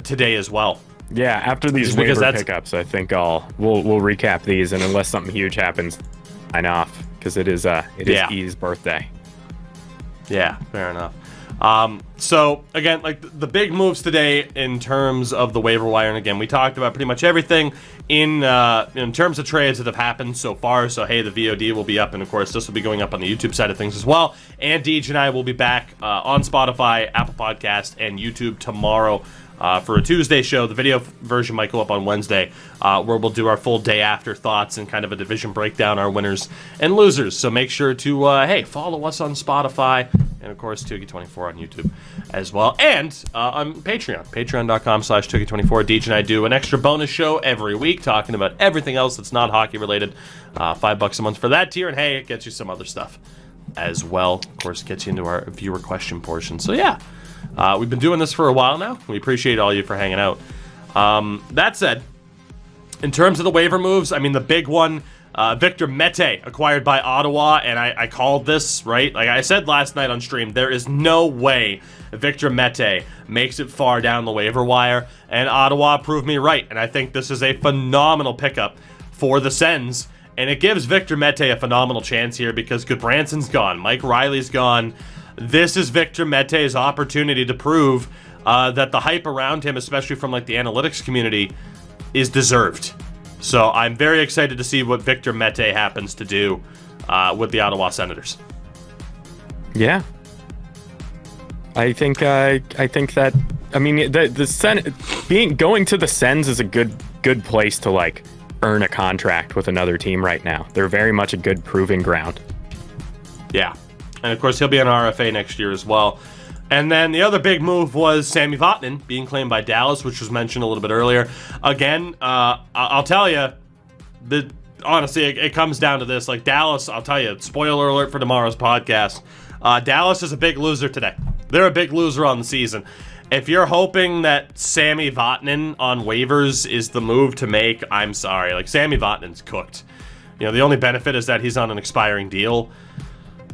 today as well. Yeah, after these waiver pickups, I think we'll recap these, and unless something huge happens, sign off, because it is E's birthday. Yeah, fair enough. So again, like the big moves today in terms of the waiver wire, and again, we talked about pretty much everything in terms of trades that have happened so far. So hey, the VOD will be up, and of course this will be going up on the YouTube side of things as well. And Deej and I will be back on Spotify, Apple Podcast, and YouTube tomorrow for a Tuesday show. The video version might go up on Wednesday, where we'll do our full day after thoughts and kind of a division breakdown, our winners and losers. So make sure to follow us on Spotify, and of course Tougie24 on YouTube as well, and on patreon.com/Tougie24. Deej and I do an extra bonus show every week talking about everything else that's not hockey related. $5 a month for that tier, and hey, it gets you some other stuff as well. Of course, it gets you into our viewer question portion. So yeah, we've been doing this for a while now. We appreciate all you for hanging out. That said, in terms of the waiver moves, I mean, the big one Victor Mete acquired by Ottawa, and I called this, right? Like I said last night on stream, there is no way Victor Mete makes it far down the waiver wire, and Ottawa proved me right, and I think this is a phenomenal pickup for the Sens, and it gives Victor Mete a phenomenal chance here because Goodbranson's gone, Mike Riley's gone. This is Victor Mete's opportunity to prove that the hype around him, especially from like the analytics community, is deserved. So I'm very excited to see what Victor Mete happens to do with the Ottawa Senators. Yeah, I think that going to the Sens is a good place to like earn a contract with another team right now. They're very much a good proving ground. Yeah, and of course he'll be an RFA next year as well. And then the other big move was Sami Vatanen being claimed by Dallas, which was mentioned a little bit earlier. Again, I'll tell you, honestly, it comes down to this. Like Dallas, I'll tell you, spoiler alert for tomorrow's podcast, Dallas is a big loser today. They're a big loser on the season. If you're hoping that Sami Vatanen on waivers is the move to make, I'm sorry. Like Sami Vatanen's cooked. You know, the only benefit is that he's on an expiring deal.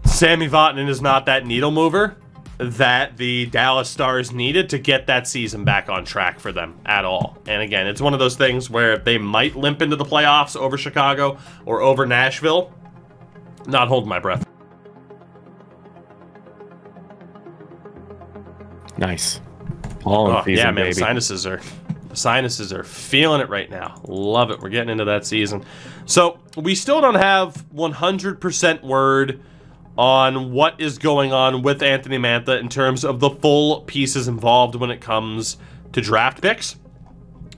Sami Vatanen is not that needle mover that the Dallas Stars needed to get that season back on track for them at all. And again, it's one of those things where they might limp into the playoffs over Chicago or over Nashville. Not holding my breath. Nice. All in season, yeah, man, baby. Sinuses are feeling it right now. Love it. We're getting into that season. So we still don't have 100% word on what is going on with Anthony Mantha in terms of the full pieces involved when it comes to draft picks.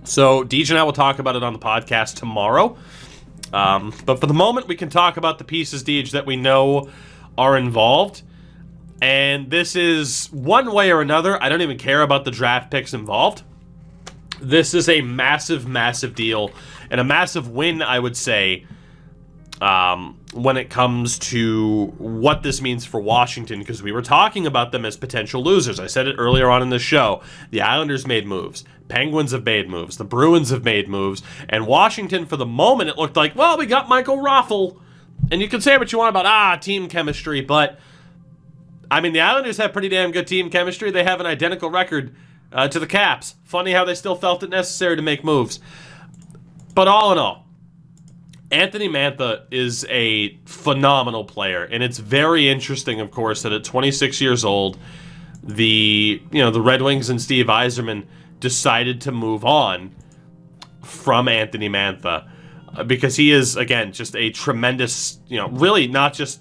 So Deej and I will talk about it on the podcast tomorrow. But for the moment, we can talk about the pieces, Deej, that we know are involved. And this is one way or another. I don't even care about the draft picks involved. This is a massive, massive deal and a massive win, I would say, when it comes to what this means for Washington, because we were talking about them as potential losers. I said it earlier on in the show. The Islanders made moves. Penguins have made moves. The Bruins have made moves. And Washington, for the moment, it looked like, well, we got Michael Raffl. And you can say what you want about, team chemistry, but, I mean, the Islanders have pretty damn good team chemistry. They have an identical record to the Caps. Funny how they still felt it necessary to make moves. But all in all, Anthony Mantha is a phenomenal player, and it's very interesting, of course, that at 26 years old, the Red Wings and Steve Yzerman decided to move on from Anthony Mantha because he is, again, just a tremendous, really not just,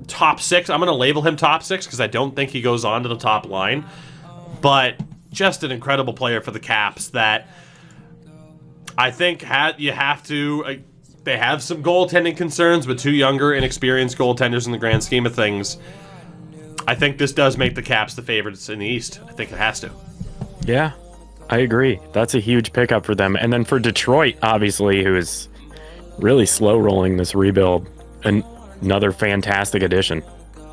top six. I'm going to label him top six because I don't think he goes on to the top line, but just an incredible player for the Caps that I think they have some goaltending concerns, but two younger, inexperienced goaltenders in the grand scheme of things. I think this does make the Caps the favorites in the East. I think it has to. Yeah, I agree. That's a huge pickup for them. And then for Detroit, obviously, who is really slow rolling this rebuild, another fantastic addition.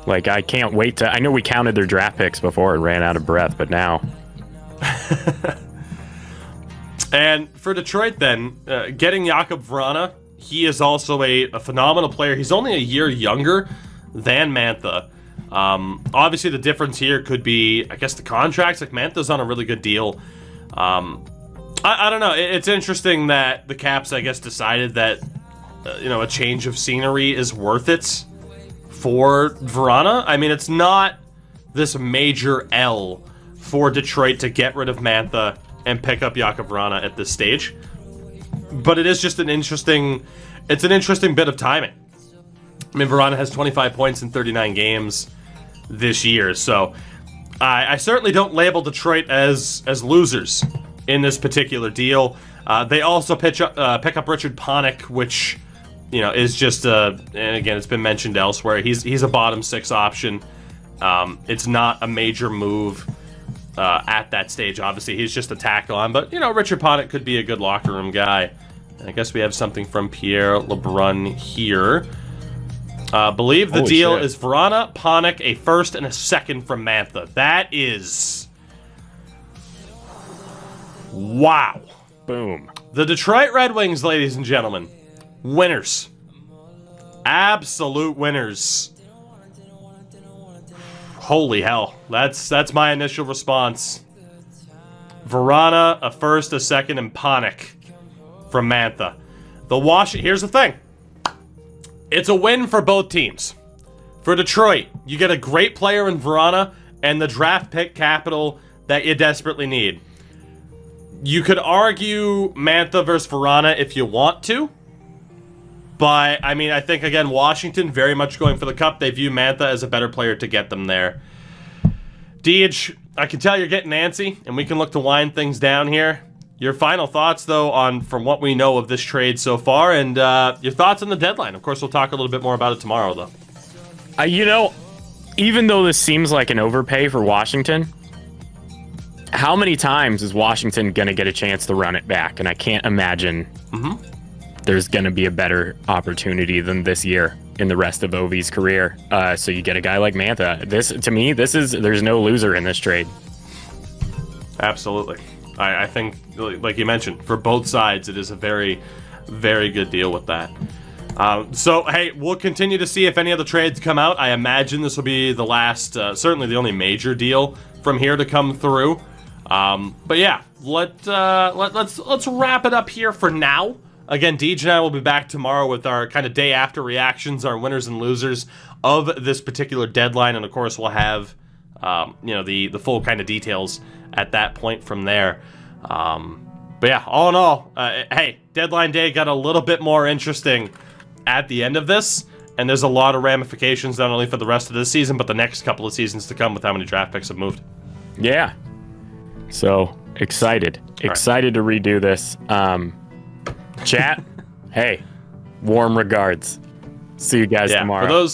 Like, I can't wait I know we counted their draft picks before and ran out of breath, but now. And for Detroit, then, getting Jakub Vrana, he is also a phenomenal player. He's only a year younger than Mantha. Obviously, the difference here could be, I guess, the contracts. Like, Mantha's on a really good deal. I don't know. It's interesting that the Caps, I guess, decided that, a change of scenery is worth it for Vrana. I mean, it's not this major L for Detroit to get rid of Mantha and pick up Jakub Vrana at this stage. But it is just an interesting bit of timing. I mean, Vrana has 25 points in 39 games this year, so I certainly don't label Detroit as losers in this particular deal. They also pick up Richard Panik, which, is just and again, it's been mentioned elsewhere. He's a bottom six option. It's not a major move at that stage. Obviously, he's just a tack on, but Richard Panik could be a good locker room guy. And I guess we have something from Pierre LeBrun here. Believe the deal is Vrana, Panik, a first and a second from Mantha. That is, wow. Boom. The Detroit Red Wings, ladies and gentlemen, Winners. Absolute winners. Holy hell. That's my initial response. Verana, a first, a second, and Ponic from Mantha. Here's the thing. It's a win for both teams. For Detroit, you get a great player in Verana and the draft pick capital that you desperately need. You could argue Mantha versus Verana if you want to. But, I mean, I think, again, Washington very much going for the cup. They view Mantha as a better player to get them there. Deej, I can tell you're getting antsy, and we can look to wind things down here. Your final thoughts, though, from what we know of this trade so far, and your thoughts on the deadline. Of course, we'll talk a little bit more about it tomorrow, though. You know, even though this seems like an overpay for Washington, how many times is Washington going to get a chance to run it back? And I can't imagine there's going to be a better opportunity than this year in the rest of Ovi's career. So you get a guy like Mantha. To me, there's no loser in this trade. Absolutely. I think, like you mentioned, for both sides, it is a very, very good deal with that. So, hey, we'll continue to see if any other trades come out. I imagine this will be the last, certainly the only major deal from here to come through. But yeah, let's wrap it up here for now. Again, Deej and I will be back tomorrow with our kind of day after reactions, our winners and losers of this particular deadline, and of course we'll have the full kind of details at that point from there. But yeah, all in all, hey, deadline day got a little bit more interesting at the end of this, and there's a lot of ramifications not only for the rest of this season, but the next couple of seasons to come with how many draft picks have moved. Yeah. So, excited to redo this. Chat, hey, warm regards. See you guys tomorrow.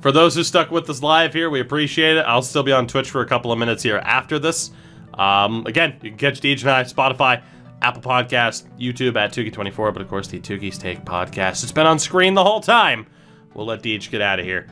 For those who stuck with us live here, we appreciate it. I'll still be on Twitch for a couple of minutes here after this. Again, you can catch Deej and I, Spotify, Apple Podcast, YouTube at Tougie24, but of course the Tougie's Take podcast. It's been on screen the whole time. We'll let Deej get out of here.